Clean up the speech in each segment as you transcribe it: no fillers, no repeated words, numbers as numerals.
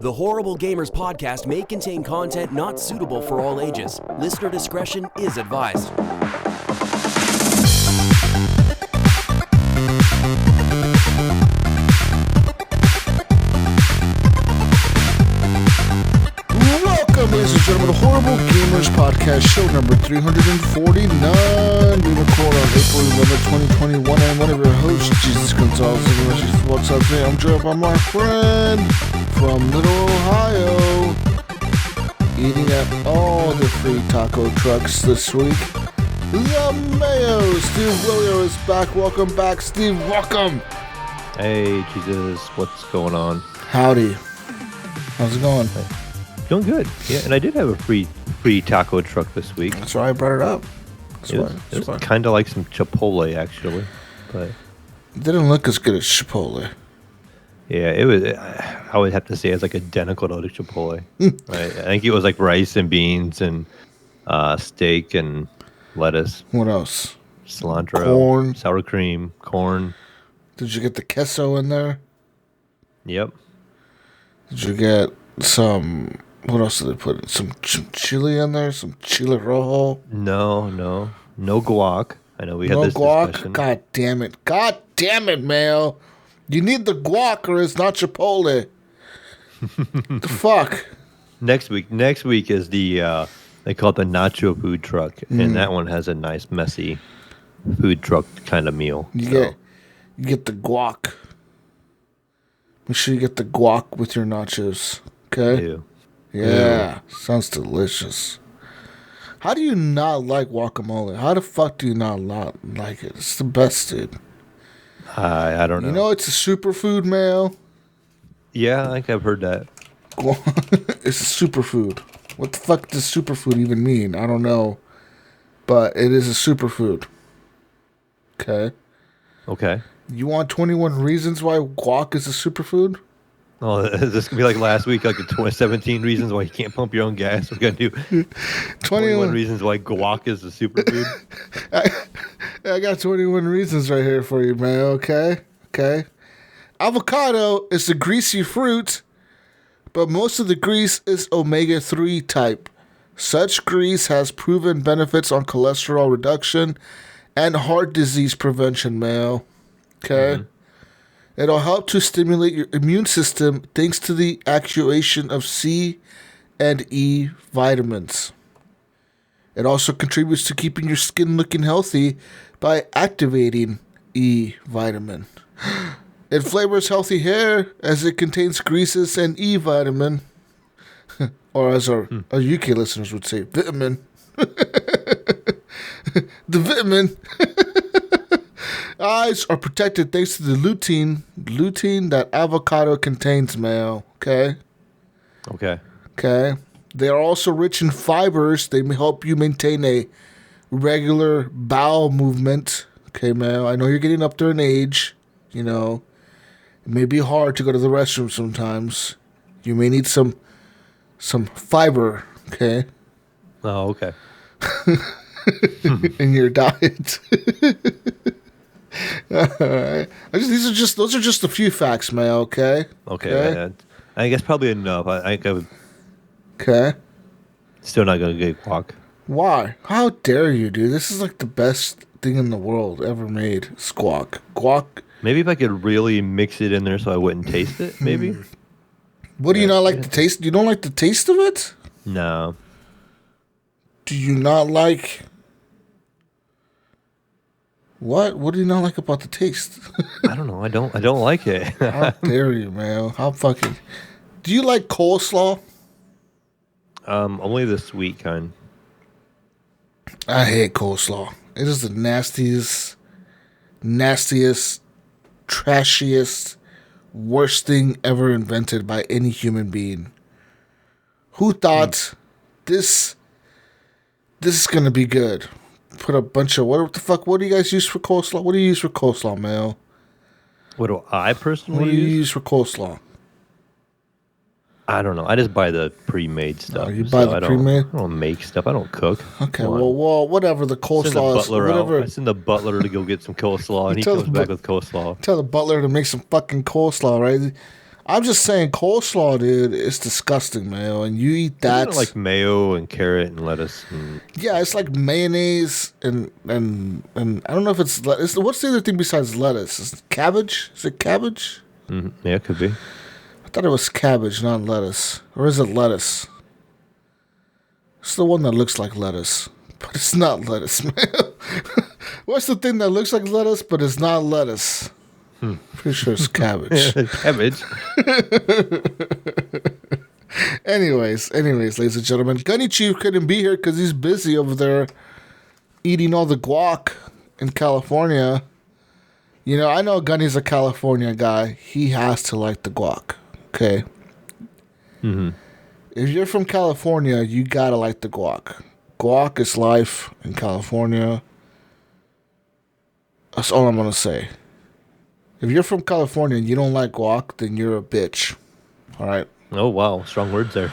The Horrible Gamers podcast may contain content not suitable for all ages. Listener discretion is advised. Welcome, ladies and gentlemen, to Horrible Gamers podcast, show number 349. We record on April 11th, 2021. I'm one of your hosts, Jesus Gonzalez. What's up today? I'm joined by my friend from Little Ohio, eating at all the free taco trucks this week. The Mayo, Steve Willio is back. Welcome back, Steve. Welcome. Hey, Jesus, what's going on? Howdy. How's it going? Doing good. Yeah, and I did have a free taco truck this week. That's why I brought it up. It was kind of like some Chipotle, actually, but it didn't look as good as Chipotle. yeah, it was. I would have to say it's like identical to Chipotle. Right? I think it was like rice and beans and steak and lettuce. What else? Cilantro, corn, sour cream, corn. Did you get the queso in there? Yep. Did you get some? What else did they put? Some chili in there? Some chile rojo? No guac. I know we had this guac? discussion. God damn it, Mayo. You need the guac or it's not Chipotle. The fuck? Next week is the they call it the nacho food truck, and that one has a nice messy food truck kind of meal. You get the guac. Make sure you get the guac with your nachos. Okay? Ew. Yeah. Sounds delicious. How do you not like guacamole? How the fuck do you not like it? It's the best, dude. I don't know. You know it's a superfood, Mayo? Yeah, I think I've heard that. It's a superfood. What the fuck does superfood even mean? I don't know. But it is a superfood. Okay? Okay. You want 21 reasons why guac is a superfood? Oh, is this going to be like last week, like the 17 reasons why you can't pump your own gas? We're going to do 21 reasons why guac is a superfood. I got 21 reasons right here for you, man, okay? Avocado is a greasy fruit, but most of the grease is omega-3 type. Such grease has proven benefits on cholesterol reduction and heart disease prevention, man, okay? Mm-hmm. It'll help to stimulate your immune system thanks to the actuation of C and E vitamins. It also contributes to keeping your skin looking healthy by activating E vitamin. It flavors healthy hair as it contains greases and E vitamin. Or as our UK listeners would say, vitamin. The vitamin. Eyes are protected thanks to the lutein that avocado contains, Mayo. Okay. They are also rich in fibers. They may help you maintain a regular bowel movement. Okay, Mayo. I know you're getting up there in age. You know, it may be hard to go to the restroom sometimes. You may need some fiber. Okay. Oh, okay. In your diet. Alright. Those are just a few facts, Mayo, okay? Okay. I guess probably enough. I think I would. Okay. Still not going to get guac. Why? How dare you, dude? This is like the best thing in the world ever made. Guac. Maybe if I could really mix it in there so I wouldn't taste it, maybe. What do you not like the taste? You don't like the taste of it? No. Do you not like... What? What do you not like about the taste? I don't know. I don't like it. How dare you, man? How fucking... Do you like coleslaw? Only the sweet kind. I hate coleslaw. It is the nastiest, trashiest, worst thing ever invented by any human being. Who thought this is gonna be good? Put a bunch of what the fuck? What do you guys use for coleslaw? What do you use for coleslaw, Mel? What do I personally What do you use for coleslaw? I don't know. I just buy the pre-made stuff. Oh, you buy the pre-made? I don't make stuff. I don't cook. Okay, well, whatever the coleslaw is. Whatever. I send the butler to go get some coleslaw, and he comes back with coleslaw. Tell the butler to make some fucking coleslaw, right? I'm just saying, coleslaw, dude, is disgusting, Mayo. And you eat that. Isn't it like mayo and carrot and lettuce. Yeah, it's like mayonnaise and I don't know if it's lettuce. What's the other thing besides lettuce? Is it cabbage? Is it cabbage? Yeah, it could be. I thought it was cabbage, not lettuce. Or is it lettuce? It's the one that looks like lettuce, but it's not lettuce, man. What's the thing that looks like lettuce, but it's not lettuce? Pretty sure it's cabbage. Cabbage. Anyways, ladies and gentlemen, Gunny Chief couldn't be here because he's busy over there eating all the guac in California. You know, I know Gunny's a California guy. He has to like the guac, okay? Mm-hmm. If you're from California, you gotta like the guac. Guac is life in California. That's all I'm gonna say. If you're from California and you don't like guac, then you're a bitch. All right? Oh, wow. Strong words there.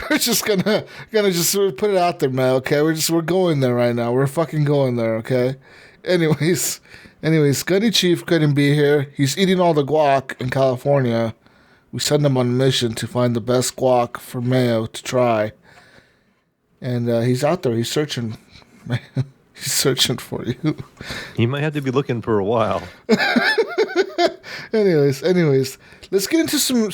We're just gonna just put it out there, man. Okay, we're going there right now. We're fucking going there. Okay. Anyways, Gunny Chief couldn't be here. He's eating all the guac in California. We send him on a mission to find the best guac for Mayo to try, and he's out there. He's searching. He's searching for you. He might have to be looking for a while. Anyways, let's get into some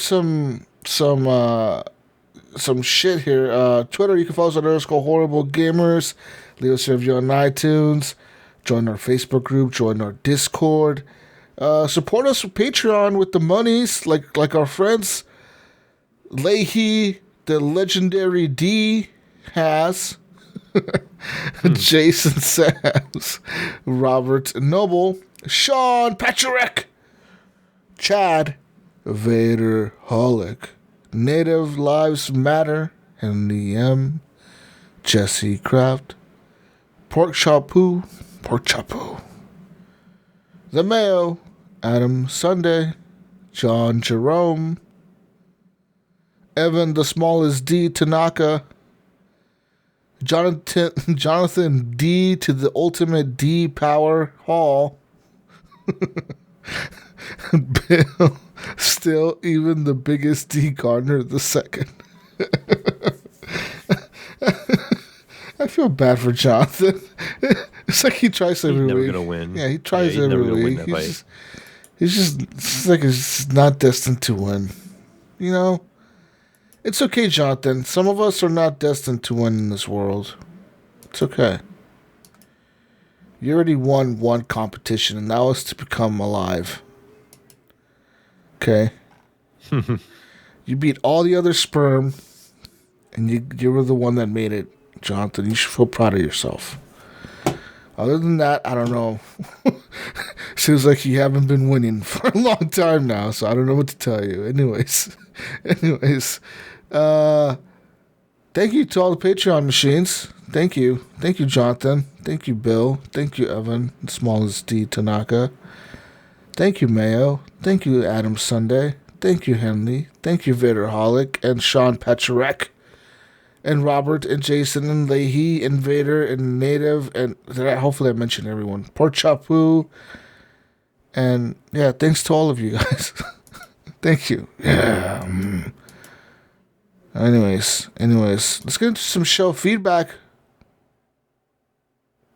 shit here. Twitter, you can follow us on _HorribleGamers. Leave us a review on iTunes. Join our Facebook group. Join our Discord. Support us with Patreon with the monies, like our friends Leahy, the legendary D has, Jason Sams, Robert Noble, Sean Patrick, Chad, Vader Holic, Native Lives Matter, Henry M, Jesse Kraft, Pork Chapu, The Mayo, Adam Sunday, John Jerome, Evan the Smallest D Tanaka, Jonathan D to the Ultimate D Power Hall, Bill, still even the biggest D Gardner the second. I feel bad for Jonathan. It's like he tries every week. He's never gonna win. Yeah, he tries every week. He's just not destined to win. You know? It's okay, Jonathan. Some of us are not destined to win in this world. It's okay. You already won one competition, and now it's to become alive. Okay? You beat all the other sperm, and you were the one that made it, Jonathan. You should feel proud of yourself. Other than that, I don't know. Seems like you haven't been winning for a long time now, so I don't know what to tell you. Anyways, thank you to all the Patreon machines. Thank you, Jonathan. Thank you, Bill. Thank you, Evan. Smallest D Tanaka. Thank you, Mayo. Thank you, Adam Sunday. Thank you, Henley. Thank you, Vader Holic and Sean Patrick. And Robert and Jason and Leahy and Vader and Native and hopefully I mentioned everyone. Port Chapu. And yeah, thanks to all of you guys. Thank you. Yeah. Anyways, let's get into some show feedback.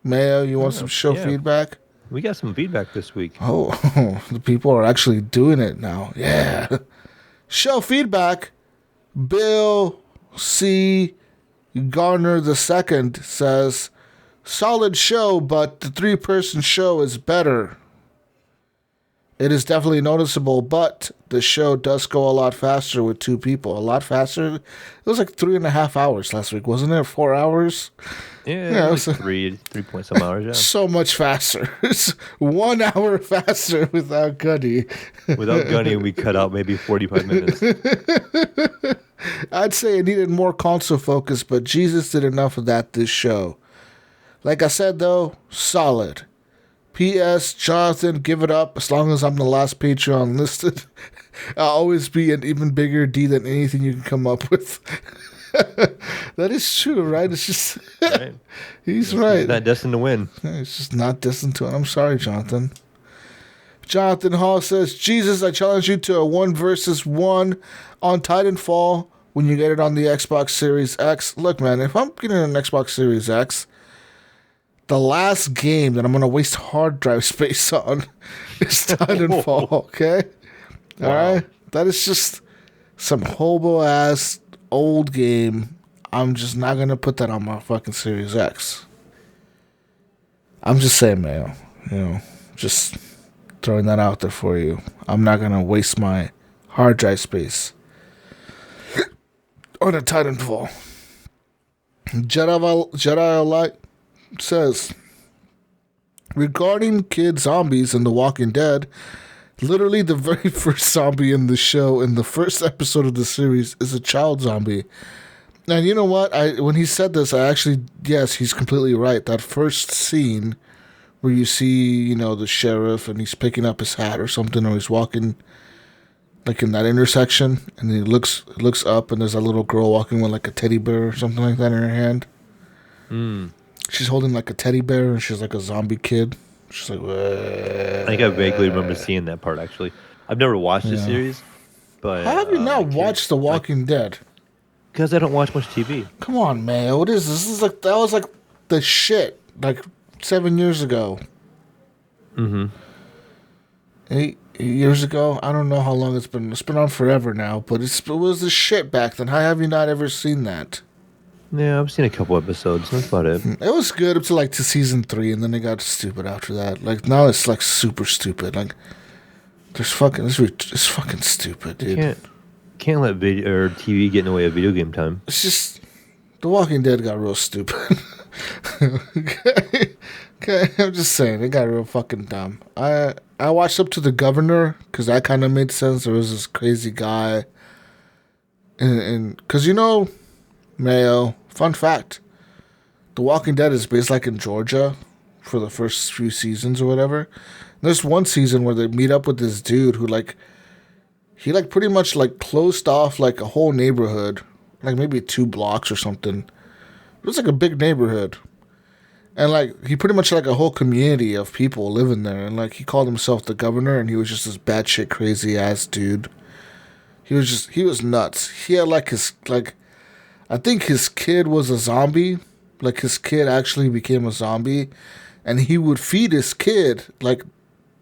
Mayo, you want some show feedback? We got some feedback this week. Oh, the people are actually doing it now. Yeah. Show feedback. Bill C. Garner II says, solid show, but the 3-person show is better. It is definitely noticeable, but the show does go a lot faster with 2 people. A lot faster. It was like 3.5 hours last week, wasn't it? 4 hours? Yeah, it was like 3 point some hours, yeah. So much faster. It's 1 hour faster without Gunny. Without Gunny, we cut out maybe 45 minutes. I'd say it needed more console focus, but Jesus did enough of that this show. Like I said, though, solid. P.S. Jonathan, give it up. As long as I'm the last Patreon listed, I'll always be an even bigger D than anything you can come up with. That is true, right? It's just... right. He's right. He's not destined to win. It's just not destined to win. I'm sorry, Jonathan. Jonathan Hall says, Jesus, I challenge you to a 1 versus 1 on Titanfall when you get it on the Xbox Series X. Look, man, if I'm getting an Xbox Series X, the last game that I'm going to waste hard drive space on is Titanfall, okay? Wow. All right? That is just some hobo-ass old game. I'm just not going to put that on my fucking Series X. I'm just saying, Mayo. You know, just throwing that out there for you. I'm not going to waste my hard drive space on a Titanfall. Jedi Light says, regarding kid zombies in The Walking Dead, literally the very first zombie in the show in the first episode of the series is a child zombie. And you know what? When he said this, yes, he's completely right. That first scene where you see, you know, the sheriff and he's picking up his hat or something, or he's walking like in that intersection, and he looks up and there's a little girl walking with like a teddy bear or something like that in her hand. She's holding like a teddy bear and she's like a zombie kid. She's like, I think I vaguely remember seeing that part, actually. I've never watched the series, but how have you not watched The Walking Dead? Because I don't watch much TV. Come on, man. What is this? That was like the shit like 7 years ago. 8 years ago. I don't know how long it's been. It's been on forever now, but it was the shit back then. How have you not ever seen that? Yeah, I've seen a couple episodes. That's about it. It was good up to season 3, and then it got stupid after that. Like now, it's like super stupid. Like it's fucking stupid, dude. Can't let video or TV get in the way of video game time. It's just The Walking Dead got real stupid. Okay, I'm just saying it got real fucking dumb. I watched up to The Governor because that kind of made sense. There was this crazy guy, and because you know, Mayo. Fun fact: The Walking Dead is based like in Georgia for the first few seasons or whatever. There's one season where they meet up with this dude who he pretty much closed off like a whole neighborhood, like maybe 2 blocks or something. It was like a big neighborhood. And he pretty much had a whole community of people living there. And he called himself the governor, and he was just this batshit crazy ass dude. He was nuts. He had I think his kid was a zombie. His kid actually became a zombie. And he would feed his kid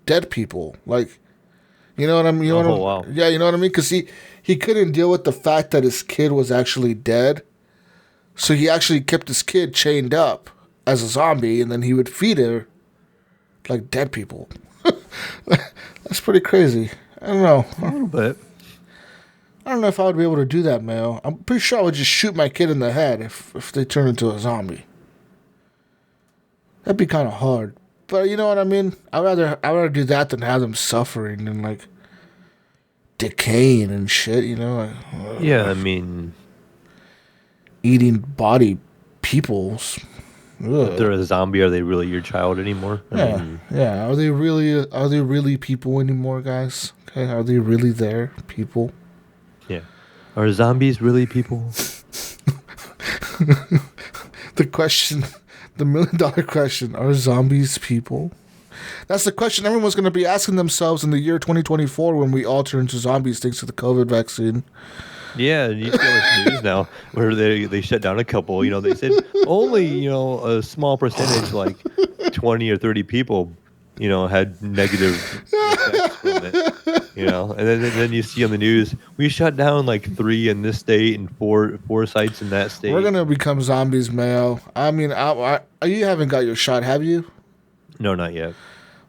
dead people. You know what I mean? Wow. Yeah, you know what I mean? Because he couldn't deal with the fact that his kid was actually dead. So he actually kept his kid chained up as a zombie, and then he would feed her dead people. That's pretty crazy. I don't know. A little bit. I don't know if I would be able to do that, Mayo. I'm pretty sure I would just shoot my kid in the head if they turn into a zombie. That'd be kind of hard. But you know what I mean? I'd rather do that than have them suffering and decaying and shit, you know? Yeah, I mean, eating body peoples. If they're a zombie, are they really your child anymore? Yeah. Are they really people anymore, guys? Okay, are they really there, people? Yeah. Are zombies really people? The $1 million question, are zombies people? That's the question everyone's going to be asking themselves in the year 2024 when we all turn into zombies thanks to the COVID vaccine. Yeah, you see all this news now where they shut down a couple. You know, they said only, a small percentage, 20 or 30 people, had negative effects from it. And then you see on the news, we shut down 3 in this state and four sites in that state. We're going to become zombies, Mayo. I mean, you haven't got your shot, have you? No, not yet.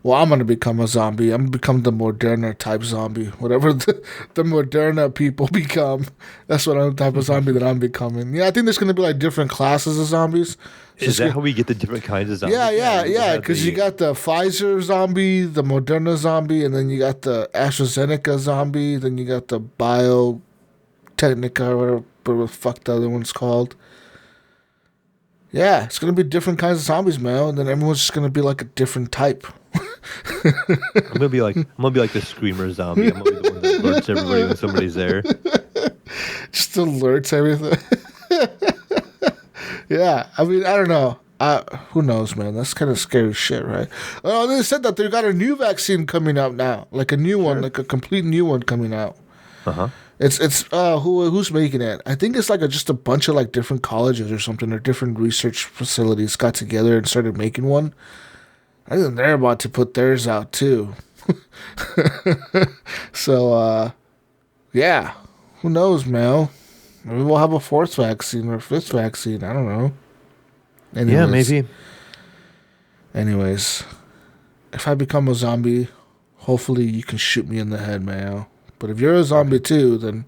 Well, I'm going to become a zombie. I'm going to become the Moderna type zombie. Whatever the Moderna people become, that's what type of zombie that I'm becoming. Yeah, I think there's going to be different classes of zombies. Is that how we get the different kinds of zombies? Yeah. Because you got the Pfizer zombie, the Moderna zombie, and then you got the AstraZeneca zombie, then you got the Biotechnica, or whatever the fuck the other one's called. Yeah, it's going to be different kinds of zombies, man, and then everyone's just going to be a different type. I'm gonna be like the screamer zombie. I'm gonna be the one that alerts everybody when somebody's there. Just alerts everything. Yeah, I mean, I don't know. Who knows, man? That's kind of scary shit, right? Oh, they said that they got a new vaccine coming out now, like a new one, like a complete new one coming out. It's who's making it? I think it's like just a bunch of like different colleges or something, or different research facilities got together and started making one. I think they're about to put theirs out too. So yeah, who knows, Mel? Maybe we'll have a fourth vaccine or a fifth vaccine. I don't know. Anyways, yeah, maybe. Anyways, if I become a zombie, hopefully you can shoot me in the head, Mayo. But if you're a zombie too, then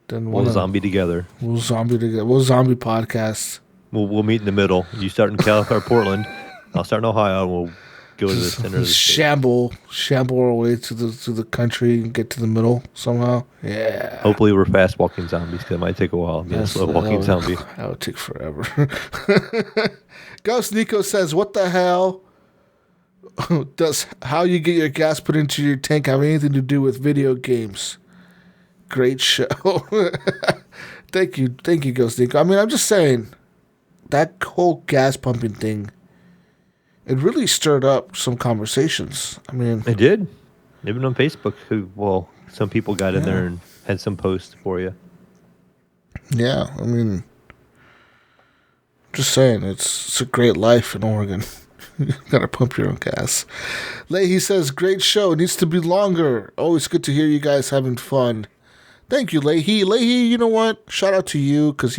we'll zombie together. We'll zombie together. We'll zombie podcast. We'll meet in the middle. You start in California, Portland. I'll start in Ohio, and we'll go to the center of the state. Shamble our way to the country and get to the middle somehow. Yeah. Hopefully we're fast walking zombies, because it might take a while. Being a slow walking zombie. That would take forever. Ghost Nico says, "What the hell does how you get your gas put into your tank have anything to do with video games?" Great show. Thank you, Ghost Nico. I mean, I'm just saying that whole gas pumping thing. It really stirred up some conversations. I mean, it did. Even on Facebook, some people got in there and had some posts for you. Yeah, I mean, just saying, it's a great life in Oregon. You gotta pump your own gas. Leahy says, "Great show. It needs to be longer. Always good to hear you guys having fun." Thank you, Leahy. Leahy, you know what? Shout out to you, because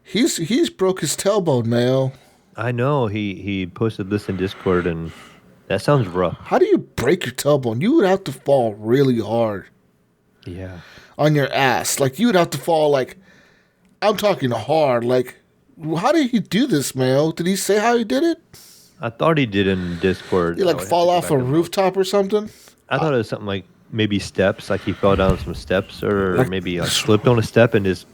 he's broke his tailbone, Mayo. I know. He posted this in Discord, and that sounds rough. How do you break your tailbone? You would have to fall really hard. Yeah. On your ass. Like, you would have to fall, like, I'm talking hard. Like, how did he do this, Mayo? Did he say how he did it? I thought he did in Discord. He, like, fall off a rooftop or something? I thought it was something like maybe steps, like he fell down some steps, or maybe slipped on a step and just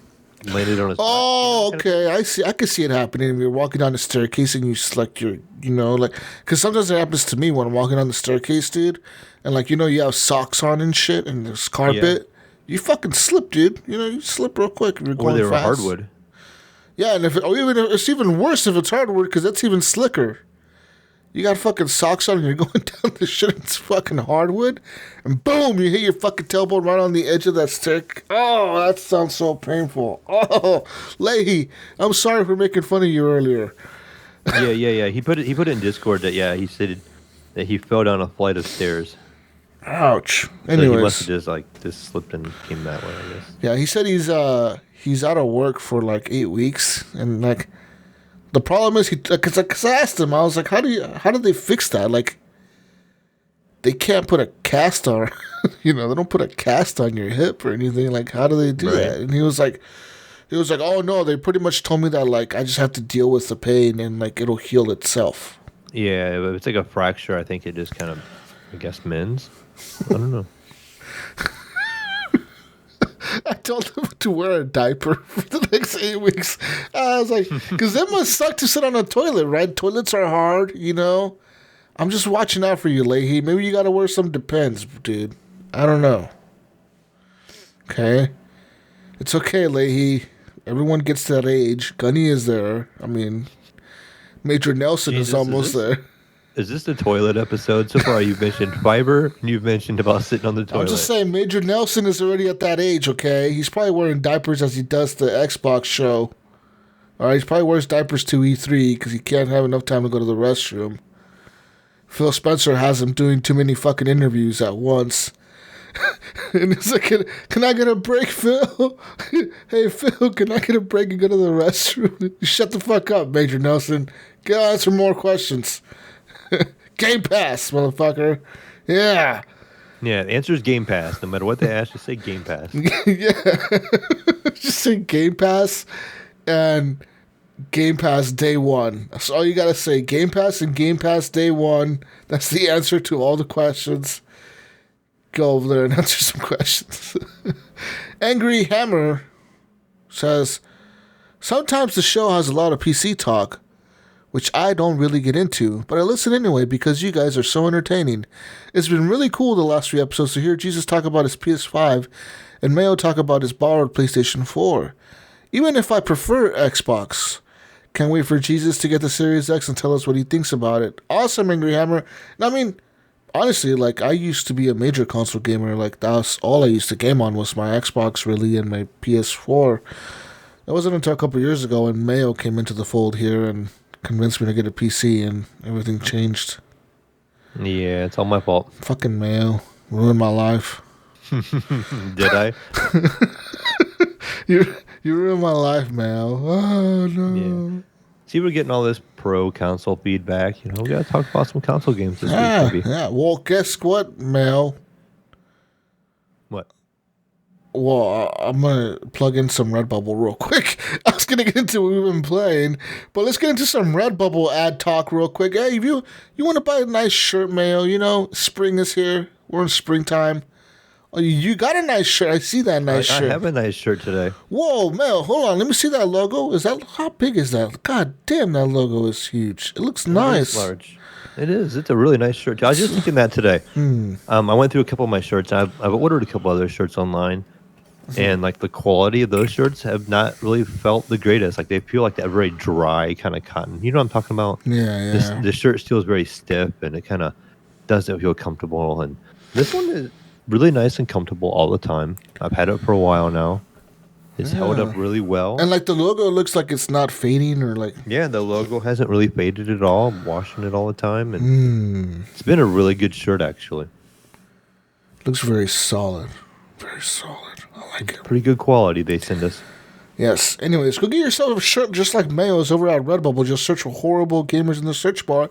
landed on his back. Oh, okay. I see. I could see it happening. You're walking down the staircase and you select your, because sometimes it happens to me when I'm walking down the staircase, dude, and like, you have socks on and shit and there's carpet. Yeah. You fucking slip, dude. You slip real quick if you're going fast. Or they were hardwood. Yeah, and it's even worse if it's hardwood, because that's even slicker. You got fucking socks on and you're going down the shit and it's fucking hardwood, and boom, you hit your fucking tailbone right on the edge of that staircase. Oh, that sounds so painful. Oh, Leahy, I'm sorry for making fun of you earlier. Yeah. He put it in Discord that he said that he fell down a flight of stairs. Ouch. Anyways, so he must have just slipped and came that way, I guess. Yeah, he said he's out of work for like 8 weeks, and like the problem is because I asked him, I was like, how do they fix that? Like, they can't put a cast on, they don't put a cast on your hip or anything. Like, how do they do that? And he was like, oh no, they pretty much told me that like I just have to deal with the pain and like it'll heal itself. Yeah, if it's like a fracture, I think it just kind of, I guess, mends. I don't know. I told him to wear a diaper for the next 8 weeks. I was like, because it must suck to sit on a toilet, right? Toilets are hard, I'm just watching out for you, Leahy. Maybe you got to wear some Depends, dude. I don't know. Okay? It's okay, Leahy. Everyone gets to that age. Gunny is there. I mean, Major Nelson is almost there. Is this the toilet episode? So far, you've mentioned fiber, and you've mentioned about sitting on the toilet. I'm just saying, Major Nelson is already at that age, okay? He's probably wearing diapers as he does the Xbox show. All right, he probably wears diapers to E3 because he can't have enough time to go to the restroom. Phil Spencer has him doing too many fucking interviews at once. And he's like, can I get a break, Phil? Hey, Phil, can I get a break and go to the restroom? Shut the fuck up, Major Nelson. Go answer more questions. Game Pass, motherfucker. Yeah. Yeah, the answer is Game Pass. No matter what they ask, just say Game Pass. Yeah. Just say Game Pass and Game Pass Day 1. That's all you got to say. Game Pass and Game Pass Day 1. That's the answer to all the questions. Go over there and answer some questions. Angry Hammer says, sometimes the show has a lot of PC talk, which I don't really get into, but I listen anyway because you guys are so entertaining. It's been really cool the last 3 episodes to hear Jesus talk about his PS5 and Mayo talk about his borrowed PlayStation 4. Even if I prefer Xbox, Can't wait for Jesus to get the Series X and tell us what he thinks about it. Awesome, Angry Hammer. I mean, honestly, like, I used to be a major console gamer. Like, that was all I used to game on was my Xbox, really, and my PS4. It wasn't until a couple years ago when Mayo came into the fold here and convinced me to get a PC, and everything changed. Yeah, it's all my fault. Fucking Mayo. Ruined my life. Did I? You ruined my life, Mayo. Oh, no. Yeah. See, we're getting all this pro console feedback. You know, we got to talk about some console games this week, maybe. Yeah. Well, guess what, Mayo? What? Well, I'm going to plug in some Redbubble real quick. I was going to get into what we've been playing, but let's get into some Redbubble ad talk real quick. Hey, if you want to buy a nice shirt, Mayo, you know, spring is here. We're in springtime. Oh, you got a nice shirt. I see that nice shirt. I have a nice shirt today. Whoa, Mel, hold on. Let me see that logo. How big is that? God damn, that logo is huge. It looks nice. It is large. It is. It's a really nice shirt. I was just looking at that today. I went through a couple of my shirts. I've ordered a couple other shirts online, and like the quality of those shirts have not really felt the greatest. Like they feel like that very dry kind of cotton. You know what I'm talking about? Yeah. The shirt feels very stiff, and it kind of doesn't feel comfortable. And this one is really nice and comfortable all the time. I've had it for a while now. It's held up really well. And like the logo looks like it's not fading or like... Yeah, the logo hasn't really faded at all. I'm washing it all the time. And it's been a really good shirt, actually. Looks very solid. Very solid. I like it. Pretty good quality they send us. Yes. Anyways, go get yourself a shirt just like Mayo's over at Redbubble. Just search for Horrible Gamers in the search bar.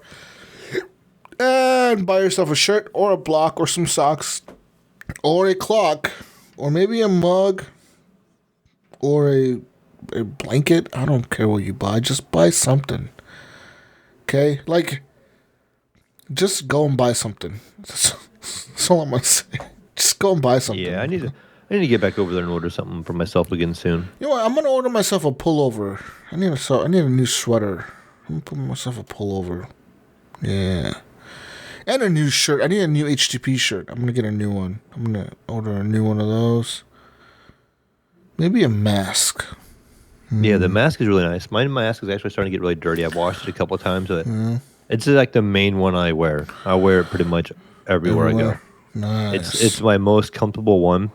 And buy yourself a shirt or a block or some socks. Or a clock, or maybe a mug, or a blanket. I don't care what you buy. Just buy something. Okay? Like, just go and buy something. That's all I'm going to say. Just go and buy something. Yeah, I need to get back over there and order something for myself again soon. You know what? I'm going to order myself a pullover. I need a new sweater. I'm going to put myself a pullover. Yeah. And a new shirt. I need a new HGP shirt. I'm going to get a new one. I'm going to order a new one of those. Maybe a mask. Yeah, the mask is really nice. My mask is actually starting to get really dirty. I've washed it a couple of times. But it's like the main one I wear. I wear it pretty much everywhere I go. Nice. It's my most comfortable one.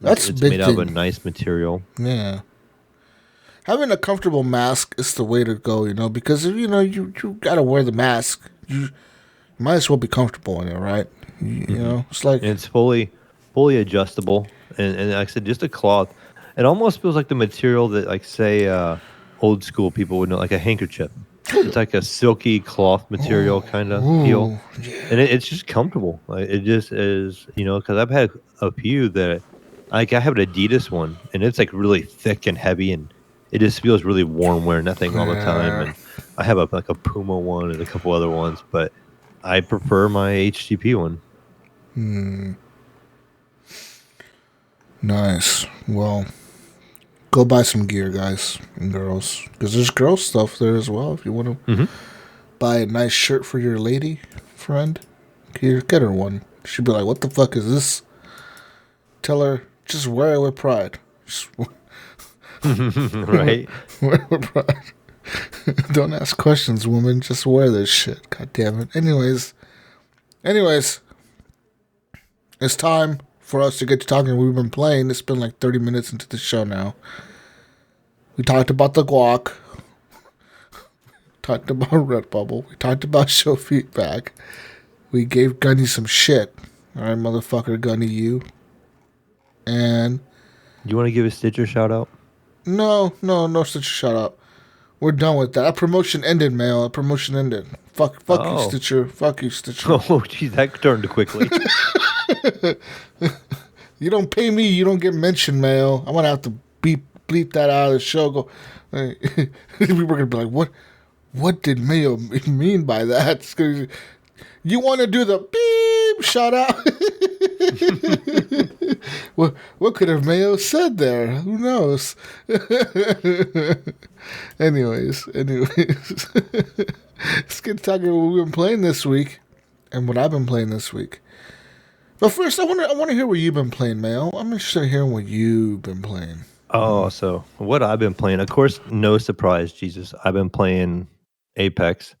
It's made out of a nice material. Yeah. Having a comfortable mask is the way to go, you know, because if, you know, you got to wear the mask. You might as well be comfortable in it, right? You know, it's like... And it's fully adjustable. And like I said, just a cloth. It almost feels like the material that, like, say, old school people would know, like a handkerchief. It's like a silky cloth material kind of feel. Yeah. And it's just comfortable. Like, it just is, you know, because I've had a few that, like, I have an Adidas one, and it's, like, really thick and heavy, and it just feels really warm wearing that thing all the time. And I have a Puma one and a couple other ones, but I prefer my HGP one. Nice. Well, go buy some gear, guys and girls, because there's girl stuff there as well. If you want to buy a nice shirt for your lady friend, get her one. She'll be like, "What the fuck is this?" Tell her, just wear it with pride. Right? Wear it with pride. Don't ask questions, woman. Just wear this shit. God damn it. Anyways, it's time for us to get to talking. We've been playing. It's been like 30 minutes into the show now. We talked about the guac. Talked about Redbubble. We talked about show feedback. We gave Gunny some shit. All right, motherfucker, Gunny, you. And... You want to give a Stitcher shout out? No Stitcher shout out. We're done with that. That promotion ended, Mail. That promotion ended. Fuck you, Stitcher. Fuck you, Stitcher. Oh, geez, that turned quickly. You don't pay me, you don't get mentioned, Mail. I'm going to have to bleep that out of the show. Go. People are going to be like, what did Mayo mean by that? You want to do the beep shout out? What could have Mayo said there? Who knows? Anyways. Let's get talking about what we've been playing this week and what I've been playing this week. But first, I want to hear what you've been playing, Mayo. I'm interested in hearing what you've been playing. Oh, so what I've been playing, of course, no surprise, Jesus. I've been playing Apex.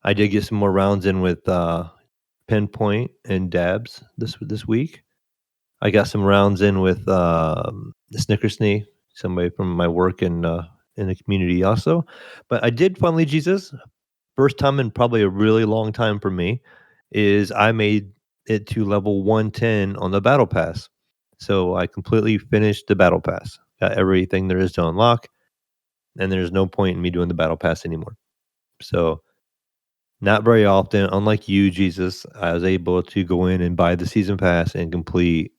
I did get some more rounds in with Pinpoint and Dabs this week. I got some rounds in with the Snickersnee, somebody from my work in the community also. But I did finally, Jesus, first time in probably a really long time for me, is I made it to level 110 on the battle pass. So I completely finished the battle pass. Got everything there is to unlock, and there's no point in me doing the battle pass anymore. So not very often, unlike you, Jesus, I was able to go in and buy the season pass and complete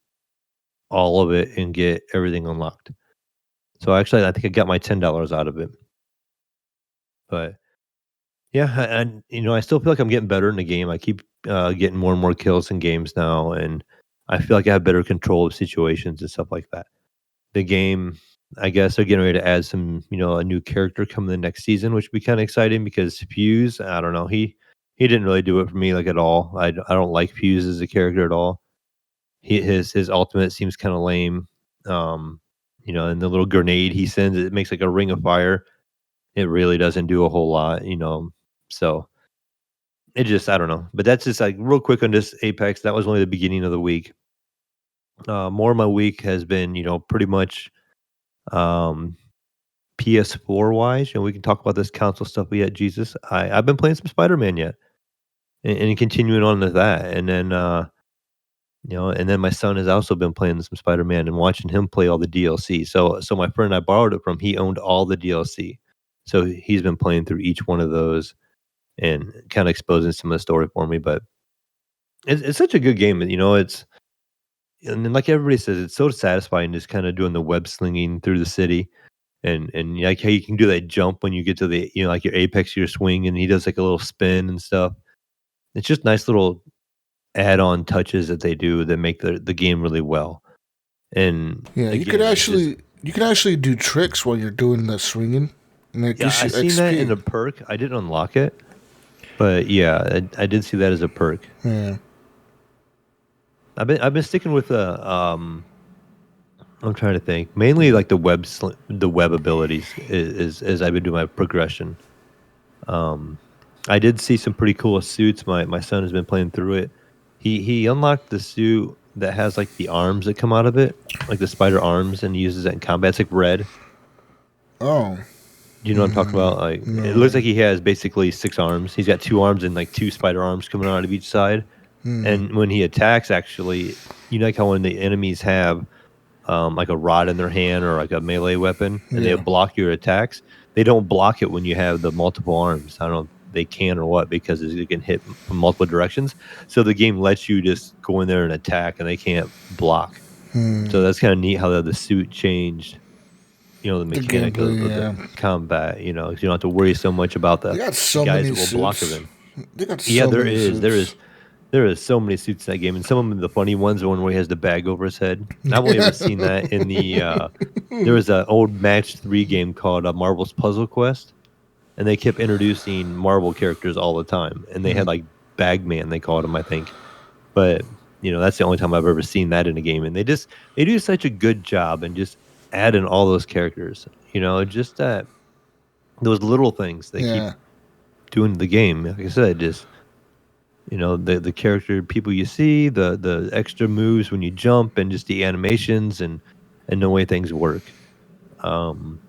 all of it and get everything unlocked. So actually, I think I got my $10 out of it. But yeah, and I still feel like I'm getting better in the game. I keep getting more and more kills in games now, and I feel like I have better control of situations and stuff like that. The game, I guess, they're getting ready to add some, a new character coming the next season, which would be kind of exciting because Fuse, I don't know, he didn't really do it for me like at all. I don't like Fuse as a character at all. His ultimate seems kind of lame. Um, and the little grenade he sends, it makes like a ring of fire. It really doesn't do a whole lot. So it just, I don't know. But that's just like real quick on this Apex. That was only the beginning of the week. More of my week has been, pretty much um, PS4 wise. We can talk about this console stuff we had, Jesus. I've been playing some Spider Man yet, and continuing on to that, and then and then my son has also been playing some Spider Man and watching him play all the DLC. So my friend I borrowed it from, he owned all the DLC, so he's been playing through each one of those and kind of exposing some of the story for me. But it's such a good game. It's and then like everybody says, it's so satisfying just kind of doing the web slinging through the city. And like how you can do that jump when you get to the like your apex of your swing, and he does like a little spin and stuff. It's just nice little add-on touches that they do that make the game really well. And Yeah, again, it's just you can actually do tricks while you're doing the swinging, and it yeah, gives I you seen that in XP. a perk. I didn't unlock it, but yeah, I did see that as a perk. Yeah, I've been sticking with I'm trying to think. Mainly like the web abilities is as I've been doing my progression. Um, I did see some pretty cool suits. My son has been playing through it. He unlocked the suit that has like the arms that come out of it, like the spider arms, and he uses that in combat. It's like red. oh, Do you know what I'm talking about? Like it looks no. like he has basically 6 arms. He's got 2 arms and like 2 spider arms coming out of each side. And when he attacks, actually, like how when the enemies have like a rod in their hand or like a melee weapon, and they Yeah. block your attacks. They don't block it when you have the multiple arms. I don't know if they can or what because it can hit from multiple directions. So the game lets you just go in there and attack, and they can't block. So that's kind of neat how the suit changed. The The mechanic gameplay, of the yeah. combat. 'Cause you don't have to worry so much about They the got the so guys many that will block it suits. in. They got Yeah, so many suits. there is so many suits in that game, and some of them the funny ones, the one where he has the bag over his head. I've only ever seen that in the there was an old Match 3 game called Marvel's Puzzle Quest, and they kept introducing Marvel characters all the time, and they had like Bagman, they called him, I think. But that's the only time I've ever seen that in a game, and they do such a good job and just add in all those characters. Just that those little things they keep Yeah. doing to the game. Like I said, just the character people you see, the extra moves when you jump, and just the animations and the way things work. Um,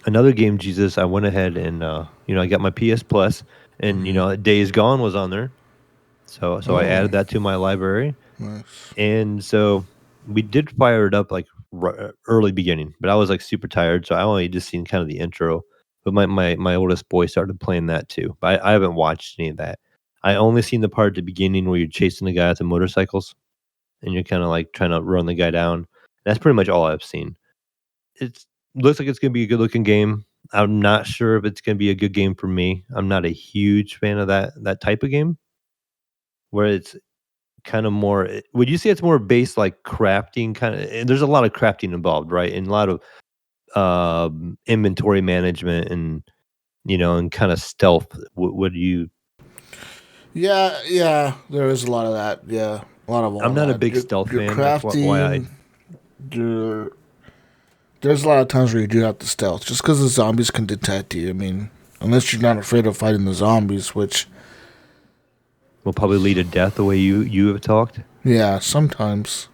Another game, Jesus, I went ahead and I got my PS Plus, and Days Gone was on there, so I Oh, added that to my library, nice. and so we did fire it up like early beginning, but I was like super tired, so I only just seen kind of the intro. But my oldest boy started playing that too, but I haven't watched any of that. I only seen the part at the beginning where you're chasing the guy with the motorcycles, and you're kind of like trying to run the guy down. That's pretty much all I've seen. It looks like it's gonna be a good looking game. I'm not sure if it's gonna be a good game for me. I'm not a huge fan of that type of game where it's kind of more. Would you say it's more based like crafting kind of? There's a lot of crafting involved, right? And a lot of inventory management and kind of stealth. Would you? Yeah, yeah. There is a lot of that. Yeah, a lot of all I'm not a that. big stealth You're fan. That's why I crafting. You're there's a lot of times where you do have to stealth, just because the zombies can detect you. I mean, unless you're not afraid of fighting the zombies, which will probably lead to death the way you have talked, yeah, sometimes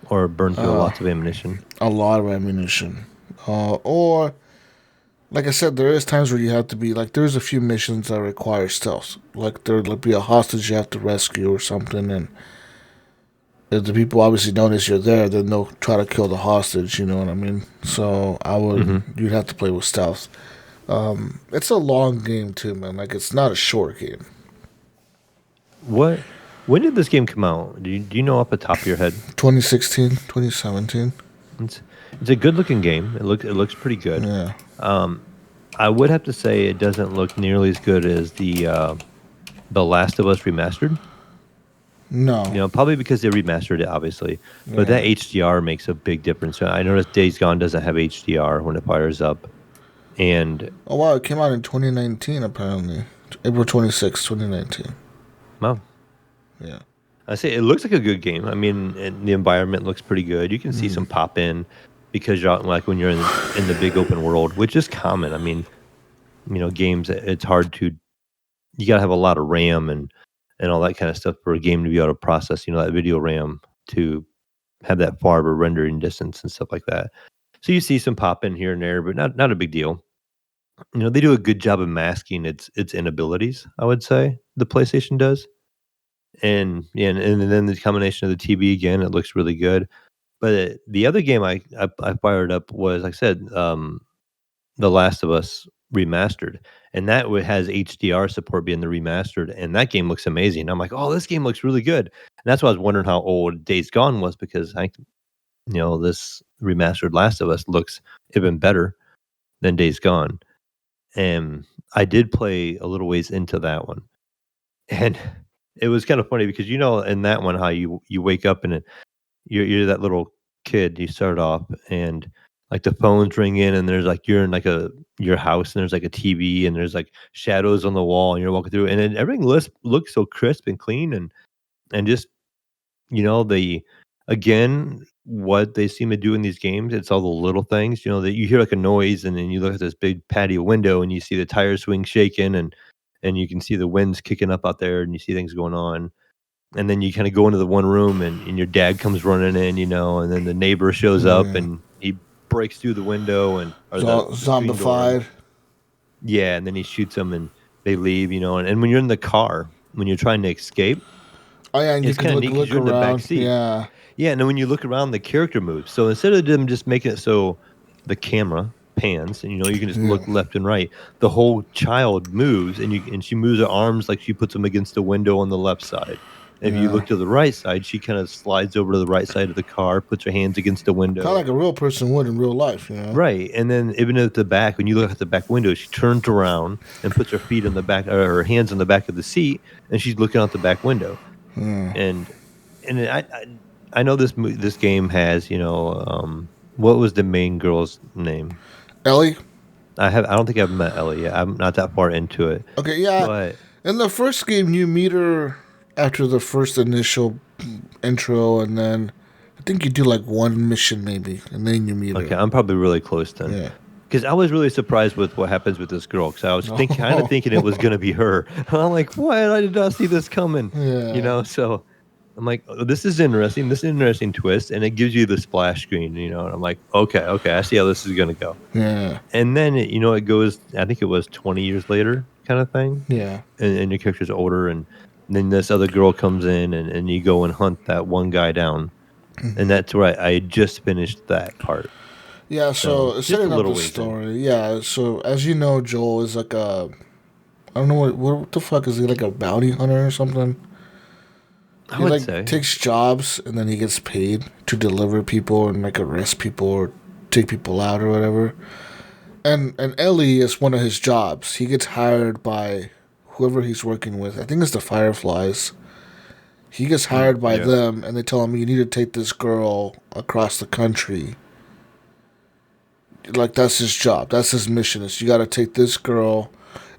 or burn through lots of ammunition. a lot of ammunition, or like I said, there is times where you have to be like. There's a few missions that require stealth, like there'll be a hostage you have to rescue or something, and if the people obviously notice you're there, then they'll try to kill the hostage. You know what I mean? So you'd have to play with stealth. It's a long game too, man. Like it's not a short game. When did this game come out? Do you know off the top of your head? 2016, 2017. It's a good looking game. It looks pretty good. Yeah. I would have to say it doesn't look nearly as good as the Last of Us remastered. No. Probably because they remastered it, obviously. But that HDR makes a big difference. I noticed Days Gone doesn't have HDR when it fires up. And oh wow, it came out in 2019 apparently. April 26, 2019. Wow. Yeah. I say it looks like a good game. I mean, and the environment looks pretty good. You can see some pop in because you're like when you're in the big open world, which is common. I mean, games, it's hard to, you got to have a lot of RAM and all that kind of stuff for a game to be able to process, that video RAM to have that far of a rendering distance and stuff like that. So you see some pop in here and there, but not a big deal. They do a good job of masking its inabilities, I would say, the PlayStation does. And then the combination of the TV again, it looks really good. But the other game I fired up was, like I said, The Last of Us remastered, and that has HDR support being the remastered, and that game looks amazing. I'm like, oh, this game looks really good, and that's why I was wondering how old Days Gone was, because this remastered Last of Us looks even better than Days Gone, and I did play a little ways into that one, and it was kind of funny because in that one how you wake up and you're that little kid, you start off and like the phones ring in and there's like you're in like your house and there's like a TV and there's like shadows on the wall and you're walking through and then everything looks so crisp and clean and just the again what they seem to do in these games, it's all the little things, that you hear like a noise and then you look at this big patio window and you see the tire swing shaking and you can see the winds kicking up out there and you see things going on. And then you kind of go into the one room and your dad comes running in, and then the neighbor shows up and he breaks through the window and zombified. Yeah, and then he shoots them and they leave, and when you're in the car, when you're trying to escape, oh yeah, and you can look you're around. in the back seat. Yeah. Yeah, and then when you look around, the character moves. So instead of them just making it so the camera pans and you can just look left and right, the whole child moves and she moves her arms like she puts them against the window on the left side. If you look to the right side, she kind of slides over to the right side of the car, puts her hands against the window. Kind of like a real person would in real life, Right. And then even at the back, when you look at the back window, she turns around and puts her feet in the back, or her hands on the back of the seat, and she's looking out the back window. And I know this game has, what was the main girl's name? Ellie? I don't think I've met Ellie yet. I'm not that far into it. Okay, yeah. But in the first game, you meet her after the first initial intro, and then I think you do like one mission maybe, and then you meet her. Okay, I'm probably really close then. Yeah. Because I was really surprised with what happens with this girl, because I was kind of thinking it was going to be her. And I'm like, what? I did not see this coming. Yeah. So I'm like, oh, this is interesting. This is an interesting twist, and it gives you the splash screen, and I'm like, okay, I see how this is going to go. Yeah. And then, it goes, I think it was 20 years later kind of thing. Yeah. And your character's older, and then this other girl comes in, and you go and hunt that one guy down. And that's where I had just finished that part. Yeah, so setting up the story. Yeah, so as you know, Joel is like I don't know what the fuck is he, like a bounty hunter or something? I would say. Takes jobs and then he gets paid to deliver people and like arrest people or take people out or whatever. And Ellie is one of his jobs. He gets hired by whoever he's working with. I think it's the Fireflies. He gets hired by them, and they tell him, you need to take this girl across the country. Like, that's his job. That's his mission. Is you got to take this girl.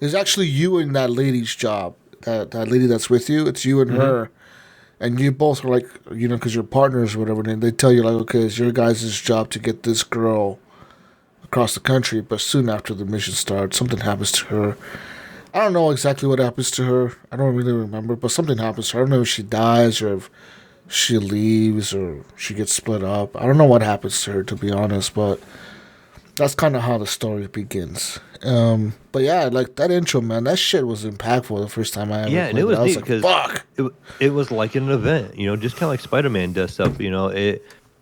It's actually you and that lady's job. That lady that's with you. It's you and her. and you both are like, because you're partners or whatever, and they tell you like, okay, it's your guys' job to get this girl across the country, but soon after the mission starts, something happens to her. I don't know exactly what happens to her. I don't really remember, but something happens to her. I don't know if she dies or if she leaves or she gets split up. I don't know what happens to her, to be honest, but that's kind of how the story begins. But yeah, like that intro, man, that shit was impactful the first time I ever Yeah, and played it was I was neat like, because fuck. it was like an event, just kind of like Spider-Man does stuff.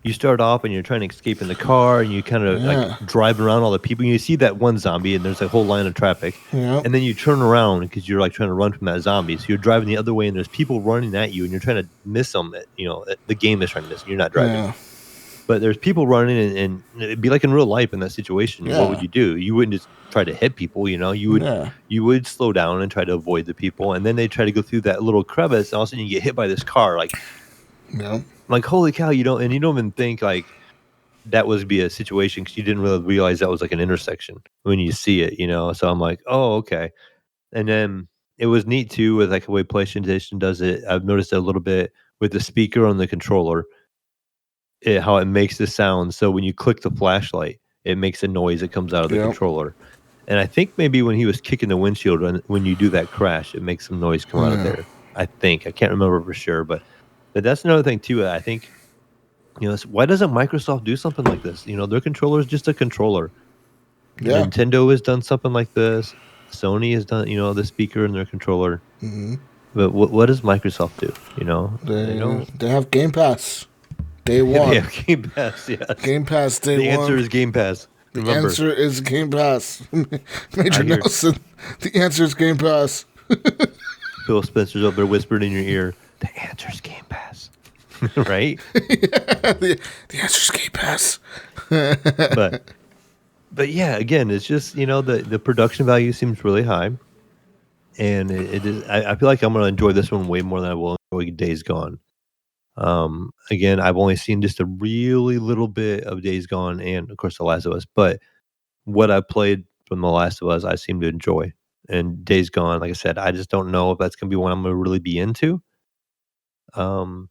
You start off and you're trying to escape in the car, and you kind of Yeah. like drive around all the people. And you see that one zombie, and there's a whole line of traffic, Yep. and then you turn around because you're like trying to run from that zombie. So you're driving the other way, and there's people running at you, and you're trying to miss them. The game is trying to miss them. You're not driving. Yeah. But there's people running, and it'd be like in real life in that situation. Yeah. What would you do? You wouldn't just try to hit people, Yeah. You would slow down and try to avoid the people, and then they try to go through that little crevice, and all of a sudden you get hit by this car, Yep. like holy cow, you don't even think like that was be a situation because you didn't really realize that was like an intersection when you see it, So I'm like, oh, okay. And then it was neat too with like the way PlayStation does it. I've noticed it a little bit with the speaker on the controller. How it makes the sound. So when you click the flashlight, it makes a noise that comes out of the Yep. controller. And I think maybe when he was kicking the windshield, when you do that crash, it makes some noise come out of there. I think I can't remember for sure, but that's another thing too. I think why doesn't Microsoft do something like this? Their controller is just a controller. Yeah. Nintendo has done something like this. Sony has done the speaker in their controller. Mm-hmm. But what does Microsoft do? They have Game Pass. Day one. They have Game Pass, yes. Game Pass day one. The answer is Game Pass. The answer is Game Pass. Major Nelson. The answer is Game Pass. Phil Spencer's up there whispering in your ear, the answer is Game Pass. Right? Yeah, the answer is Game Pass. But yeah, again, it's just, the production value seems really high. And it is. I feel like I'm going to enjoy this one way more than I will enjoy Days Gone. Again, I've only seen just a really little bit of Days Gone and, of course, The Last of Us. But what I played from The Last of Us, I seem to enjoy. And Days Gone, like I said, I just don't know if that's going to be one I'm going to really be into. But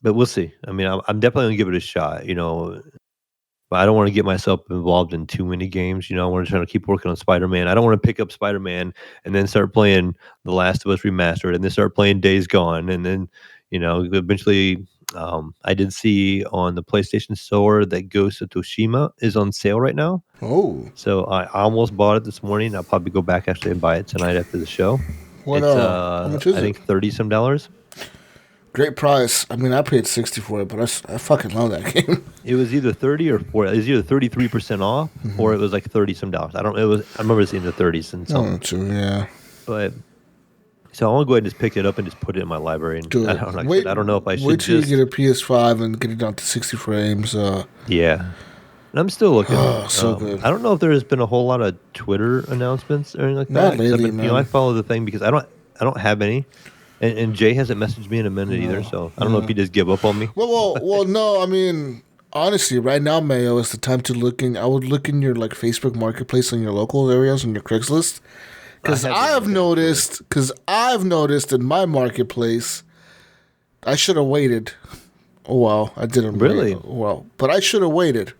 we'll see. I mean, I'm definitely going to give it a shot, But I don't want to get myself involved in too many games. I want to try to keep working on Spider-Man. I don't want to pick up Spider-Man and then start playing The Last of Us Remastered and then start playing Days Gone. And then, eventually I did see on the PlayStation Store that Ghost of Tsushima is on sale right now. Oh. So I almost bought it this morning. I'll probably go back actually and buy it tonight after the show. How much is it? I think $30-some. Great price. I mean, I paid $60 for it, but I fucking love that game. It was either 30 or 40. It was either 33% off, or it was like $30-some. I remember seeing the 30s and something. Oh, true, yeah. But so I want to go ahead and just pick it up and just put it in my library. And Do it. I don't know if I should. Wait till you get a PS5 and get it down to 60 frames. Yeah, and I'm still looking. Oh, so good. I don't know if there has been a whole lot of Twitter announcements or anything like Not that. lately, man. I follow the thing because I don't have any. And Jay hasn't messaged me in a minute either, so I don't know if he just give up on me. Well, no. I mean, honestly, right now, Mayo is the time to I would look in your like Facebook Marketplace on your local areas on your Craigslist, because I've noticed in my marketplace, I should have waited. Oh well, I didn't really. Well, but I should have waited,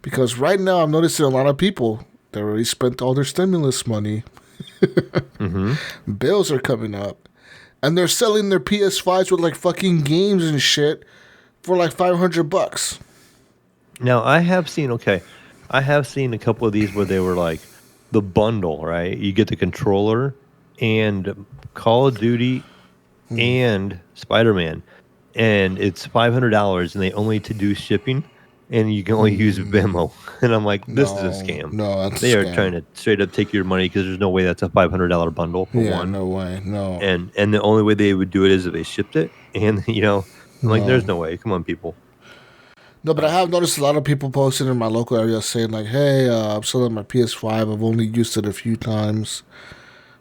because right now I'm noticing a lot of people that already spent all their stimulus money. Bills are coming up. And they're selling their PS5s with like fucking games and shit for like $500. Now I have seen a couple of these where they were like the bundle, right? You get the controller and Call of Duty and Spider-Man, and it's $500, and they only to do shipping, and you can only use Venmo. And I'm like, this is a scam. No, that's they a are scam. trying to straight up take your money because there's no way that's a $500 bundle for one. No way, no. And the only way they would do it is if they shipped it, and I'm like, there's no way. Come on, people. No, but I have noticed a lot of people posting in my local area saying like, "Hey, I'm selling my PS5. I've only used it a few times.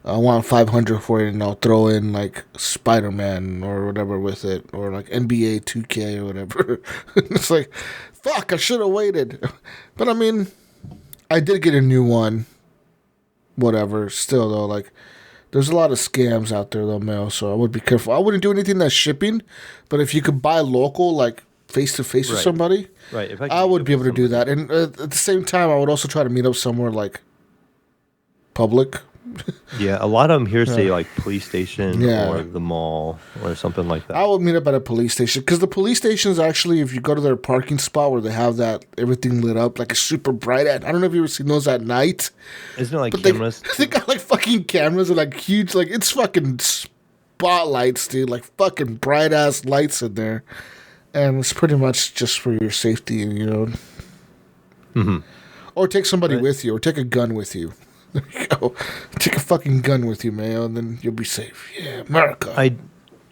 I want $500 for it, and I'll throw in like Spider-Man or whatever with it, or like NBA 2K or whatever." It's like, fuck, I should have waited. But I mean, I did get a new one. Whatever. Still though, like There's a lot of scams out there, though, Mel. So I would be careful. I wouldn't do anything that's shipping, but if you could buy local, like face to face with Right. somebody, Right. If I could would meet be up able to with do that. somebody. And at the same time, I would also try to meet up somewhere like public. Yeah, a lot of them here say like police station Yeah. or the mall or something like that. I would meet up at a police station because the police stations actually, if you go to their parking spot where they have that everything lit up, like it's super bright at. I don't know if you've ever seen those at night. Isn't it like But cameras? they got like fucking cameras and like huge, like it's fucking spotlights, dude. Like fucking bright ass lights in there, and it's pretty much just for your safety, you know. Mm-hmm. Or take somebody Right. with you, or take a gun with you. There you go. Take a fucking gun with you, Mayo, and then you'll be safe. Yeah, America.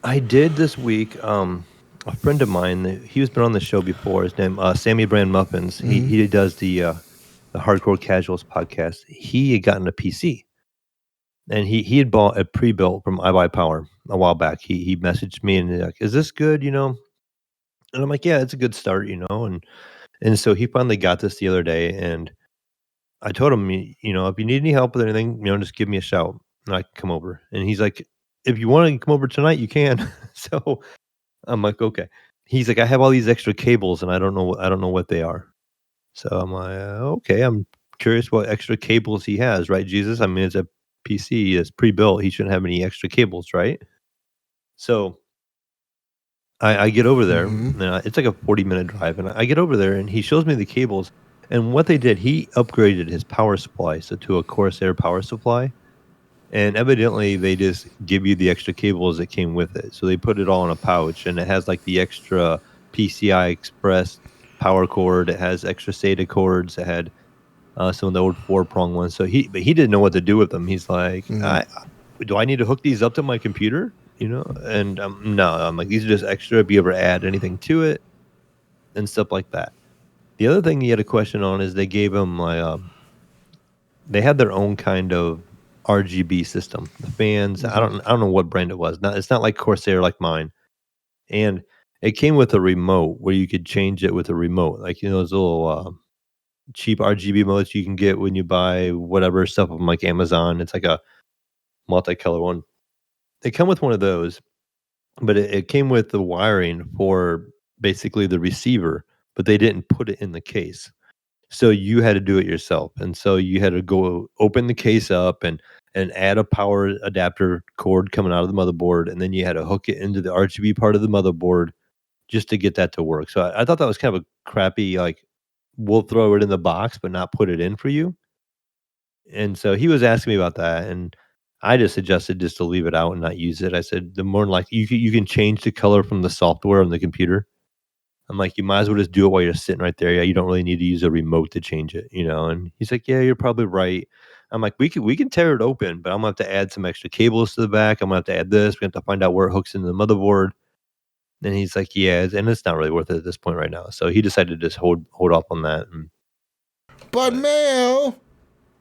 I did this week. A friend of mine, he was been on the show before. His name Sammy Brand Muffins. He does the Hardcore Casuals podcast. He had gotten a PC, and he had bought a pre-built from iBuyPower a while back. He messaged me and he's like, "Is this good?" You know, and I'm like, "Yeah, it's a good start." You know, and so he finally got this the other day, and I told him, you know, if you need any help with anything, you know, just give me a shout and I can come over. And he's like, if you want to come over tonight, you can. So I'm like, okay. He's like, I have all these extra cables and I don't know what they are. So I'm like, okay. I'm curious what extra cables he has, right, Jesus? I mean, it's a PC, it's pre-built. He shouldn't have any extra cables, right? So I get over there. Mm-hmm. And it's like a 40-minute drive, and I get over there, and he shows me the cables. And what they did, he upgraded his power supply to a Corsair power supply. And evidently, they just give you the extra cables that came with it. So they put it all in a pouch, and it has like the extra PCI Express power cord. It has extra SATA cords. It had some of the old 4-prong ones. So he didn't know what to do with them. He's like, do I need to hook these up to my computer? You know, and no, I'm like, these are just extra if you ever add anything to it and stuff like that. The other thing he had a question on is they gave him like they had their own kind of RGB system. The fans, I don't know what brand it was. It's not like Corsair like mine, and it came with a remote where you could change it with a remote, like you know those little cheap RGB modes you can get when you buy whatever stuff from like Amazon. It's like a multicolor one. They come with one of those, but it came with the wiring for basically the receiver, but they didn't put it in the case. So you had to do it yourself. And so you had to go open the case up and add a power adapter cord coming out of the motherboard, and then you had to hook it into the RGB part of the motherboard just to get that to work. So I thought that was kind of a crappy, like, we'll throw it in the box but not put it in for you. And so he was asking me about that, and I just suggested just to leave it out and not use it. I said, the more like you can change the color from the software on the computer. I'm like, you might as well just do it while you're sitting right there. Yeah, you don't really need to use a remote to change it, you know? And he's like, yeah, you're probably right. I'm like, we can tear it open, but I'm gonna have to add some extra cables to the back. I'm gonna have to add this. We have to find out where it hooks into the motherboard. And he's like, yeah, and it's not really worth it at this point right now. So he decided to just hold off on that. And, But Mayo,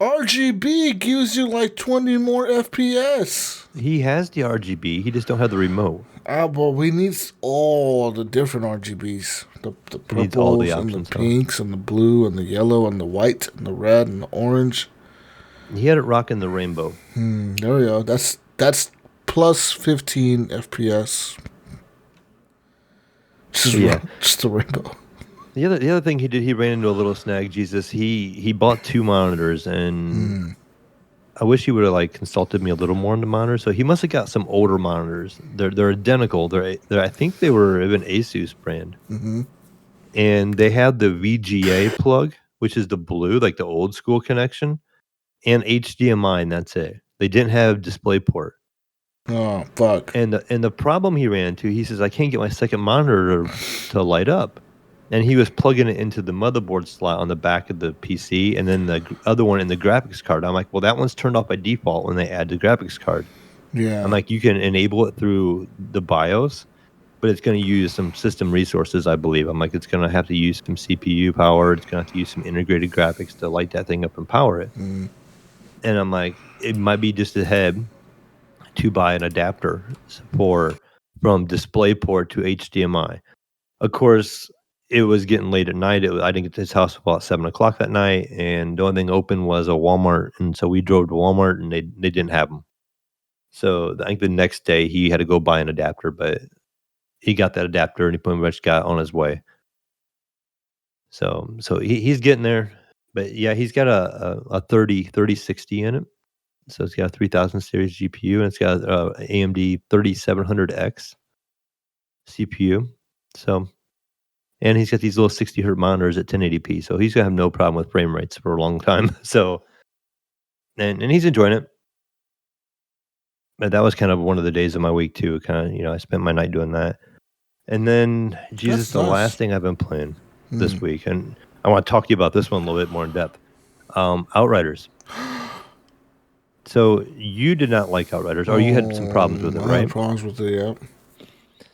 RGB gives you like 20 more FPS. he has the RGB. He just don't have the remote. Well, we need all the different RGBs. The He needs all the purples and the options, huh? pinks and the blue and the yellow and the white and the red and the orange. He had it rocking the rainbow. There we go. That's plus 15 FPS. Just the rainbow. The other thing he did, he ran into a little snag. Jesus, he bought 2 monitors, and I wish he would have like consulted me a little more on the monitor. So he must have got some older monitors. They're identical. They're I think they were even Asus brand, and they had the VGA plug, which is the blue, like the old school connection, and HDMI, and that's it. They didn't have DisplayPort. Oh, fuck. And the problem he ran into, he says, I can't get my second monitor to light up. And he was plugging it into the motherboard slot on the back of the PC, and then the other one in the graphics card. I'm like, well, that one's turned off by default when they add the graphics card. Yeah. I'm like, you can enable it through the BIOS, but it's going to use some system resources, I believe. I'm like, it's going to have to use some CPU power. It's going to have to use some integrated graphics to light that thing up and power it. And I'm like, it might be just ahead to buy an adapter from DisplayPort to HDMI. Of course, it was getting late at night. I didn't get to his house about 7:00 that night, and the only thing open was a Walmart. And so we drove to Walmart, and they didn't have them. So I think the next day he had to go buy an adapter, but he got that adapter and he pretty much got on his way. So he's getting there. But yeah, he's got a 3060 in it. So it's got a 3000 series GPU and it's got a AMD 3700X CPU. So, and he's got these little 60 hertz monitors at 1080p. So he's gonna have no problem with frame rates for a long time. So, and he's enjoying it. But that was kind of one of the days of my week too. Kind of, I spent my night doing that. And then Jesus, That's the nice. last thing I've been playing this week, and I want to talk to you about this one a little bit more in depth. Outriders. So you did not like Outriders, or you had some problems with it, I right? had problems with it, yeah.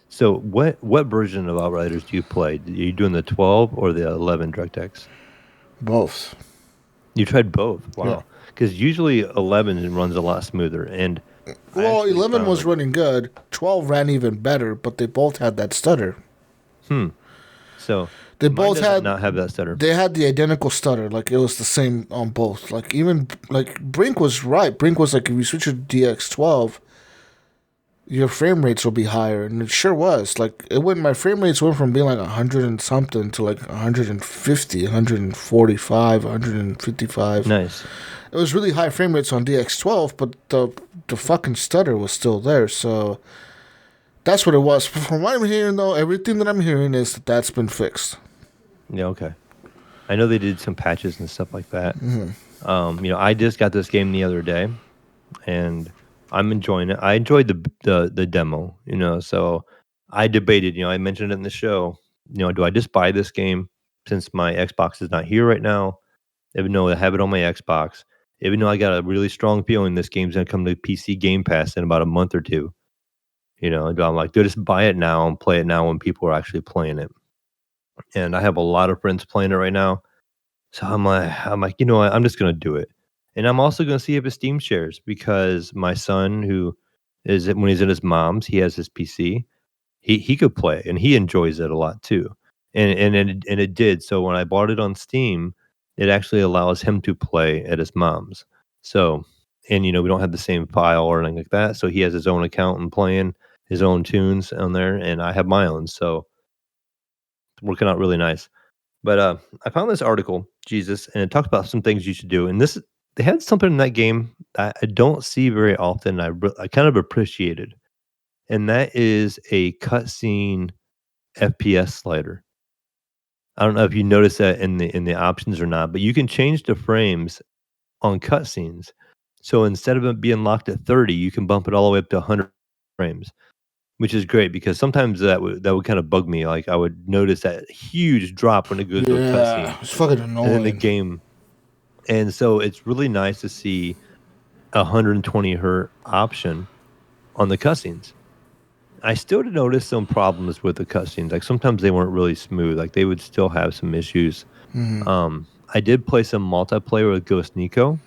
So what version of Outriders do you play? Are you doing the 12 or the 11 DirectX? Both. You tried both? Yeah. Wow. Because usually 11 runs a lot smoother. And Well, 11 was running good. 12 ran even better, but they both had that stutter. So They mine both does had not have that stutter. They had the identical stutter, like it was the same on both. Like even like Brink was right. Brink was like, if you switch to DX12, your frame rates will be higher, and it sure was. Like my frame rates went from being like 100 and something to like 150, 145, 155. Nice. It was really high frame rates on DX12, but the fucking stutter was still there. So that's what it was. From what I'm hearing, though, everything that I'm hearing is that that's been fixed. Yeah, okay. I know they did some patches and stuff like that. I just got this game the other day, and I'm enjoying it. I enjoyed the demo, so I debated, I mentioned it in the show, do I just buy this game since my Xbox is not here right now, even though I have it on my Xbox, even though I got a really strong feeling this game's going to come to PC Game Pass in about a month or two. I'm like, do I just buy it now and play it now when people are actually playing it? And I have a lot of friends playing it right now. So I'm like, you know what? I'm just going to do it. And I'm also going to see if it Steam shares, because my son, when he's at his mom's, he has his PC. He could play and he enjoys it a lot too. And it did. So when I bought it on Steam, it actually allows him to play at his mom's. So, and we don't have the same file or anything like that. So he has his own account and playing his own tunes on there, and I have my own. So it's working out really nice. But I found this article, Jesus, and it talks about some things you should do. And they had something in that game that I don't see very often. I kind of appreciated, and that is a cutscene FPS slider. I don't know if you noticed that in the options or not, but you can change the frames on cutscenes. So instead of it being locked at 30, you can bump it all the way up to 100 frames, which is great, because sometimes that would kind of bug me. Like I would notice that huge drop when it goes to a cutscene. It's fucking annoying. And then the game, and so it's really nice to see a 120 hertz option on the cutscenes. I still noticed some problems with the cutscenes. Like sometimes they weren't really smooth. Like they would still have some issues. I did play some multiplayer with Ghost Nico,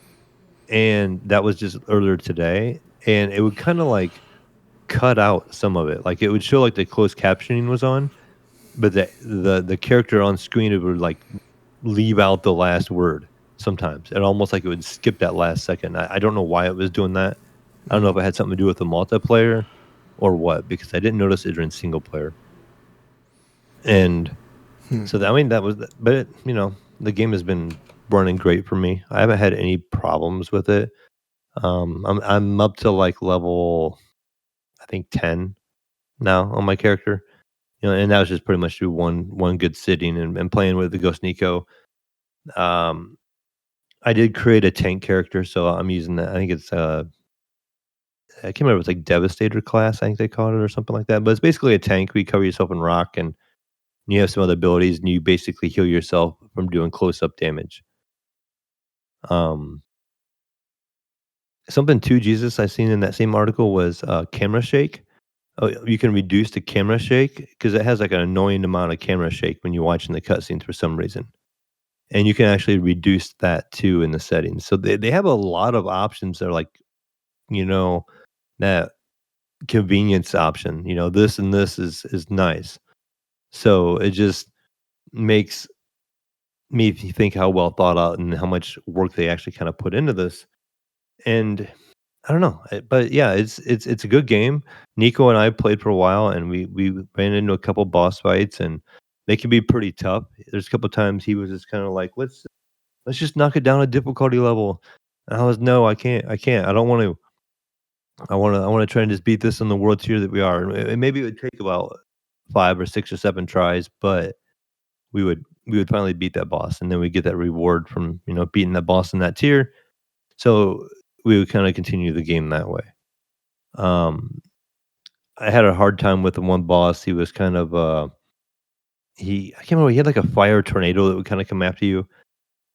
and that was just earlier today. And it would kind of like cut out some of it. Like it would show like the closed captioning was on, but the character on screen, it would like leave out the last word sometimes. And almost like it would skip that last second. I don't know why it was doing that. I don't know if it had something to do with the multiplayer or what, because I didn't notice it during single player. And so that was, but the game has been running great for me. I haven't had any problems with it. I'm up to like level, I think 10 now on my character. And that was just pretty much through one good sitting and playing with the Ghost Nico. I did create a tank character, so I'm using that. I think it's I can't remember if it's like Devastator class, I think they call it, or something like that. But it's basically a tank where you cover yourself in rock, and you have some other abilities, and you basically heal yourself from doing close-up damage. Something too, Jesus, I seen in that same article was camera shake. Oh, you can reduce the camera shake because it has like an annoying amount of camera shake when you're watching the cutscenes for some reason. And you can actually reduce that too in the settings. So they have a lot of options that are like, that convenience option, this and this is nice. So it just makes me think how well thought out and how much work they actually kind of put into this. And I don't know, but yeah, it's a good game. Nico and I played for a while, and we ran into a couple boss fights, and they can be pretty tough. There's a couple times he was just kind of like, let's just knock it down a difficulty level. And I was no, I can't. I don't want to. I want to try and just beat this in the world tier that we are. And maybe it would take about 5 or 6 or 7 tries, but we would finally beat that boss, and then we get that reward from beating that boss in that tier. So we would kind of continue the game that way. Um, I had a hard time with the one boss. He was kind of I can't remember. He had like a fire tornado that would kind of come after you,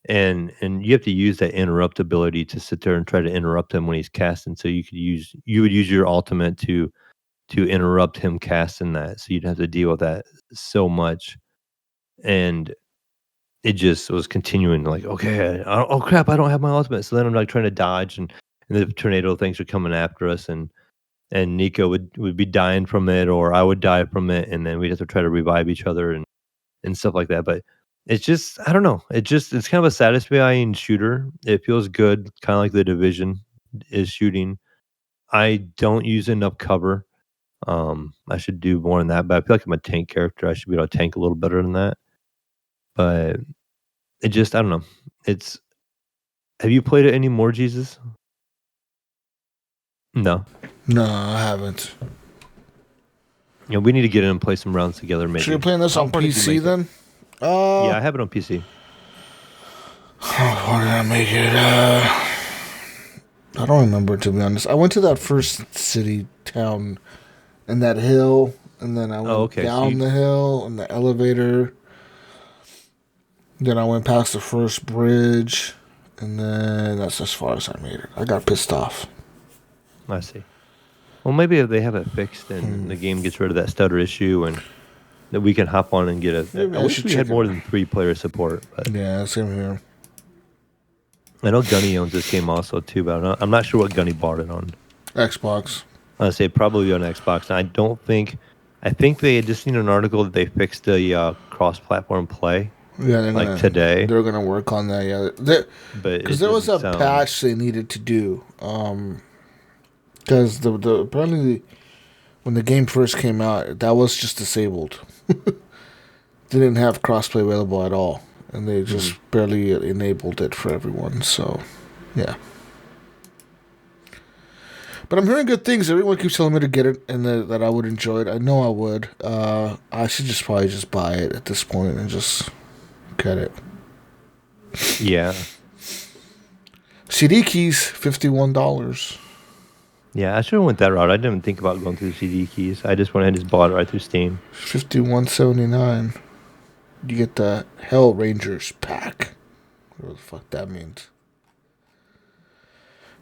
and you have to use that interrupt ability to sit there and try to interrupt him when he's casting. So you would use your ultimate to interrupt him casting that. So you'd have to deal with that so much, and it just was continuing like, okay, oh crap, I don't have my ultimate. So then I'm like trying to dodge, and the tornado things are coming after us, and Nico would be dying from it, or I would die from it, and then we'd have to try to revive each other and stuff like that. But it's just I don't know. It's kind of a satisfying shooter. It feels good, kind of like the Division is shooting. I don't use enough cover. I should do more than that, but I feel like I'm a tank character. I should be able to tank a little better than that. But it just I don't know. It's Have you played it anymore, Jesus? No. No, I haven't. We need to get in and play some rounds together. Maybe. So you're playing this on PC then? Yeah, I have it on PC. Why did I make it? I don't remember, to be honest. I went to that first city town and that hill, and then I went down the hill in the elevator. Then I went past the first bridge, and then that's as far as I made it. I got pissed off. I see. Well, maybe if they have it fixed and the game gets rid of that stutter issue, and that we can hop on and get it. I wish we had more than 3-player support. But yeah, same here. I know Gunny owns this game also too, but I'm not sure what Gunny bought it on. Xbox. I'd say probably on Xbox. And I think they had just seen an article that they fixed the cross-platform play. Yeah, today. They're gonna work on that. Yeah, because there was a patch they needed to do. Because the apparently when the game first came out, that was just disabled. They didn't have crossplay available at all, and they just barely enabled it for everyone. So, yeah. But I'm hearing good things. Everyone keeps telling me to get it and that I would enjoy it. I know I would. I should probably just buy it at this point and just get it. Yeah. CD keys, $51. Yeah, I should have went that route. I didn't think about going through the CD keys. I just went ahead and just bought it right through Steam. $51.79. You get the Hell Rangers pack. Whatever the fuck that means.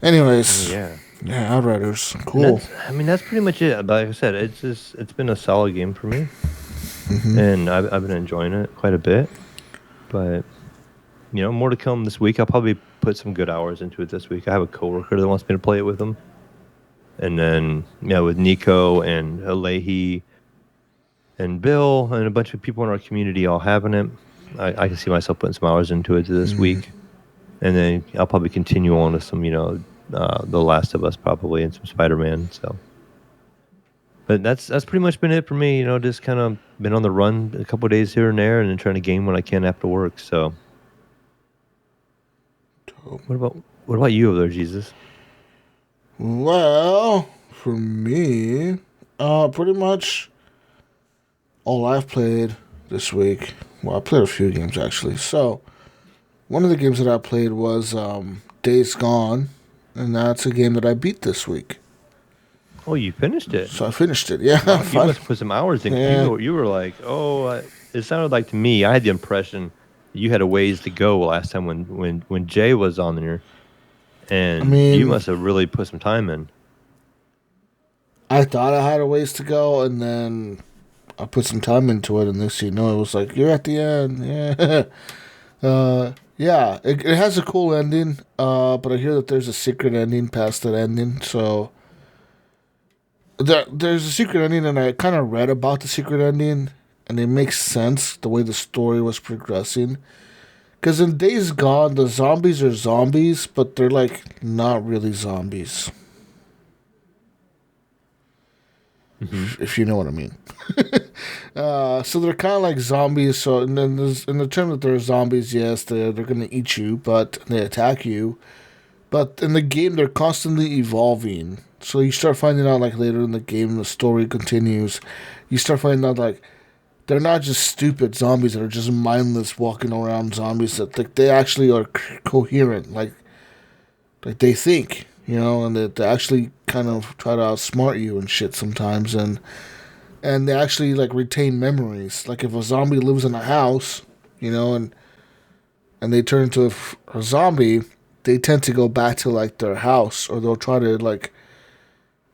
Anyways, yeah, Outriders, cool. That's pretty much it. Like I said, it's been a solid game for me, and I've been enjoying it quite a bit. But more to come this week. I'll probably put some good hours into it this week. I have a coworker that wants me to play it with him, and then with Nico and Alehi and Bill and a bunch of people in our community all having it. I can see myself putting some hours into it this week. And then I'll probably continue on with some, The Last of Us probably and some Spider-Man. So, but that's pretty much been it for me. Just kind of been on the run a couple of days here and there, and then trying to game when I can after work. So, what about you over there, Jesus? Well, for me, pretty much all I've played this week. Well, I played a few games actually. So. One of the games that I played was Days Gone, and that's a game that I beat this week. Oh, you finished it? So I finished it, yeah. Wow, you must put some hours in. Yeah. You were like, it sounded like to me, I had the impression you had a ways to go last time when Jay was on there, and you must have really put some time in. I thought I had a ways to go, and then I put some time into it, and next thing you know, it was like, you're at the end, yeah. Yeah, it has a cool ending, but I hear that there's a secret ending past that ending, so there's a secret ending, and I kind of read about the secret ending, and it makes sense the way the story was progressing, because in Days Gone, the zombies are zombies, but they're, like, not really zombies. if you know what I mean. So they're kind of like zombies. So and then in the term that they're zombies, yes, they're going to eat you, but they attack you. But in the game, they're constantly evolving. So you start finding out, like, later in the game, the story continues. You start finding out, like, they're not just stupid zombies that are just mindless walking around zombies. That, like, they actually are coherent. Like they think, you know, and they actually kind of try to outsmart you and shit sometimes. And they actually, like, retain memories. Like, if a zombie lives in a house, you know, and they turn into a zombie, they tend to go back to, like, their house, or they'll try to, like,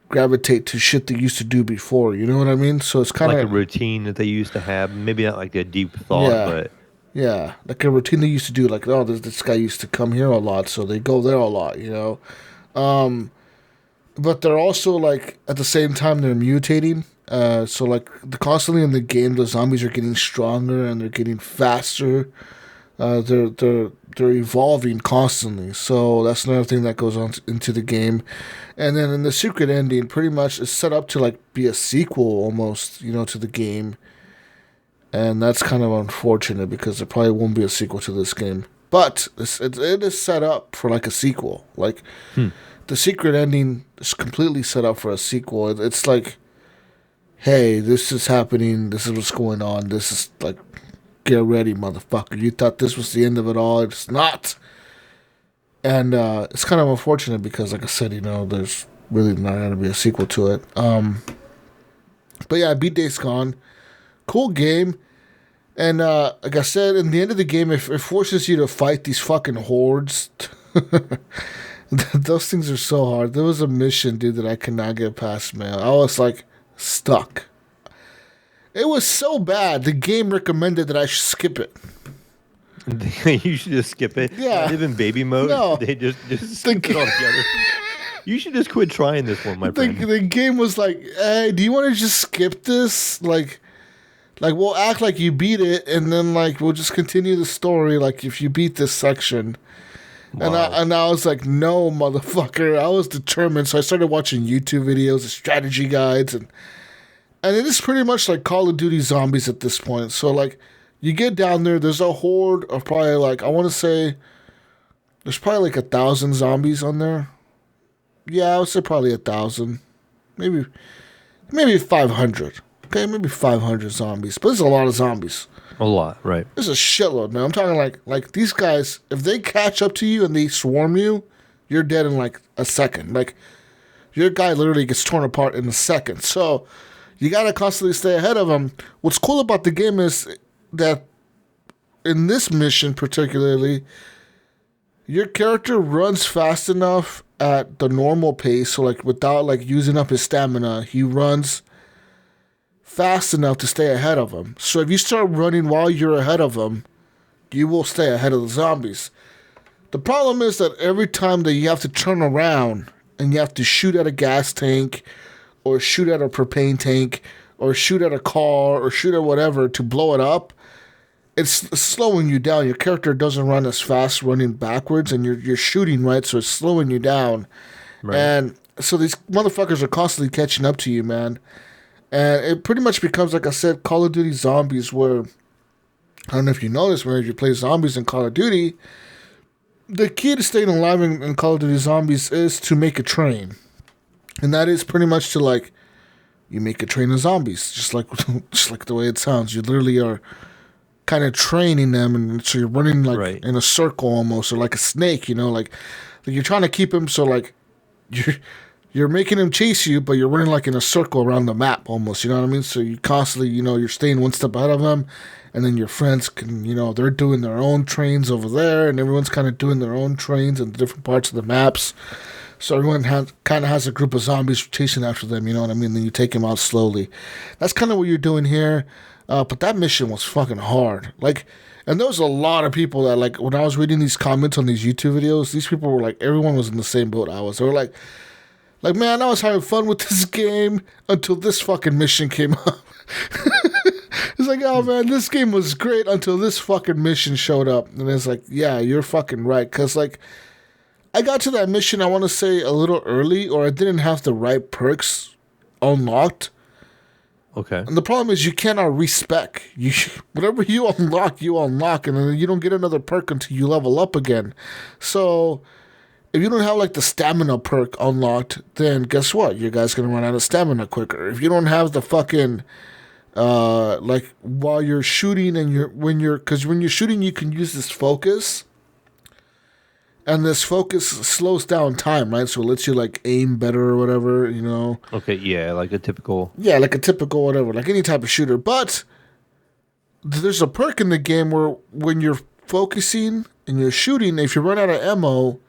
gravitate to shit they used to do before. You know what I mean? So it's kind of like a routine that they used to have. Maybe not like a deep thought, but yeah, like a routine they used to do. Like, oh, this guy used to come here a lot, so they go there a lot. You know, but they're also, like, at the same time they're mutating. So, like, constantly in the game, the zombies are getting stronger and they're getting faster. They're evolving constantly. So that's another thing that goes on into the game. And then in the secret ending, pretty much it's set up to, like, be a sequel almost, you know, to the game. And that's kind of unfortunate because there probably won't be a sequel to this game. But it is set up for, like, a sequel. Like, the secret ending is completely set up for a sequel. It's like, hey, this is happening. This is what's going on. This is, like, get ready, motherfucker. You thought this was the end of it all. It's not. And it's kind of unfortunate because, like I said, you know, there's really not going to be a sequel to it. But yeah, I beat Days Gone. Cool game. And like I said, in the end of the game, it forces you to fight these fucking hordes. Those things are so hard. There was a mission, dude, that I could not get past, man. I was, like, stuck. It was so bad, the game recommended that I should skip it. You should just skip it. Yeah. Live in baby mode. No. They just skip it altogether. You should just quit trying this one, my friend. The game was like, hey, do you want to just skip this? Like we'll act like you beat it, and then, like, we'll just continue the story, like, if you beat this section. Wow. And I was like, no, motherfucker. I was determined, so I started watching YouTube videos and strategy guides, and it is pretty much like Call of Duty Zombies at this point. So, like, you get down there, there's a horde of probably, like, I want to say, there's probably, like, 1,000 zombies on there. Yeah, I would say probably 1,000. Maybe 500. Okay, maybe 500 zombies. But there's a lot of zombies. A lot, right. There's a shitload, man. I'm talking like these guys, if they catch up to you and they swarm you, you're dead in, like, a second. Like, your guy literally gets torn apart in a second. So you got to constantly stay ahead of them. What's cool about the game is that in this mission particularly, your character runs fast enough at the normal pace. So, like, without, like, using up his stamina, he runs fast enough to stay ahead of him. So if you start running while you're ahead of him, you will stay ahead of the zombies. The problem is that every time that you have to turn around and you have to shoot at a gas tank or shoot at a propane tank or shoot at a car or shoot at whatever to blow it up, it's slowing you down. Your character doesn't run as fast running backwards, and you're shooting, right? So it's slowing you down. Right. And so these motherfuckers are constantly catching up to you, man. And it pretty much becomes, like I said, Call of Duty Zombies, where, I don't know if you know this, where if you play zombies in Call of Duty, the key to staying alive in Call of Duty Zombies is to make a train. And that is pretty much to, like, you make a train of zombies, just like the way it sounds. You literally are kind of training them, and so you're running, like, in a circle almost, or like a snake, you know, like you're trying to keep them so, like, you're making them chase you, but you're running, like, in a circle around the map almost, you know what I mean? So you constantly, you know, you're staying one step ahead of them, and then your friends can, you know, they're doing their own trains over there, and everyone's kind of doing their own trains in different parts of the maps. So everyone kind of has a group of zombies chasing after them, you know what I mean? Then you take them out slowly. That's kind of what you're doing here. But that mission was fucking hard. Like, and there was a lot of people that, like, when I was reading these comments on these YouTube videos, these people were like, everyone was in the same boat I was. They were like, man, I was having fun with this game until this fucking mission came up. It's like, oh, man, this game was great until this fucking mission showed up. And it's like, yeah, you're fucking right. Because, like, I got to that mission, I want to say, a little early, or I didn't have the right perks unlocked. Okay. And the problem is you cannot respec. Whatever you unlock, and then you don't get another perk until you level up again. So if you don't have like the stamina perk unlocked, then guess what? Your guy's gonna run out of stamina quicker. If you don't have the fucking like while you're shooting and when you're shooting, you can use this focus. And this focus slows down time, right? So it lets you like aim better or whatever, you know. Okay, yeah, like a typical. Yeah, like a typical whatever, like any type of shooter. But there's a perk in the game where when you're focusing and you're shooting, if you run out of ammo,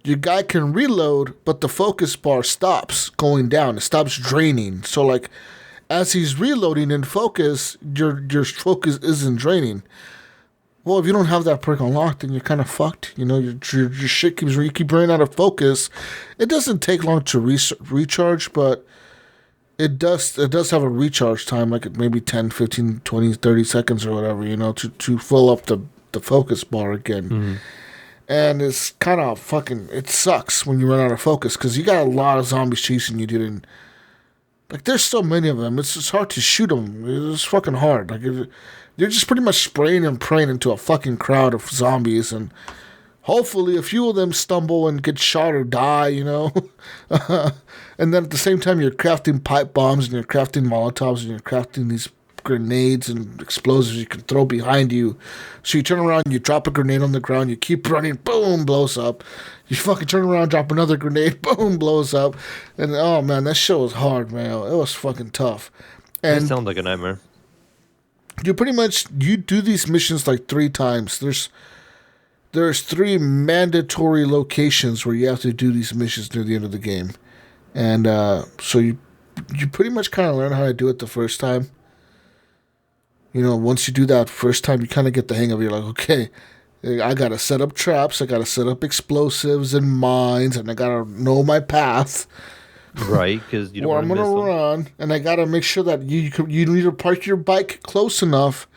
your guy can reload, but the focus bar stops going down. It stops draining. So like as he's reloading in focus, your focus isn't draining. Well, if you don't have that perk unlocked, then you're kind of fucked. You know, your shit you keep running out of focus. It doesn't take long to recharge, but it does have a recharge time, like maybe 10, 15, 20, 30 seconds or whatever, you know, to fill up the focus bar again. Mm-hmm. And it's kind of fucking, it sucks when you run out of focus because you got a lot of zombies chasing you, dude. And, like, there's so many of them. It's hard to shoot them. It's fucking hard. Like, you're just pretty much spraying and praying into a fucking crowd of zombies, and hopefully a few of them stumble and get shot or die, you know? And then at the same time, you're crafting pipe bombs, and you're crafting Molotovs, and you're crafting these grenades and explosives you can throw behind you. So you turn around, you drop a grenade on the ground, you keep running, boom, blows up. You fucking turn around, drop another grenade, boom, blows up. And, oh, man, that shit was hard, man. It was fucking tough. And it sounds like a nightmare. You do these missions like 3 times. There's 3 mandatory locations where you have to do these missions near the end of the game. And so you pretty much kind of learn how to do it the first time. You know, once you do that first time, you kind of get the hang of it. You're like, okay, I got to set up traps, I got to set up explosives and mines, and I got to know my path. Right, because you don't want to miss them. I'm gonna run, and I gotta make sure that you need to park your bike close enough,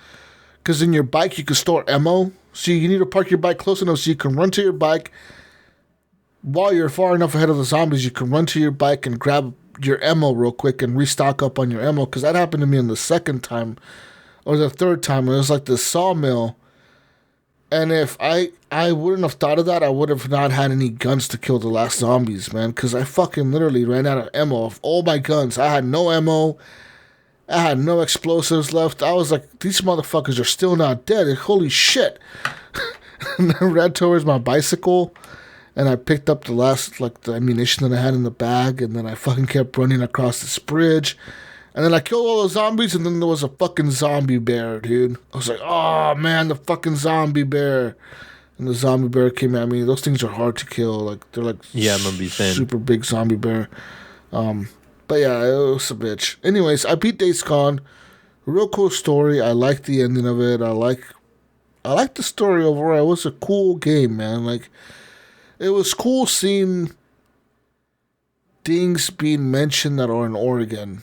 because in your bike you can store ammo. So you need to park your bike close enough so you can run to your bike. While you're far enough ahead of the zombies, you can run to your bike and grab your ammo real quick and restock up on your ammo. Because that happened to me in the second time or the third time. It was like this sawmill. And if I wouldn't have thought of that, I would have not had any guns to kill the last zombies, man. Because I fucking literally ran out of ammo of all my guns. I had no ammo. I had no explosives left. I was like, these motherfuckers are still not dead. Holy shit. And I ran towards my bicycle. And I picked up the last, like, the ammunition that I had in the bag. And then I fucking kept running across this bridge. And then I killed all the zombies, and then there was a fucking zombie bear, dude. I was like, oh, man, the fucking zombie bear. And the zombie bear came at me. Those things are hard to kill. Like, they're like super big zombie bear. But yeah, it was a bitch. Anyways, I beat Days Gone. Real cool story. I like the ending of it. I like the story overall. It was a cool game, man. Like, it was cool seeing things being mentioned that are in Oregon.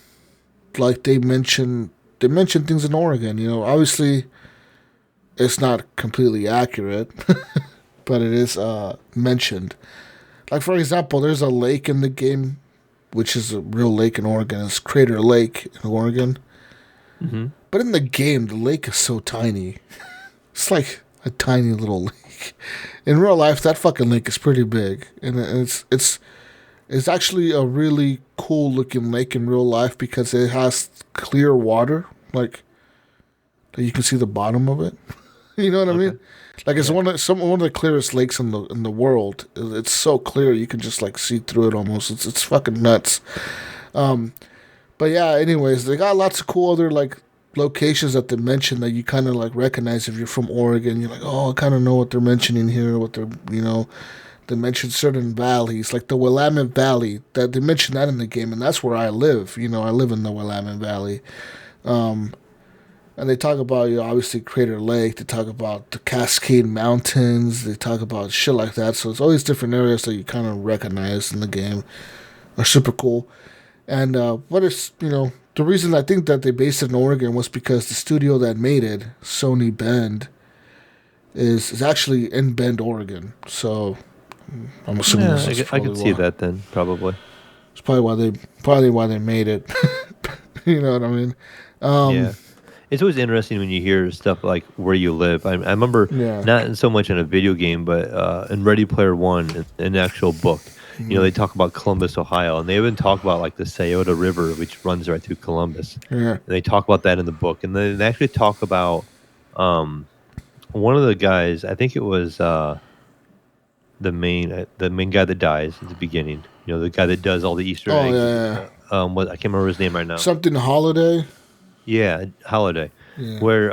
Like they mention things in Oregon, you know. Obviously, it's not completely accurate, but it is mentioned. Like, for example, there's a lake in the game, which is a real lake in Oregon. It's Crater Lake in Oregon. Mm-hmm. But in the game, the lake is so tiny. It's like a tiny little lake. In real life, that fucking lake is pretty big, and it's actually a really cool looking lake in real life because it has clear water, like you can see the bottom of it. You know what I mean? Like, it's one of the clearest lakes in the world. It's so clear you can just like see through it almost. It's fucking nuts. But yeah, anyways, they got lots of cool other like locations that they mention that you kind of like recognize if you're from Oregon. You're like, oh, I kind of know what they're mentioning here. What they're, you know. They mention certain valleys, like the Willamette Valley. That they mention that in the game, and that's where I live. You know, I live in the Willamette Valley. And they talk about, you know, obviously Crater Lake. They talk about the Cascade Mountains. They talk about shit like that. So it's always different areas that you kind of recognize in the game. Are super cool. And what is, you know, the reason I think that they based it in Oregon was because the studio that made it, Sony Bend, is actually in Bend, Oregon. So I'm assuming I could see that then, probably. It's probably why they made it. You know what I mean? Yeah. It's always interesting when you hear stuff like where you live. I remember Yeah. not so much in a video game, but in Ready Player One, an actual book. They talk about Columbus, Ohio, and they even talk about like the Scioto River, which runs right through Columbus. Yeah. And they talk about that in the book, and then they actually talk about one of the guys. I think it was the main guy that dies at the beginning. The guy that does all the Easter Oh, eggs. yeah. What I can't remember his name right now. Something Holiday. Yeah, Holiday. Yeah. Where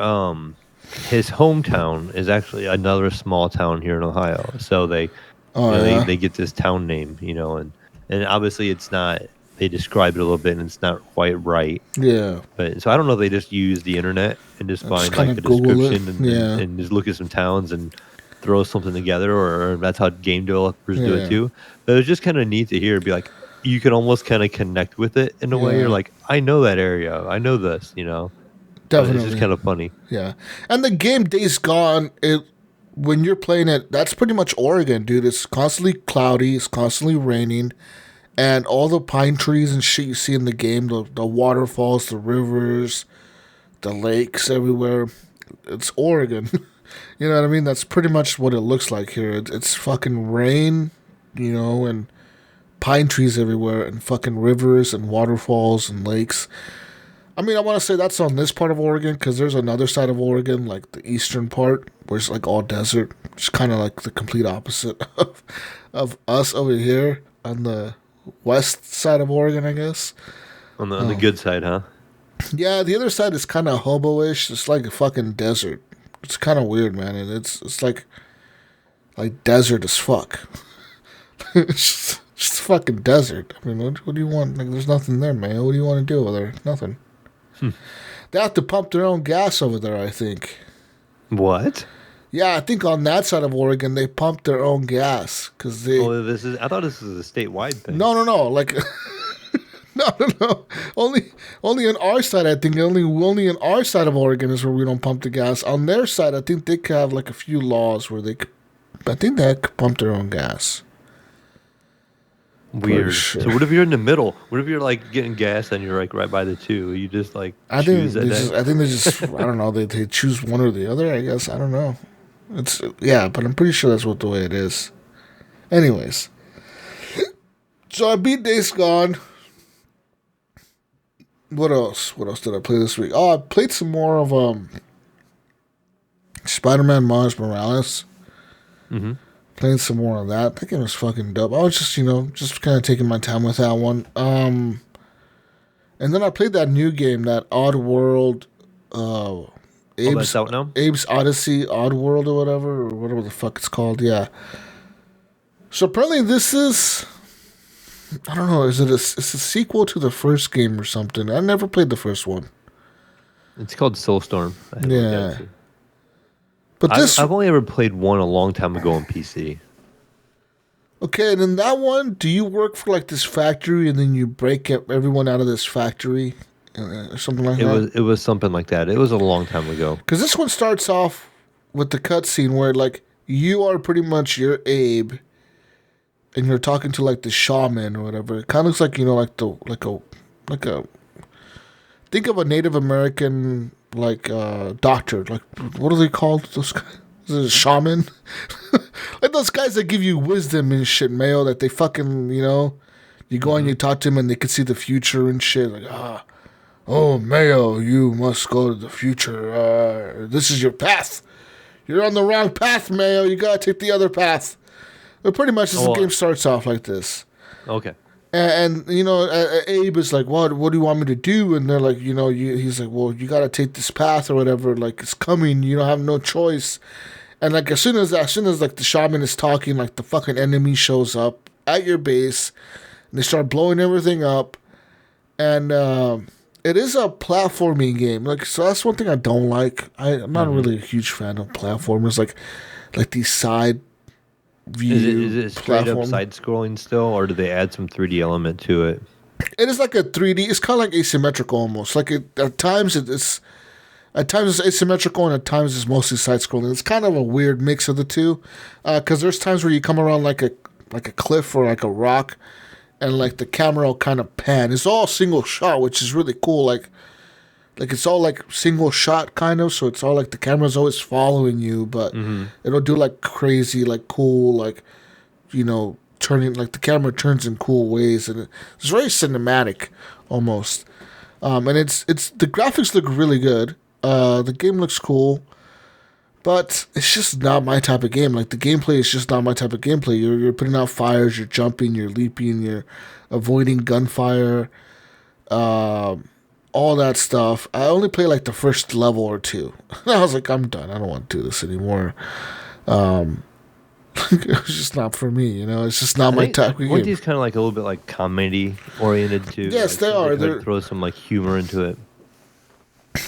his hometown is actually another small town here in Ohio. So they they get this town name, and obviously it's not. They describe it a little bit, and it's not quite right. Yeah. But so I don't know if they just use the internet and just find like a description and just look at some towns and throw something together, or that's how game developers do it too. But it's just kind of neat to hear. Be like, you can almost kind of connect with it in a way. You're like, I know that area. I know this. Definitely. It's just kind of funny. Yeah. And the game Days Gone, when you're playing it, that's pretty much Oregon, dude. It's constantly cloudy. It's constantly raining. And all the pine trees and shit you see in the game, the waterfalls, the rivers, the lakes everywhere, it's Oregon. You know what I mean? That's pretty much what it looks like here. It's fucking rain, and pine trees everywhere, and fucking rivers and waterfalls and lakes. I mean, I want to say that's on this part of Oregon, because there's another side of Oregon, like the eastern part, where it's like all desert. It's kind of like the complete opposite of us over here on the west side of Oregon, I guess. On the good side, huh? Yeah, the other side is kind of hobo-ish. It's like a fucking desert. It's kind of weird, man. And it's like desert as fuck. It's just fucking desert. I mean, what do you want? Like, there's nothing there, man. What do you want to do over there? Nothing. They have to pump their own gas over there, I think. What? Yeah, I think on that side of Oregon, they pump their own gas because they. Oh, I thought this was a statewide thing. No. Like, no. Only on our side, I think. Only on our side of Oregon is where we don't pump the gas. On their side, I think they could have like a few laws where they could. I think they could pump their own gas. Weird. Sure. So what if you're in the middle? What if you're like getting gas and you're like right by the two? You just like I think they just I don't know, they choose one or the other, I guess. I don't know. But I'm pretty sure that's the way it is. Anyways. So I beat Days Gone. What else? What else did I play this week? Oh, I played some more of Spider-Man Miles Morales. Mm-hmm. Playing some more of that. That game was fucking dope. I was just, just kind of taking my time with that one. And then I played that new game, that Oddworld, that's out now? Abe's Odyssey, Oddworld or whatever the fuck it's called. Yeah. So apparently this is, I don't know, it's a sequel to the first game or something. I never played the first one. It's called Soulstorm. Yeah. But I've only ever played one a long time ago on PC. Okay, and in that one, do you work for like this factory and then you break everyone out of this factory or something like that? It was something like that. It was a long time ago. Because this one starts off with the cutscene where like you are pretty much your Abe, and you're talking to like the shaman or whatever. It kind of looks like like a think of a Native American doctor. Like, what are they called? Those guys? Is it a shaman? Like those guys that give you wisdom and shit, Mayo, that they fucking, you go and you talk to them and they can see the future and shit. Like, oh, Mayo, you must go to the future. This is your path. You're on the wrong path, Mayo. You gotta take the other path. But pretty much the game starts off like this. Okay. And Abe is like, what do you want me to do? And they're like, he's like, well, you got to take this path or whatever. Like, it's coming. You don't have no choice. And like, as soon as like the shaman is talking, like the fucking enemy shows up at your base and they start blowing everything up. And it is a platforming game. Like, so that's one thing I don't like. I'm not really a huge fan of platformers. Like these side view. Is it straight up side scrolling still, or do they add some 3D element to it? It is like a 3D. It's kind of like asymmetrical almost. Like at times it's asymmetrical and at times it's mostly side scrolling. It's kind of a weird mix of the two. Because there's times where you come around like a cliff or like a rock, and like the camera will kind of pan. It's all single shot, which is really cool. Like it's all like single shot kind of, so it's all like the camera's always following you, but it'll do like crazy, like cool, like turning, like the camera turns in cool ways, and it's very cinematic almost. And it's the graphics look really good. The game looks cool, but it's just not my type of game. Like the gameplay is just not my type of gameplay. You're putting out fires, you're jumping, you're leaping, you're avoiding gunfire, all that stuff. I only play like the first level or two. I was like, I'm done. I don't want to do this anymore. It's just not for me, It's just not my type of game. Weren't these kind of like a little bit like comedy oriented too? Yes, like, they are. They throw some like humor into it.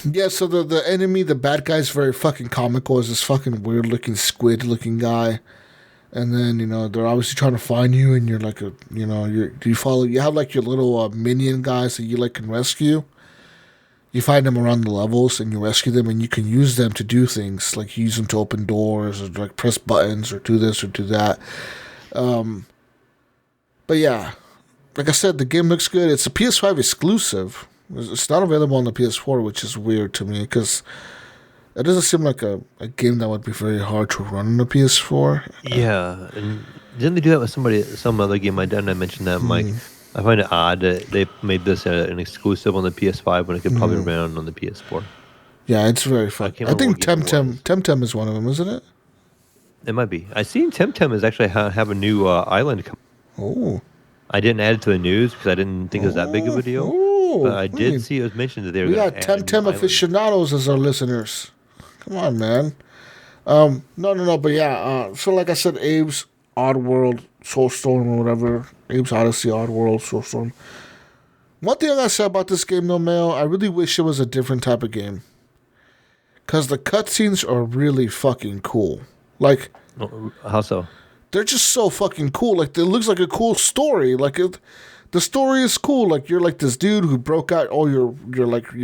Yeah, so the enemy, the bad guy, is very fucking comical. Is this fucking weird looking squid looking guy, and then they're obviously trying to find you, and you're like you have like your little minion guys that you like can rescue. You find them around the levels and you rescue them, and you can use them to do things, like use them to open doors or like press buttons or do this or do that. But yeah, like I said, the game looks good. It's a PS5 exclusive. It's not available on the PS4, which is weird to me because it doesn't seem like a game that would be very hard to run on the PS4. Yeah, and didn't they do that with some other game? I mentioned that, Mike. I find it odd that they made this an exclusive on the PS5 when it could probably run on the PS4. Yeah, it's very fun. I think Temtem is one of them, isn't it? It might be. I seen Temtem is actually have a new island coming. Oh. I didn't add it to the news because I didn't think it was that big of a deal. But I did see it was mentioned that they were going to add Temtem aficionados as our listeners. Come on, man. No. But yeah, so like I said, Abe's Oddworld, Soulstorm, or whatever. Abe's Odyssey, Oddworld, Soulstorm. One thing I gotta say about this game, though, Mayo, I really wish it was a different type of game. Because the cutscenes are really fucking cool. Like... How so? They're just so fucking cool. Like, it looks like a cool story. Like, the story is cool. Like, you're like this dude who broke out all your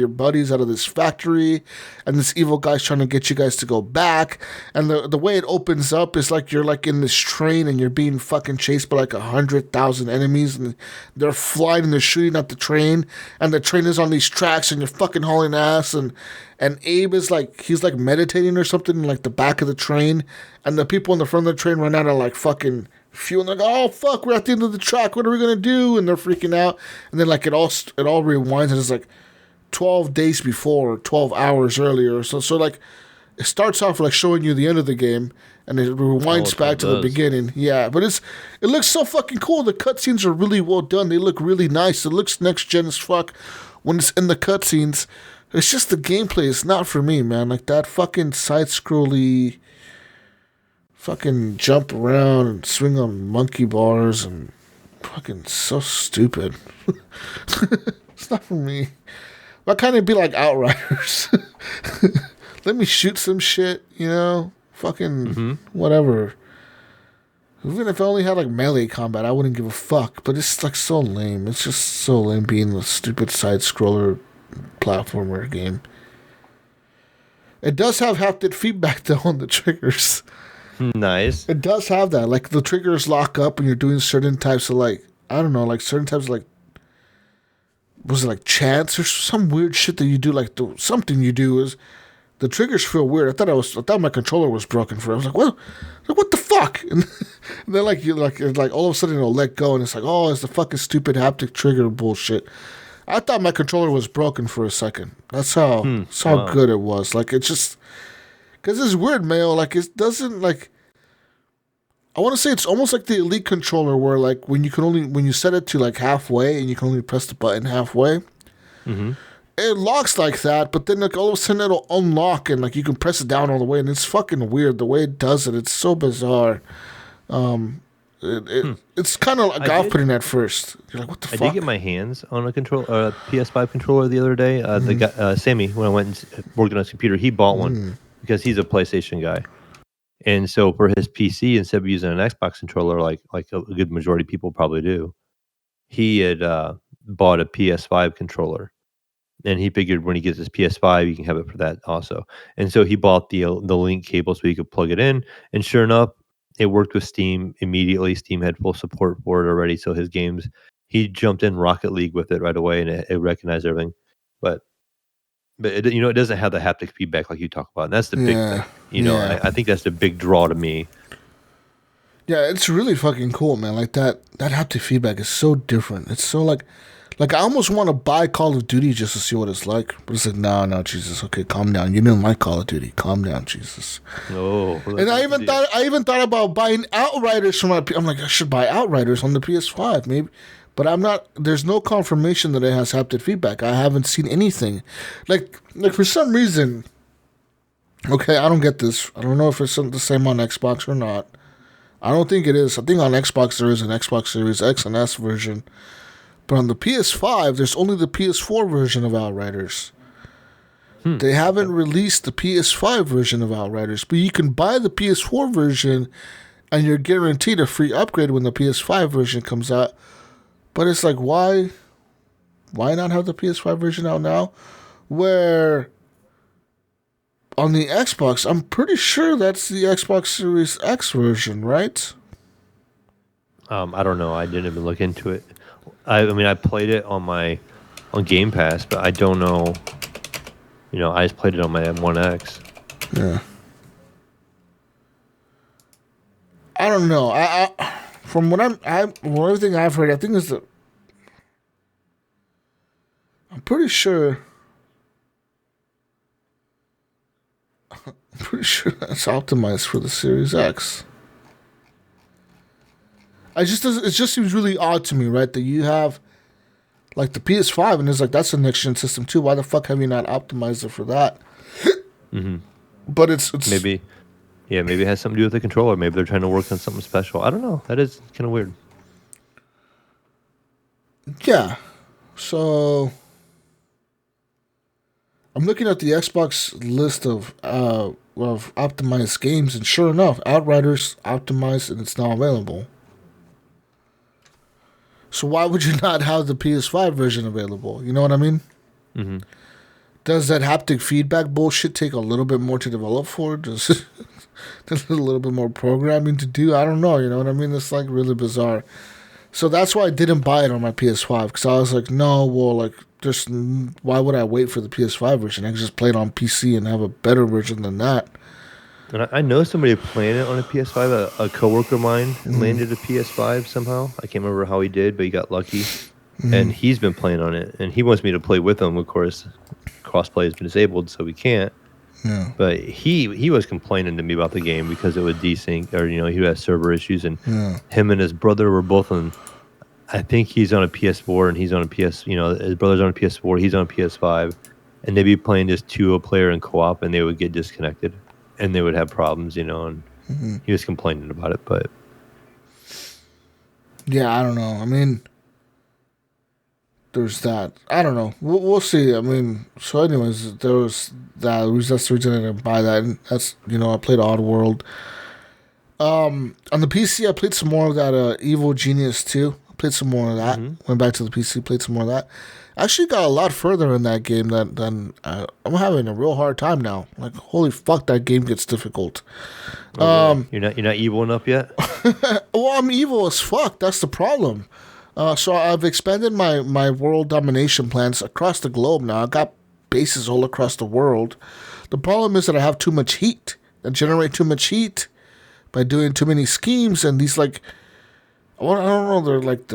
buddies out of this factory, and this evil guy's trying to get you guys to go back. And the way it opens up is like you're like in this train and you're being fucking chased by like 100,000 enemies, and they're flying and they're shooting at the train, and the train is on these tracks and you're fucking hauling ass, and Abe is like, he's like meditating or something in like the back of the train, and the people in the front of the train run out of like fucking fuel, and they're like, oh fuck, we're at the end of the track, what are we gonna do? And they're freaking out, and then like it all rewinds, and it's like 12 days before, 12 hours earlier. So like it starts off like showing you the end of the game, and it rewinds back to the beginning. Yeah, but it looks so fucking cool. The cutscenes are really well done. They look really nice. It looks next gen as fuck when it's in the cutscenes. It's just the gameplay is not for me, man. Like that fucking side-scrolly fucking jump around and swing on monkey bars and fucking so stupid. It's not for me. Why can't it be like Outriders? Let me shoot some shit, Fucking whatever. Even if I only had like melee combat, I wouldn't give a fuck. But it's like so lame. It's just so lame being a stupid side-scroller platformer game. It does have haptic feedback though on the triggers. Nice. It does have that. Like the triggers lock up when you're doing certain types of like, I don't know, like certain types of like, was it like chants or some weird shit that you do? Like something you do is the triggers feel weird. I thought my controller was broken for it. I was like, what the fuck? And then like all of a sudden it'll let go and it's like, oh, it's the fucking stupid haptic trigger bullshit. I thought my controller was broken for a second. That's how good it was. Like, it's just... Because it's weird, Mayo. Like, it doesn't, like... I want to say it's almost like the Elite controller where, like, when you set it to, like, halfway and you can only press the button halfway, it locks like that, but then, like, all of a sudden it'll unlock and, like, you can press it down all the way, and it's fucking weird the way it does it. It's so bizarre. It's kind of like off-putting at first. You're like, what the fuck? I did get my hands on a PS5 controller the other day. The guy, Sammy, when I went and worked on his computer, he bought one because he's a PlayStation guy. And so for his PC, instead of using an Xbox controller like a good majority of people probably do, he had bought a PS5 controller. And he figured when he gets his PS5, he can have it for that also. And so he bought the link cable so he could plug it in. And sure enough, it worked with Steam immediately. Steam had full support for it already, so his games he jumped in Rocket League with it right away, and it recognized everything. But it, it doesn't have the haptic feedback like you talk about, and that's the big thing. I think that's the big draw to me. Yeah, it's really fucking cool, man. Like that haptic feedback is so different. It's so like I almost want to buy Call of Duty just to see what it's like. But it's like, no, Jesus. Okay, calm down. You didn't like Call of Duty. Calm down, Jesus. Oh, and I even thought about buying Outriders from I'm like, I should buy Outriders on the PS5, maybe. But I'm not. There's no confirmation that it has haptic feedback. I haven't seen anything. Like for some reason. Okay, I don't get this. I don't know if it's the same on Xbox or not. I don't think it is. I think on Xbox there is an Xbox Series X and S version. But on the PS5, there's only the PS4 version of Outriders. They haven't released the PS5 version of Outriders. But you can buy the PS4 version, and you're guaranteed a free upgrade when the PS5 version comes out. But it's like, why not have the PS5 version out now? Where on the Xbox, I'm pretty sure that's the Xbox Series X version, right? I don't know. I didn't even look into it. I mean, I played it on Game Pass, but I don't know. I just played it on my M1X. Yeah. I don't know. I from what from everything I've heard, I think is that I'm pretty sure that's optimized for the Series X. It just seems really odd to me, right? That you have like the PS5 and it's like that's a next gen system too. Why the fuck have you not optimized it for that? Mm-hmm. But it's maybe it has something to do with the controller. Maybe they're trying to work on something special. I don't know. That is kind of weird. Yeah. So I'm looking at the Xbox list of optimized games, and sure enough, Outriders optimized and it's now available. So why would you not have the PS5 version available? You know what I mean? Mm-hmm. Does that haptic feedback bullshit take a little bit more to develop for? Does there's a little bit more programming to do? I don't know. You know what I mean? It's like really bizarre. So that's why I didn't buy it on my PS5 because I was like, no, well, like, why would I wait for the PS5 version? I can just play it on PC and have a better version than that. And I know somebody playing it on a PS5. A coworker of mine landed a PS5 somehow. I can't remember how he did, but he got lucky. And he's been playing on it. And he wants me to play with him. Of course, crossplay has been disabled, so we can't. Yeah. But he was complaining to me about the game because it would desync, or he had server issues. And him and his brother were both on. I think he's on a PS4 and he's on a PS. His brother's on a PS4. He's on a PS5, and they'd be playing this duo-player in co-op, and they would get disconnected. And they would have problems, and he was complaining about it. But yeah, I don't know. I mean, there's that. I don't know. We'll see. I mean, so anyways, there was that. That's the reason I didn't buy that. And that's I played Oddworld. On the PC, I played some more of that Evil Genius 2. I played some more of that. Went back to the PC, played some more of that. Actually got a lot further in that game than I'm having a real hard time now. Like, holy fuck, that game gets difficult. Really? You're not evil enough yet? Well, I'm evil as fuck. That's the problem. So I've expanded my world domination plans across the globe now. I got bases all across the world. The problem is that I have too much heat. I generate too much heat by doing too many schemes, and these I don't know, they're like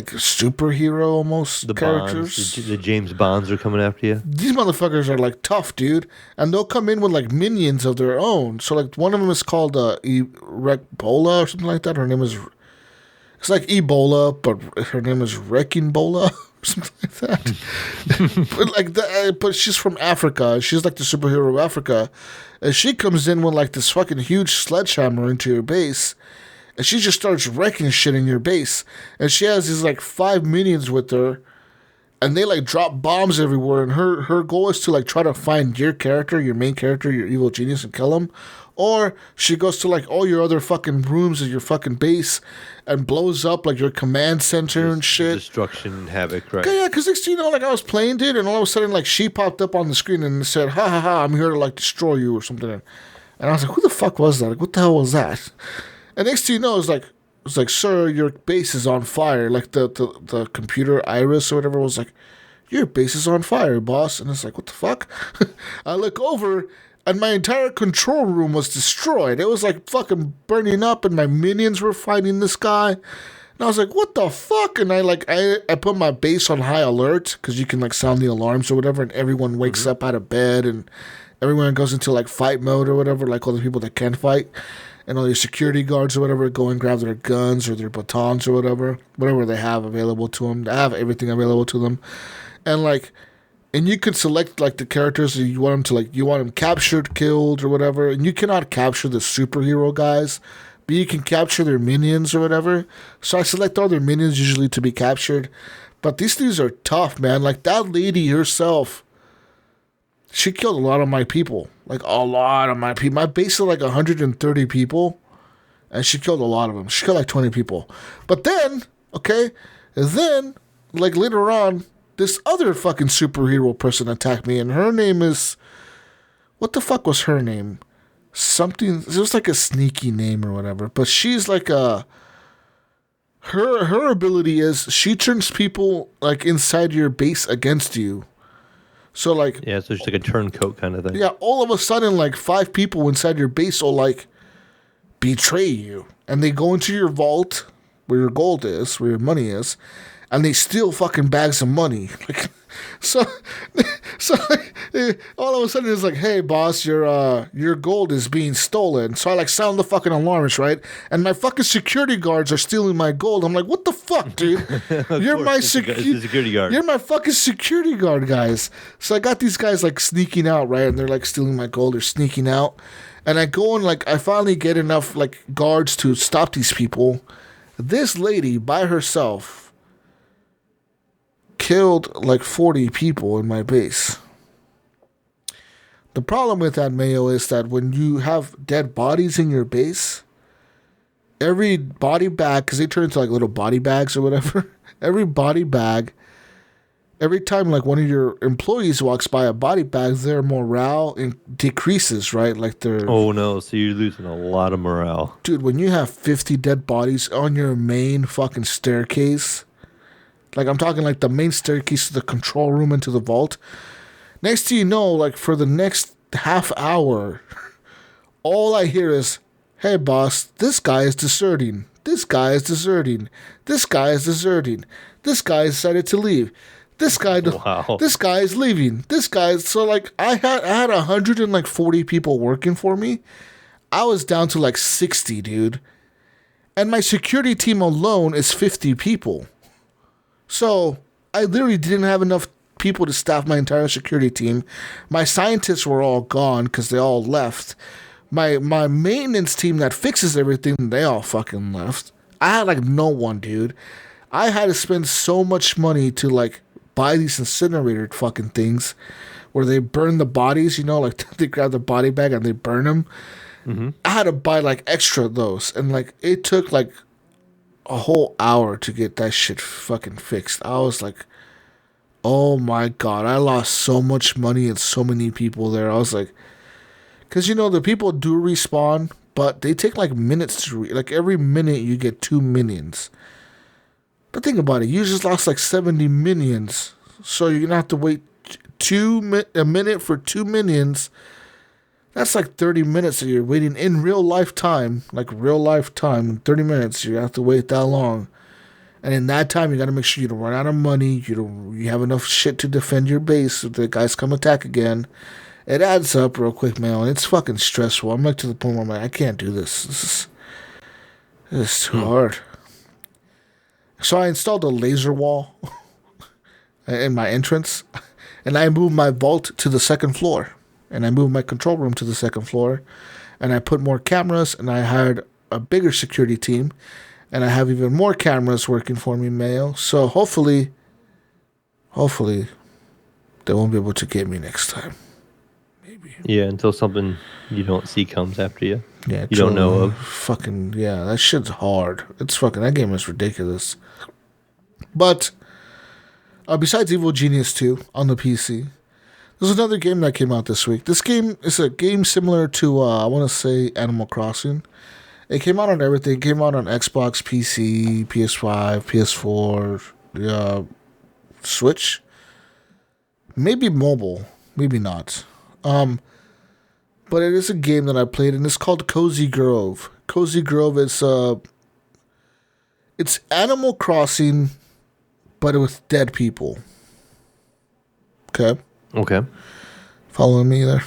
superhero almost the characters. Bonds, the James Bonds are coming after you. These motherfuckers are like tough, dude, and they'll come in with like minions of their own. So like one of them is called Ebola or something like that. Her name is it's like Ebola, but her name is Wrecking Bola or something like that. But she's from Africa. She's like the superhero of Africa, and she comes in with like this fucking huge sledgehammer into your base. And she just starts wrecking shit in your base. And she has these like 5 minions with her. And they like drop bombs everywhere. And her goal is to like try to find your character, your main character, your evil genius, and kill him. Or she goes to like all your other fucking rooms of your fucking base and blows up like your command center and shit. Destruction and havoc, right? Yeah, because next thing you know, like I was playing, dude, and all of a sudden like she popped up on the screen and said, ha ha ha, I'm here to like destroy you or something. And I was like, who the fuck was that? Like, what the hell was that? And next thing you know, it's like, was like, sir, your base is on fire. Like the computer iris or whatever was like, your base is on fire, boss. And it's like, what the fuck? I look over and my entire control room was destroyed. It was like fucking burning up and my minions were fighting this guy. And I was like, what the fuck? And I put my base on high alert because you can like sound the alarms or whatever and everyone wakes up out of bed and everyone goes into like fight mode or whatever, like all the people that can fight. And all your security guards or whatever go and grab their guns or their batons or whatever they have available to them. They have everything available to them. And you can select like the characters that you want them to like. You want them captured, killed, or whatever. And you cannot capture the superhero guys, but you can capture their minions or whatever. So I select all their minions usually to be captured. But these things are tough, man. Like that lady herself, she killed a lot of my people. Like a lot of my people. My base is like 130 people, and she killed a lot of them. She killed like 20 people. But then, like later on, this other fucking superhero person attacked me, and her name is... What the fuck was her name? Something... It was like a sneaky name or whatever. But she's like a... Her ability is she turns people like inside your base against you. So like... Yeah, so it's like a turncoat kind of thing. Yeah, all of a sudden like 5 people inside your base will like betray you. And they go into your vault where your gold is, where your money is, and they steal fucking bags of money. Like, so like, all of a sudden it's like, hey boss, your gold is being stolen. So I like sound the fucking alarms, right? And my fucking security guards are stealing my gold. I'm like, what the fuck, dude? You're my security guard. You're my fucking security guard, guys. So I got these guys like sneaking out, right? And they're like stealing my gold. They're sneaking out. And I go and like I finally get enough like guards to stop these people. This lady by herself killed like 40 people in my base. The problem with that, Mayo, is that when you have dead bodies in your base, every body bag, because they turn into like little body bags or whatever, every body bag, every time like one of your employees walks by a body bag, their morale decreases, right? Like their... Oh no, so you're losing a lot of morale. Dude, when you have 50 dead bodies on your main fucking staircase... Like, I'm talking like the main staircase to the control room into the vault. Next thing you know, like for the next half hour, all I hear is, hey boss, this guy is deserting. This guy is deserting. This guy is deserting. This guy decided to leave. This guy, This guy is leaving. This guy is... So like I had 140 people working for me. I was down to like 60, dude. And my security team alone is 50 people. So, I literally didn't have enough people to staff my entire security team. My scientists were all gone because they all left. My maintenance team that fixes everything, they all fucking left. I had like no one, dude. I had to spend so much money to like buy these incinerator fucking things where they burn the bodies, you know, like they grab the body bag and they burn them. Mm-hmm. I had to buy like extra of those. And like it took like a whole hour to get that shit fucking fixed. I was like, oh my god, I lost so much money and so many people there. I was like, because you know the people do respawn, but they take like minutes to like every minute you get 2 minions. But think about it, you just lost like 70 minions, so you're gonna have to wait a minute for 2 minions. That's like 30 minutes that you're waiting in real life time. Like real life time. In 30 minutes, you have to wait that long. And in that time, you got to make sure you don't run out of money. You have enough shit to defend your base if the guys come attack again. It adds up real quick, man. And it's fucking stressful. I'm like to the point where I'm like, I can't do this. This is too hard. So I installed a laser wall in my entrance. And I moved my vault to the second floor. And I moved my control room to the second floor. And I put more cameras. And I hired a bigger security team. And I have even more cameras working for me, Mayo. So hopefully, they won't be able to get me next time. Maybe. Yeah, until something you don't see comes after you. Yeah, you don't know of. Fucking, yeah, that shit's hard. It's fucking, that game is ridiculous. But, besides Evil Genius 2 on the PC, there's another game that came out this week. This game is a game similar to, I want to say, Animal Crossing. It came out on everything. It came out on Xbox, PC, PS5, PS4, Switch. Maybe mobile. Maybe not. But it is a game that I played, and it's called Cozy Grove. Cozy Grove is it's Animal Crossing, but with dead people. Okay. Okay. Following me there.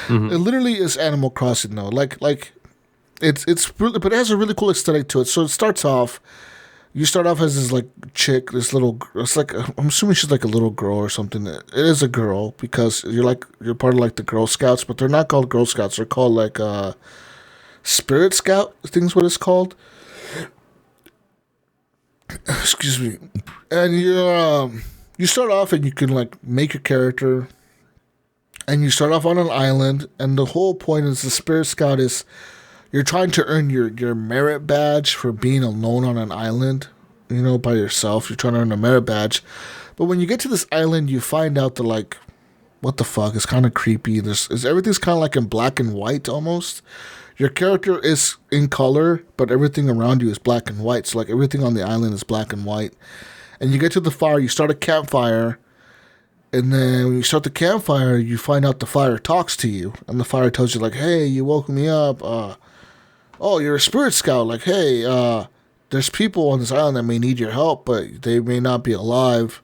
Mm-hmm. It literally is Animal Crossing though. Like it's really, but it has a really cool aesthetic to it. So it starts off. You start off as this like chick, this little. It's like I'm assuming she's like a little girl or something. It is a girl because you're part of like the Girl Scouts, but they're not called Girl Scouts. They're called like Spirit Scout. I think is what it's called. Excuse me. And you start off and you can like make your character, and you start off on an island, and the whole point is the Spirit Scout is. You're trying to earn your merit badge for being alone on an island, by yourself. You're trying to earn a merit badge. But when you get to this island, you find out that, like, what the fuck? It's kind of creepy. Everything's kind of like in black and white almost. Your character is in color, but everything around you is black and white. So, like, everything on the island is black and white. And you get to the fire, you start a campfire. And then when you start the campfire, you find out the fire talks to you. And the fire tells you, like, hey, you woke me up. Oh, you're a Spirit Scout. Like, hey, there's people on this island that may need your help, but they may not be alive.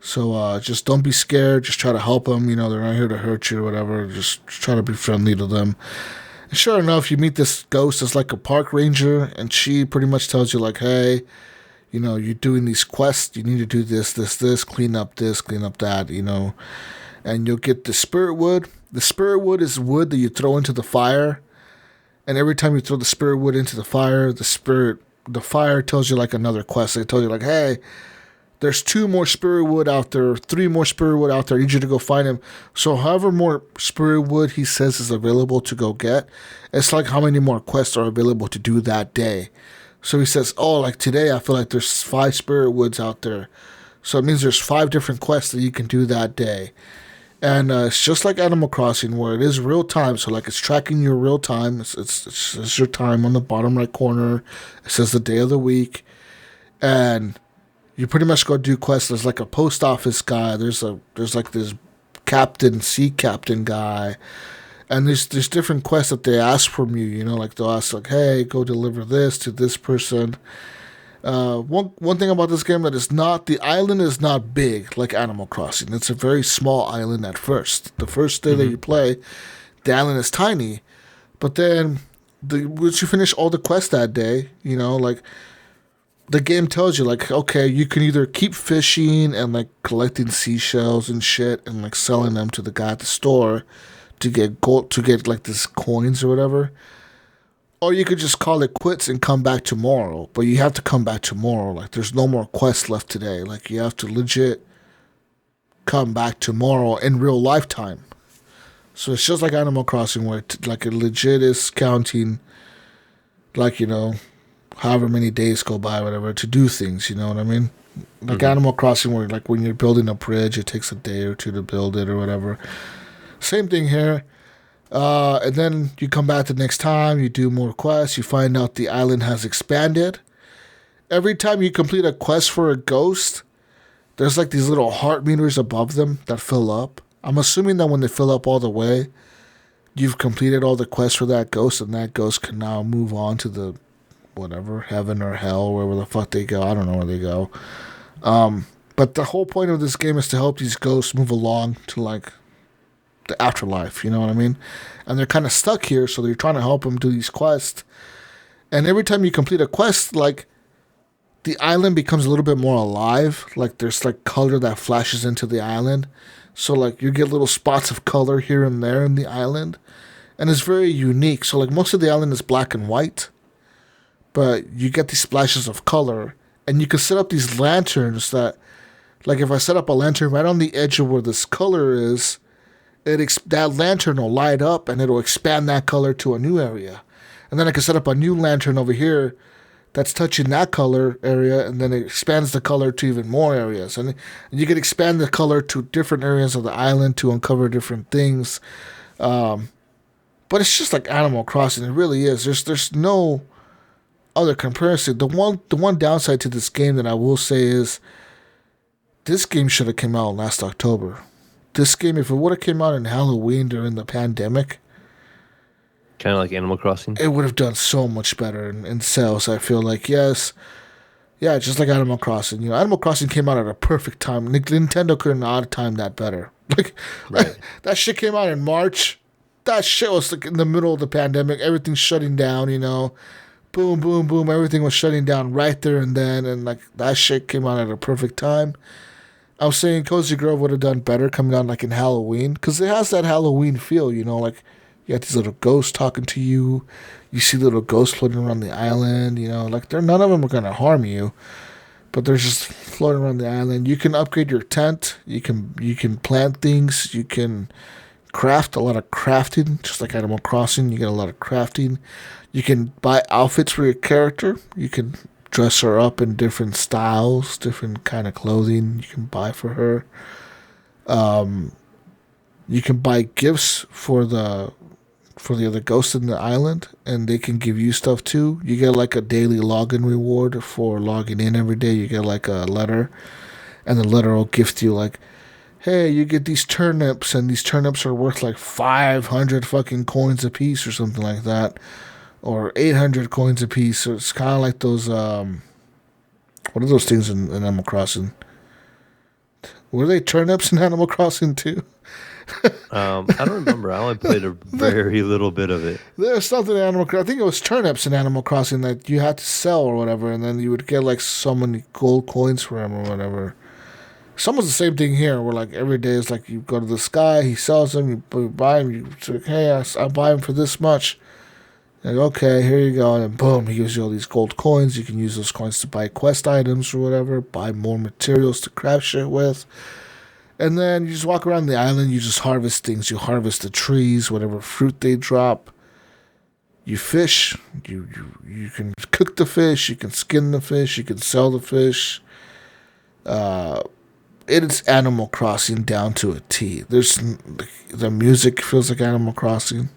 So just don't be scared. Just try to help them. They're not here to hurt you or whatever. Just try to be friendly to them. And sure enough, you meet this ghost that's like a park ranger, and she pretty much tells you, like, hey, you're doing these quests. You need to do this, clean up this, clean up that, And you'll get the spirit wood. The spirit wood is wood that you throw into the fire. And every time you throw the spirit wood into the fire, the fire tells you like another quest. It tells you like, hey, there's 2 more spirit wood out there, 3 more spirit wood out there. I need you to go find him. So however more spirit wood he says is available to go get, it's like how many more quests are available to do that day. So he says, oh, like today I feel like there's 5 spirit woods out there. So it means there's 5 different quests that you can do that day. And it's just like Animal Crossing, where it is real time. So, like, it's tracking your real time. It's your time on the bottom right corner. It says the day of the week. And you pretty much go do quests. There's, like, a post office guy. There's like, this sea captain guy. And there's different quests that they ask from you. Like, they'll ask, like, hey, go deliver this to this person. One thing about this game that is not, the island is not big like Animal Crossing. It's a very small island at first. The first day that you play, the island is tiny. But then, once you finish all the quests that day, like, the game tells you, like, okay, you can either keep fishing and, like, collecting seashells and shit and, like, selling them to the guy at the store to get gold, to get, like, this coins or whatever. Or you could just call it quits and come back tomorrow. But you have to come back tomorrow. Like, there's no more quests left today. Like, you have to legit come back tomorrow in real lifetime. So it's just like Animal Crossing, where like it legit is counting, like, however many days go by, whatever, to do things. You know what I mean? Like Animal Crossing, where like when you're building a bridge, it takes a day or 2 to build it or whatever. Same thing here. And then you come back the next time, you do more quests, you find out the island has expanded. Every time you complete a quest for a ghost, there's like these little heart meters above them that fill up. I'm assuming that when they fill up all the way, you've completed all the quests for that ghost, and that ghost can now move on to the, whatever, heaven or hell, wherever the fuck they go. I don't know where they go. But the whole point of this game is to help these ghosts move along to, like, the afterlife, you know what I mean? And they're kind of stuck here, so they're trying to help them do these quests. And every time you complete a quest, like, the island becomes a little bit more alive. Like, there's, like, color that flashes into the island. So, like, you get little spots of color here and there in the island. And it's very unique. So, like, most of the island is black and white. But you get these splashes of color. And you can set up these lanterns that, like, if I set up a lantern right on the edge of where this color is, that lantern will light up and it'll expand that color to a new area. And then I can set up a new lantern over here that's touching that color area, and then it expands the color to even more areas. And you can expand the color to different areas of the island to uncover different things. The But it's just like Animal Crossing. It really is. There's no other comparison. The one downside to this game that I will say is this game should have came out last October. This game, if it would have came out in Halloween during the pandemic, kind of like Animal Crossing, it would have done so much better in sales. I feel like yes, yeah, just like Animal Crossing. Animal Crossing came out at a perfect time. Nintendo couldn't have timed that better. Right. That shit came out in March. That shit was like in the middle of the pandemic. Everything's shutting down. Boom, boom, boom. Everything was shutting down right there and then, and like that shit came out at a perfect time. I was saying Cozy Grove would have done better coming out like in Halloween, because it has that Halloween feel, like you got these little ghosts talking to you. You see little ghosts floating around the island, like none of them are going to harm you, but they're just floating around the island. You can upgrade your tent. You can plant things. You can craft, a lot of crafting, just like Animal Crossing. You get a lot of crafting. You can buy outfits for your character. You can dress her up in different styles, different kind of clothing you can buy for her. You can buy gifts for the other ghosts in the island, and they can give you stuff too. You get like a daily login reward for logging in every day. You get like a letter, and the letter will gift you like, hey, you get these turnips, and these turnips are worth like 500 fucking coins a piece or something like that. Or 800 coins a piece. So it's kind of like those, what are those things in Animal Crossing? Were they turnips in Animal Crossing too? I don't remember. I only played a very little bit of it. There's something in Animal Crossing. I think it was turnips in Animal Crossing that you had to sell or whatever, and then you would get like so many gold coins for them or whatever. Some of the same thing here, where like every day is like you go to this guy, he sells them, you buy them, you say, hey, I buy them for this much. Like, okay, here you go. And then boom, he gives you all these gold coins. You can use those coins to buy quest items or whatever, buy more materials to craft shit with. And then you just walk around the island, you just harvest things. You harvest the trees, whatever fruit they drop. You fish. You can cook the fish, you can skin the fish, you can sell the fish. It's Animal Crossing down to a T. The music feels like Animal Crossing.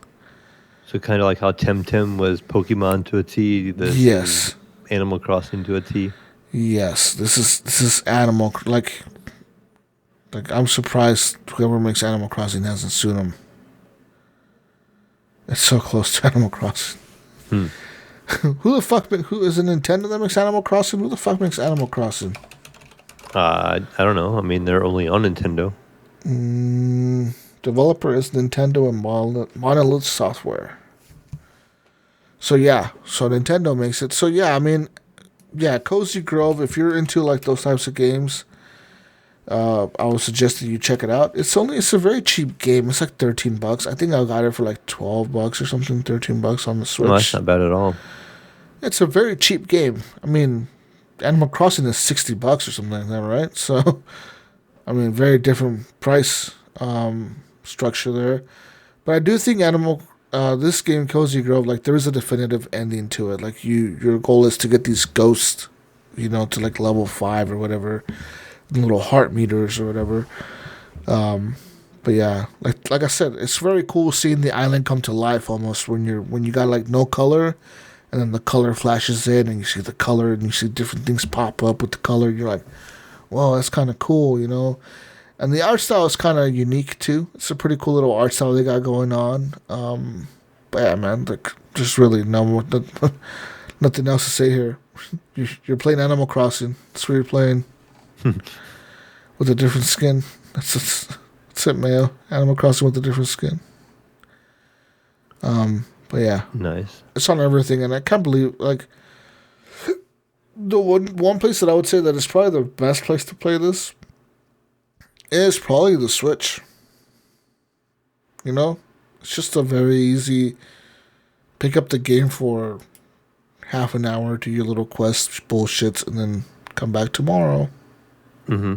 So kind of like how Temtem was Pokemon to a T. Yes. Animal Crossing to a T. Yes, this is Animal like I'm surprised whoever makes Animal Crossing hasn't sued them. It's so close to Animal Crossing. Who is it Nintendo that makes Animal Crossing? Who the fuck makes Animal Crossing? I don't know. I mean, they're only on Nintendo. Developer is Nintendo and Monolith Software. So Nintendo makes it. So yeah, I mean, yeah, Cozy Grove. If you're into like those types of games, I would suggest that you check it out. It's a very cheap game. It's like $13. I think I got it for like $12 or something. $13 on the Switch. No, that's not bad at all. It's a very cheap game. I mean, Animal Crossing is $60 or something like that, right? So, I mean, very different price structure there. But I do think this game, Cozy Grove, like there is a definitive ending to it. Like your goal is to get these ghosts, to like level 5 or whatever, little heart meters or whatever. But yeah, like I said, it's very cool seeing the island come to life almost when you got like no color, and then the color flashes in, and you see the color, and you see different things pop up with the color. You're like, whoa, that's kind of cool, And the art style is kind of unique too. It's a pretty cool little art style they got going on. But yeah, man, there's really nothing else to say here. You're playing Animal Crossing. That's what you're playing. With a different skin. That's it, Mayo. Animal Crossing with a different skin. But yeah. Nice. It's on everything, and I can't believe, like, the one place that I would say that is probably the best place to play this is probably the Switch. It's just a very easy pick up the game for half an hour, do your little quest bullshits, and then come back tomorrow. Mm-hmm.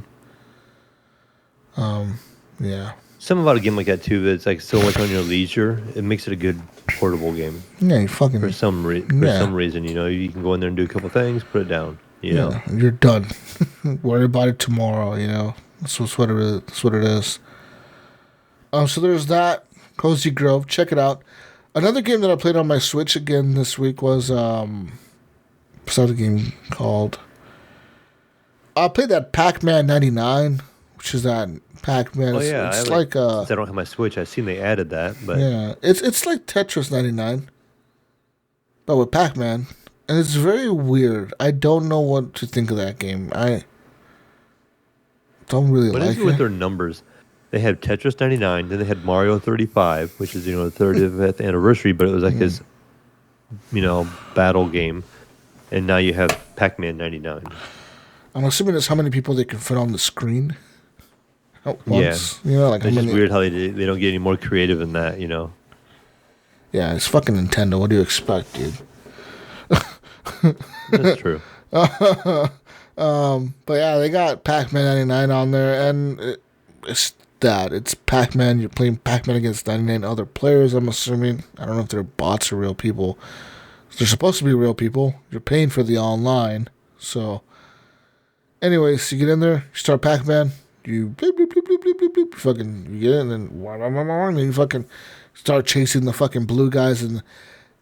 Yeah. Something about a game like that too, that's like so much on your leisure. It makes it a good portable game. Yeah, you fucking for some reason, you can go in there and do a couple things, put it down. Yeah, you're done. Worry about it tomorrow. That's what it is. So there's that Cozy Grove. Check it out. Another game that I played on my Switch again this week was what's that game called? I played that Pac-Man 99, which is that Pac-Man. Oh yeah, It's like since I don't have my Switch, I've seen they added that, but yeah, it's like Tetris 99, but with Pac-Man, and it's very weird. I don't know what to think of that game. I don't really what like is it. it with their numbers? They had Tetris 99, then they had Mario 35, which is the 35th anniversary, but it was like his battle game, and now you have Pac-Man 99. I'm assuming it's how many people they can fit on the screen at Yeah. once. You know, like It's how just many. weird how they don't get any more creative than that, Yeah, it's fucking Nintendo. What do you expect, dude? That's true. But yeah, they got Pac-Man 99 on there, and it's that. It's Pac-Man. You're playing Pac-Man against 99 other players, I'm assuming. I don't know if they're bots or real people. They're supposed to be real people. You're paying for the online. So, anyways, you get in there, you start Pac-Man, you bleep, bleep, bleep, bleep, bleep, bleep, bleep, fucking, you get in, and then you fucking start chasing the fucking blue guys, and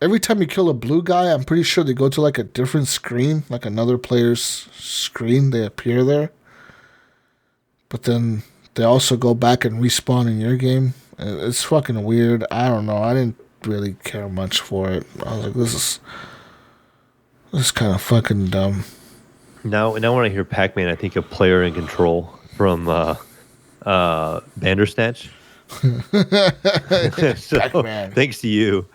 every time you kill a blue guy, I'm pretty sure they go to like a different screen, like another player's screen. They appear there. But then they also go back and respawn in your game. It's fucking weird. I don't know. I didn't really care much for it. I was like, this is kind of fucking dumb. Now when I hear Pac-Man, I think of Player in Control from Bandersnatch. So, Pac-Man. thanks to you.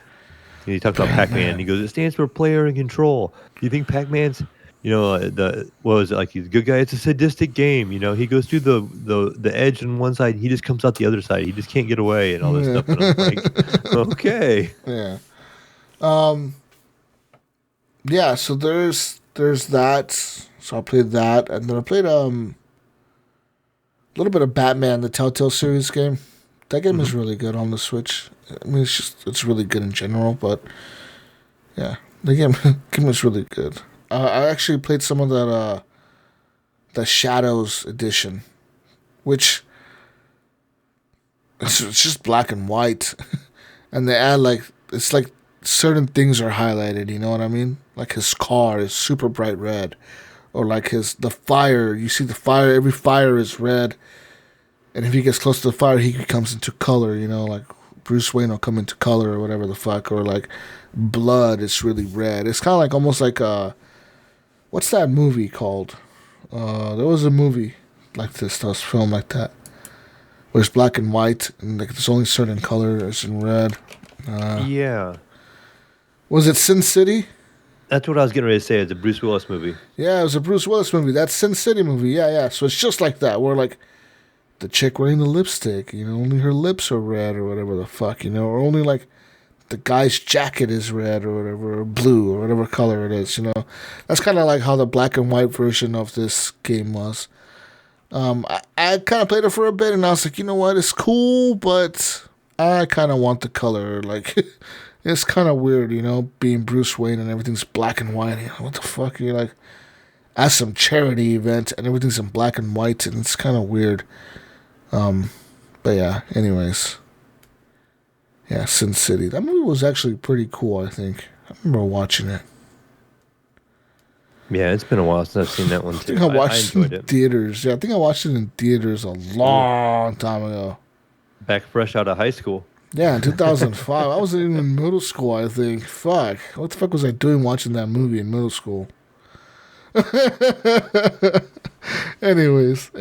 He talks about Pac-Man. He goes, it stands for Player in Control. Do you think Pac-Man's, what was it, like he's a good guy? It's a sadistic game. He goes through the edge on one side. He just comes out the other side. He just can't get away and all this stuff. And I'm like, okay. Yeah. Yeah, so there's that. So I played that, and then I played a little bit of Batman, the Telltale series game. That game is really good on the Switch. I mean, it's really good in general, but yeah, the game is really good. I actually played some of that the Shadows edition, which it's just black and white, and they add it's like certain things are highlighted. You know what I mean? Like his car is super bright red, or like the fire. You see the fire. Every fire is red. And if he gets close to the fire, he comes into color, like Bruce Wayne will come into color or whatever the fuck, or like blood is really red. It's kind of like almost like what's that movie called? There was a movie like this that was filmed like that, where it's black and white, and like there's only certain colors in red. Yeah. Was it Sin City? That's what I was getting ready to say. It's a Bruce Willis movie. Yeah, it was a Bruce Willis movie. That's Sin City movie. Yeah. So it's just like that, where like the chick wearing the lipstick, only her lips are red or whatever the fuck, or only like the guy's jacket is red or whatever, or blue or whatever color it is, That's kind of like how the black and white version of this game was. I kind of played it for a bit, and I was like, you know what, it's cool, but I kind of want the color. Like, it's kind of weird, being Bruce Wayne and everything's black and white. What the fuck? You're like at some charity event and everything's in black and white, and it's kind of weird. But yeah, anyways. Yeah, Sin City. That movie was actually pretty cool, I think. I remember watching it. Yeah, it's been a while since I've seen that one too. I think I watched enjoyed it in it. theaters. Yeah, I think I watched it in theaters a long time ago. Back fresh out of high school. Yeah, in 2005. I was even in middle school, I think. Fuck. What the fuck was I doing watching that movie in middle school? Anyways.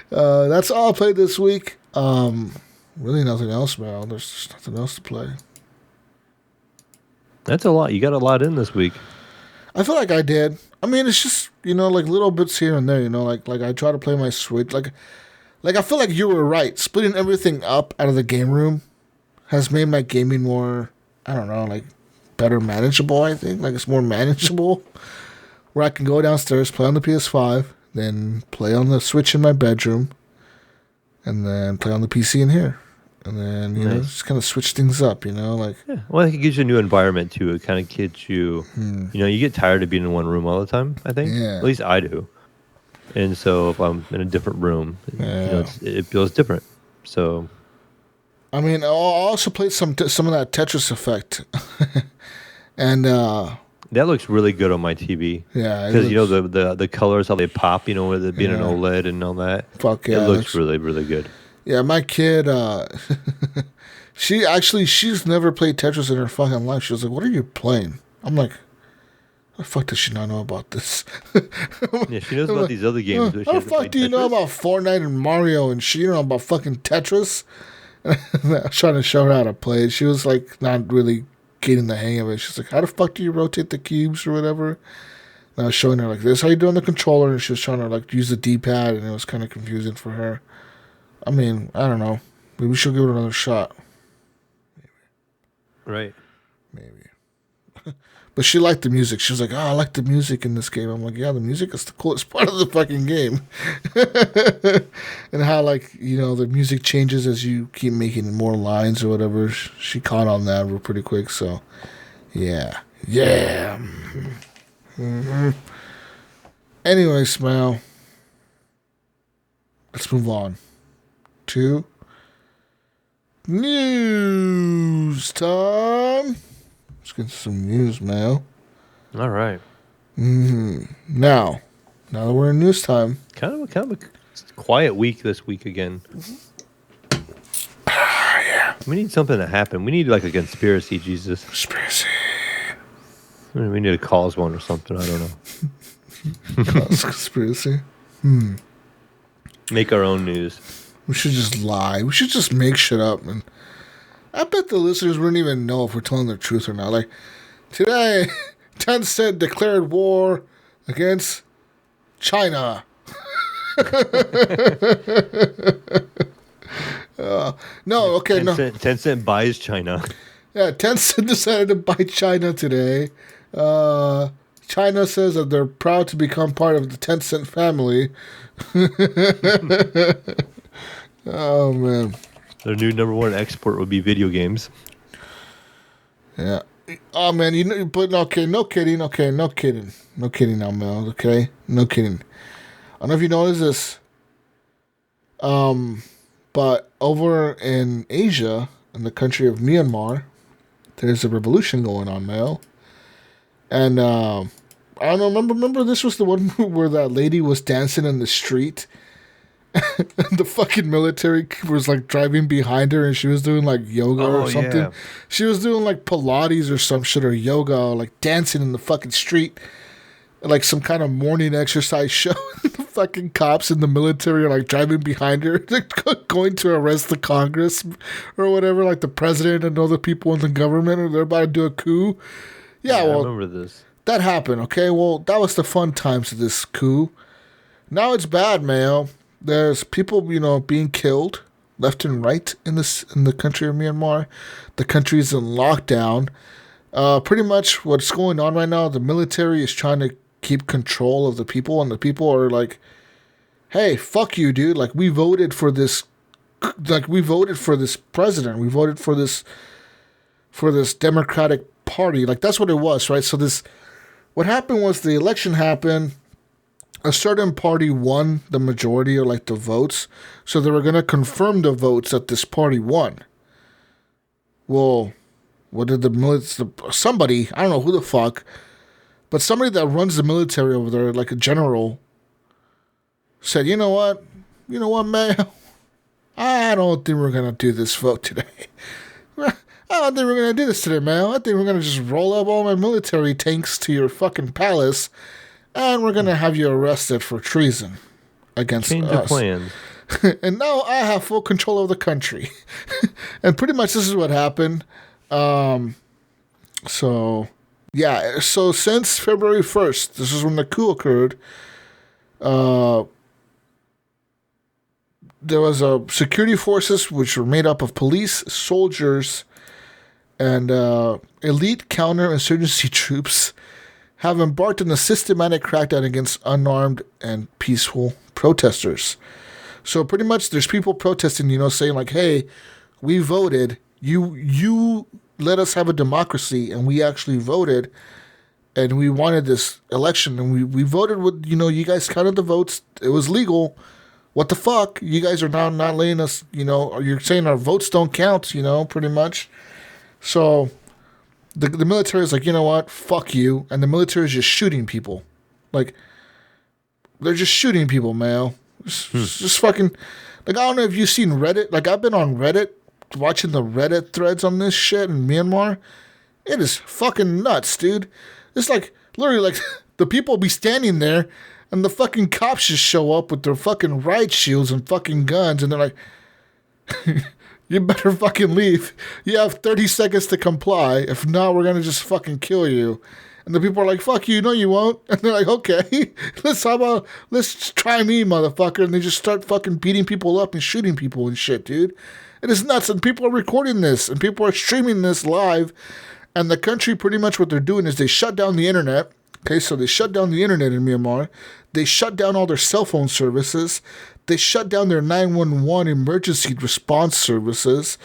That's all I played this week. Really nothing else, man. There's just nothing else to play. That's a lot. You got a lot in this week. I feel like I did. I mean, it's just, like little bits here and there, like I try to play my Switch. Like I feel like you were right. Splitting everything up out of the game room has made my gaming more, I don't know, like better manageable, I think. Like it's more manageable. Where I can go downstairs, play on the PS5, then play on the Switch in my bedroom, and then play on the PC in here. And then, Nice. just kind of switch things up, like... Yeah. Well, I think it gives you a new environment too. It kind of gets you, you get tired of being in one room all the time, I think. Yeah. At least I do. And so if I'm in a different room, it feels different. So I mean, I also played some of that Tetris Effect, and that looks really good on my TV. Yeah, because the colors, how they pop, with it being an OLED and all that. Fuck yeah, it looks really, really good. Yeah, my kid, she's never played Tetris in her fucking life. She was like, "What are you playing?" I'm like, "How the fuck does she not know about this?" Yeah, she knows about these other games. But how the fuck do you know about Fortnite and Mario and she know about fucking Tetris? I was trying to show her how to play it. She was like not really getting the hang of it. She's like, "How the fuck do you rotate the cubes or whatever?" And I was showing her like this, how you do on the controller, and she was trying to like use the D-pad, and it was kind of confusing for her. I mean, I don't know. Maybe we should give it another shot. Right. Maybe. But she liked the music. She was like, "Oh, I like the music in this game." I'm like, "Yeah, the music is the coolest part of the fucking game." And how, like, the music changes as you keep making more lines or whatever. She caught on that real pretty quick. So, yeah. Yeah. Mm-hmm. Anyway, Smile. Let's move on to news time. Let's get some news, Mayo. All right. Now that we're in news time. Kind of a quiet week this week again. Yeah. We need something to happen. We need like a conspiracy, Jesus. Conspiracy. We need to cause one or something. I don't know. Conspiracy. Make our own news. We should just lie. We should just make shit up. And I bet the listeners wouldn't even know if we're telling the truth or not. Like, today, Tencent declared war against China. No, okay, Tencent buys China. Yeah, Tencent decided to buy China today. China says that they're proud to become part of the Tencent family. Oh, man. Their new number one export would be video games. Yeah. Oh, man, but okay, no kidding. Okay, no kidding. No kidding now, Mel, okay? No kidding. I don't know if you noticed this. But over in Asia, in the country of Myanmar, there's a revolution going on, Mel. And, I don't know, remember this was the one where that lady was dancing in the street? And the fucking military was like driving behind her, and she was doing like yoga or something. Yeah. She was doing like Pilates or some shit, or yoga, or like dancing in the fucking street, like some kind of morning exercise show. The fucking cops in the military are like driving behind her, going to arrest the Congress or whatever, like the president and other people in the government, and they're about to do a coup. Yeah, well, I remember this. That happened. Okay, well, that was the fun times of this coup. Now it's bad, man. There's people, being killed left and right in the country of Myanmar. The country's in lockdown. Pretty much what's going on right now, the military is trying to keep control of the people, and the people are like, "Hey, fuck you, dude. Like, we voted for this. Like, we voted for this president. We voted for this Democratic Party." Like, that's what it was, right? So what happened was the election happened. A certain party won the majority, or like the votes, so they were going to confirm the votes that this party won. Well, what did somebody, I don't know who the fuck, but somebody that runs the military over there, like a general, said, "You know what, man? I don't think we're going to do this vote today. I don't think we're going to do this today, man. I think we're going to just roll up all my military tanks to your fucking palace, and we're going to have you arrested for treason against us. Change the plans." And now I have full control of the country. And pretty much this is what happened. So since February 1st, this is when the coup occurred, there was security forces which were made up of police, soldiers, and elite counterinsurgency troops have embarked on a systematic crackdown against unarmed and peaceful protesters. So pretty much there's people protesting, saying like, "Hey, we voted. You let us have a democracy, and we actually voted, and we wanted this election, and we voted with, you guys counted the votes. It was legal. what the fuck? You guys are now not letting us, you're saying our votes don't count, pretty much. So the military is like, you know what? Fuck you. And the military is just shooting people. Like, they're just shooting people, Mayo. Just fucking, like, I don't know if you've seen Reddit. Like, I've been on Reddit watching the Reddit threads on this shit in Myanmar. It is fucking nuts, dude. It's like, literally, like, the people be standing there and the fucking cops just show up with their fucking riot shields and fucking guns, and they're like, you better fucking leave. You have 30 seconds to comply. If not, we're going to just fucking kill you. And the people are like, fuck you, no you won't. And they're like, okay, let's try me, motherfucker. And they just start fucking beating people up and shooting people and shit, dude. It is nuts. And people are recording this and people are streaming this live. And the country, pretty much what they're doing is they shut down the internet. Okay, so they shut down the internet in Myanmar. They shut down all their cell phone services. They shut down their 911 emergency response services.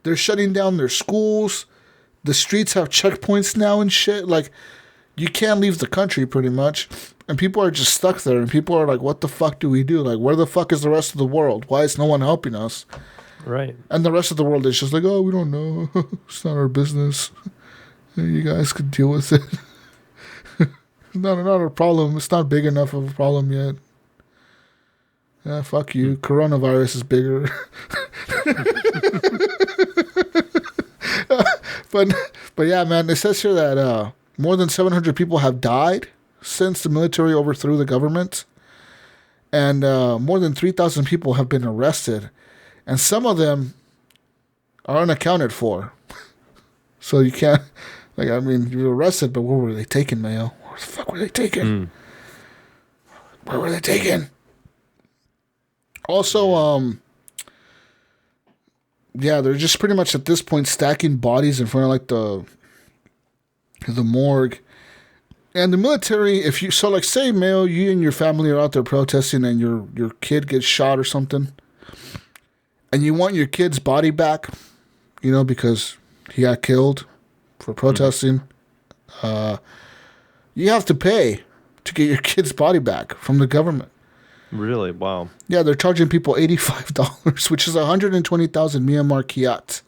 They're shutting down their schools. The streets have checkpoints now and shit. Like, you can't leave the country pretty much. And people are just stuck there. And people are like, what the fuck do we do? Like, where the fuck is the rest of the world? Why is no one helping us? Right. And the rest of the world is just like, oh, we don't know. It's not our business. You guys could deal with it. Not a problem. It's not big enough of a problem yet. Yeah, fuck you. Coronavirus is bigger. But yeah, man, it says here that more than 700 people have died since the military overthrew the government. And more than 3,000 people have been arrested. And some of them are unaccounted for. So you can't, like, I mean, you're arrested, but where were they taken, Mayo? Where the fuck were they taken? Where were they taken? Also, yeah, they're just pretty much at this point stacking bodies in front of, like, the morgue. And the military, if you, so, like, say, Mayo, you and your family are out there protesting and your kid gets shot or something, and you want your kid's body back, because he got killed for protesting, you have to pay to get your kid's body back from the government. Really? Wow. Yeah, they're charging people $85, which is 120,000 Myanmar kyat.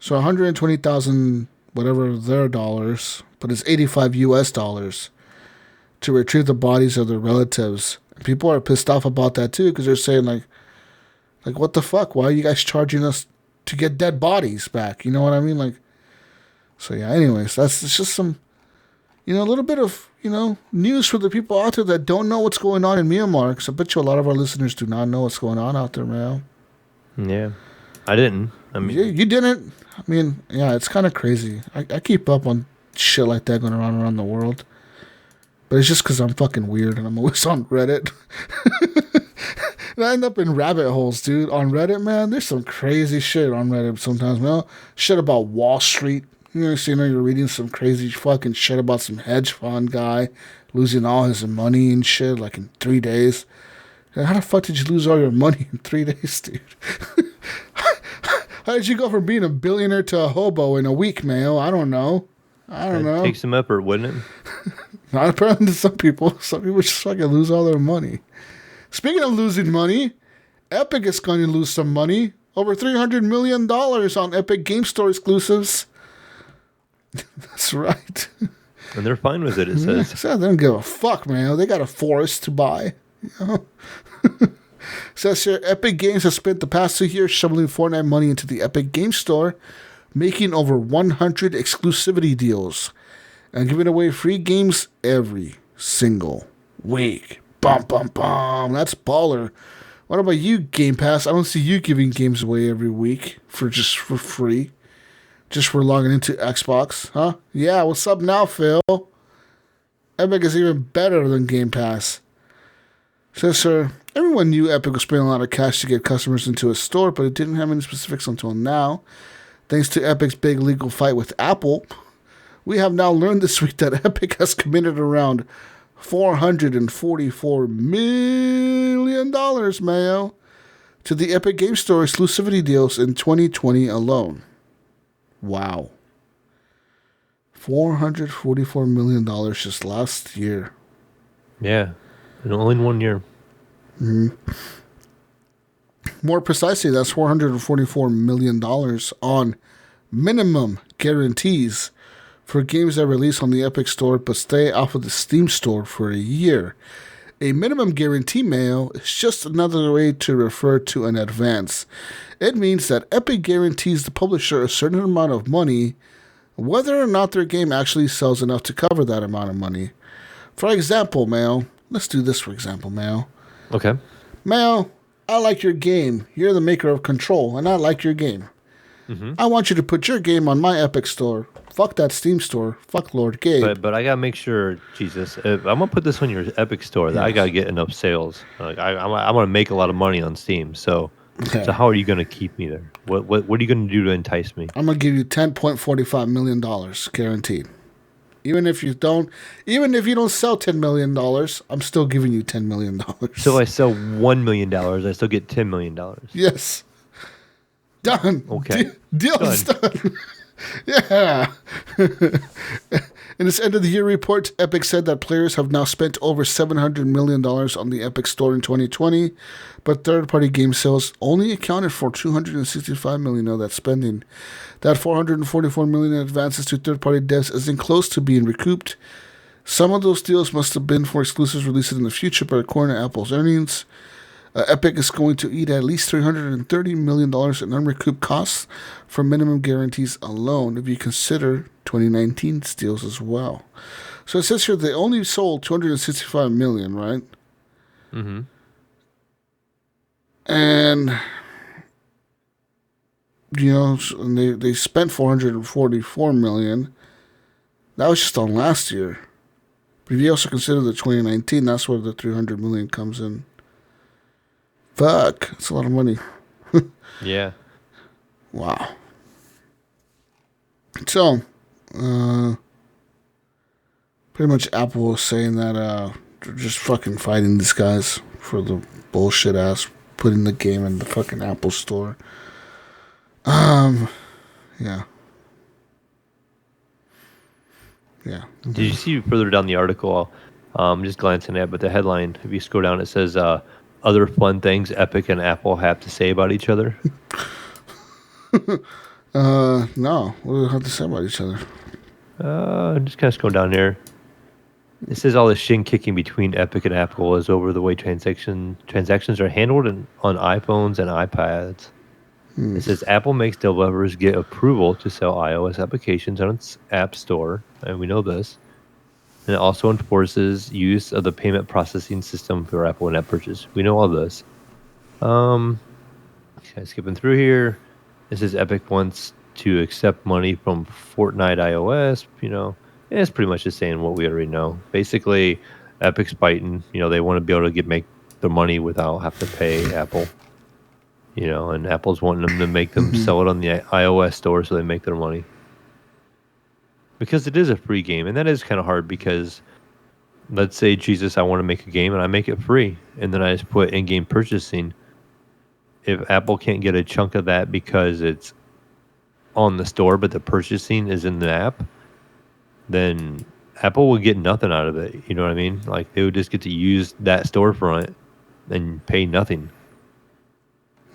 So 120,000, whatever their dollars, but it's 85 US dollars to retrieve the bodies of their relatives. And people are pissed off about that too, because they're saying like, what the fuck? Why are you guys charging us to get dead bodies back? You know what I mean? Like, so yeah. Anyways, it's just some, a little bit of news for the people out there that don't know what's going on in Myanmar. Because I bet you a lot of our listeners do not know what's going on out there, man. Yeah, I didn't. I mean, you didn't. I mean, yeah, it's kind of crazy. I keep up on shit like that going around the world, but it's just because I'm fucking weird and I'm always on Reddit. And I end up in rabbit holes, dude. On Reddit, man, there's some crazy shit on Reddit sometimes, man. Shit about Wall Street. You're reading some crazy fucking shit about some hedge fund guy losing all his money and shit, like in 3 days. How the fuck did you lose all your money in 3 days, dude? How did you go from being a billionaire to a hobo in a week, Mayo? I don't know. It takes some effort, wouldn't it? Not apparently to some people. Some people just fucking lose all their money. Speaking of losing money, Epic is going to lose some money. Over $300 million on Epic Game Store exclusives. That's right. And they're fine with it, it says. They don't give a fuck, man. They got a forest to buy. Says here, Epic Games has spent the past 2 years shoveling Fortnite money into the Epic Game Store, making over 100 exclusivity deals, and giving away free games every single week. Bum, bum, bum. That's baller. What about you, Game Pass? I don't see you giving games away every week for free. Just for logging into Xbox, huh? Yeah, what's up now, Phil? Epic is even better than Game Pass. Says, sir, everyone knew Epic was spending a lot of cash to get customers into a store, but it didn't have any specifics until now. Thanks to Epic's big legal fight with Apple, we have now learned this week that Epic has committed around $444 million, Mayo, to the Epic Game Store exclusivity deals in 2020 alone. Wow. $444 million just last year. Yeah. And only in 1 year. Mm-hmm. More precisely, that's $444 million on minimum guarantees for games that release on the Epic Store but stay off of the Steam Store for a year. A minimum guarantee, Mayo, is just another way to refer to an advance. It means that Epic guarantees the publisher a certain amount of money, whether or not their game actually sells enough to cover that amount of money. For example, Mayo, let's do this for example, Mayo. Okay. Mayo, I like your game. You're the maker of Control, and I like your game. Mm-hmm. I want you to put your game on my Epic Store. Fuck that Steam Store. Fuck Lord Gabe. But I gotta make sure, Jesus, if I'm gonna put this on your Epic Store, that I gotta get enough sales. Like I'm gonna make a lot of money on Steam. So how are you gonna keep me there? What are you gonna do to entice me? I'm gonna give you $10.45 million guaranteed. Even if you don't sell $10 million, I'm still giving you $10 million. So if I sell $1 million, I still get $10 million. Yes. Done. Okay. Deal's done. Yeah. In its end of the year report, Epic said that players have now spent over $700 million on the Epic Store in 2020, but third-party game sales only accounted for $265 million of that spending. That $444 million in advances to third-party devs isn't close to being recouped. Some of those deals must have been for exclusives released in the future, but according to Apple's earnings, Epic is going to eat at least $330 million in unrecouped costs for minimum guarantees alone, if you consider 2019's deals as well. So it says here they only sold $265 million, right? Mm-hmm. And, they spent $444 million. That was just on last year. But if you also consider the 2019, that's where the $300 million comes in. Fuck, that's a lot of money. Yeah. Wow. So, pretty much Apple was saying that they're just fucking fighting these guys for the bullshit ass putting the game in the fucking Apple Store. Yeah. Yeah. Did you see further down the article? I'm just glancing at it, but the headline, if you scroll down, it says, other fun things Epic and Apple have to say about each other. No. What do they have to say about each other? Just kind of scroll down here. It says all the shin kicking between Epic and Apple is over the way transactions are handled on iPhones and iPads. It says Apple makes developers get approval to sell iOS applications on its App Store, and we know this. And it also enforces use of the payment processing system for Apple in-app purchase. We know all this. Skipping through here. It says Epic wants to accept money from Fortnite iOS. And it's pretty much just saying what we already know. Basically, Epic's biting. They want to be able to make their money without having to pay Apple. And Apple's wanting them to make them sell it on the iOS store so they make their money. Because it is a free game, and that is kind of hard because, let's say, Jesus, I want to make a game, and I make it free, and then I just put in-game purchasing. If Apple can't get a chunk of that because it's on the store, but the purchasing is in the app, then Apple would get nothing out of it. You know what I mean? Like, they would just get to use that storefront and pay nothing.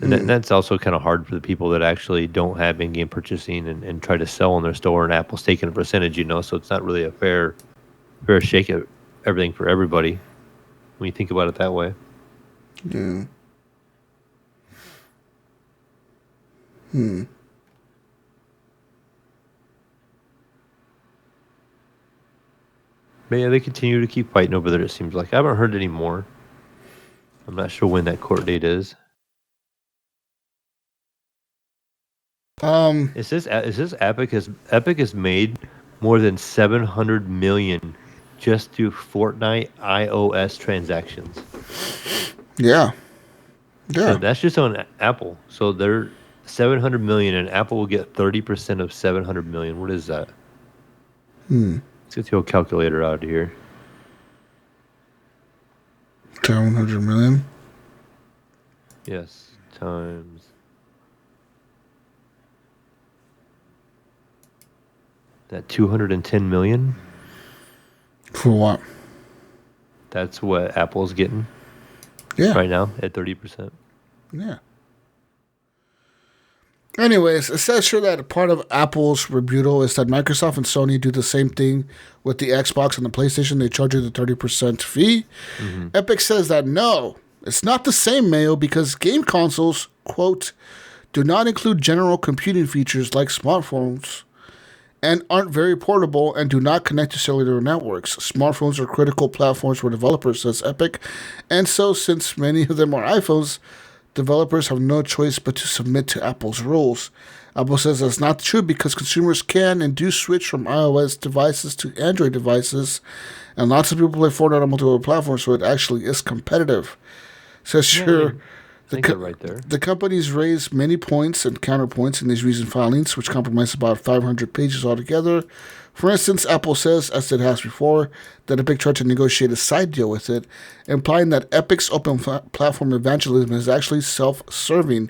And that's also kind of hard for the people that actually don't have in-game purchasing and try to sell on their store, and Apple's taking a percentage, so it's not really a fair shake at everything for everybody when you think about it that way. Yeah. But yeah, they continue to keep fighting over there, it seems like. I haven't heard any more. I'm not sure when that court date is. It says Epic has made more than $700 million just through Fortnite iOS transactions. Yeah. So that's just on Apple. So they're $700 million, and Apple will get 30% of $700 million. What is that? Let's get the old calculator out of here. 700 million. Yes, times. That 210 million. For what? That's what Apple's getting. Yeah. Right now at 30%. Yeah. Anyways, it says here that part of Apple's rebuttal is that Microsoft and Sony do the same thing with the Xbox and the PlayStation. They charge you the 30% fee. Mm-hmm. Epic says that no, it's not the same, Mayo, because game consoles, quote, do not include general computing features like smartphones and aren't very portable and do not connect to cellular networks. Smartphones are critical platforms for developers, says Epic. And so, since many of them are iPhones, developers have no choice but to submit to Apple's rules. Apple says that's not true because consumers can and do switch from iOS devices to Android devices, and lots of people play Fortnite on multiple platforms, so it actually is competitive. Says sure. Right there. The companies raised many points and counterpoints in these recent filings, which comprise about 500 pages altogether. For instance, Apple says, as it has before, that Epic tried to negotiate a side deal with it, implying that Epic's open platform evangelism is actually self-serving.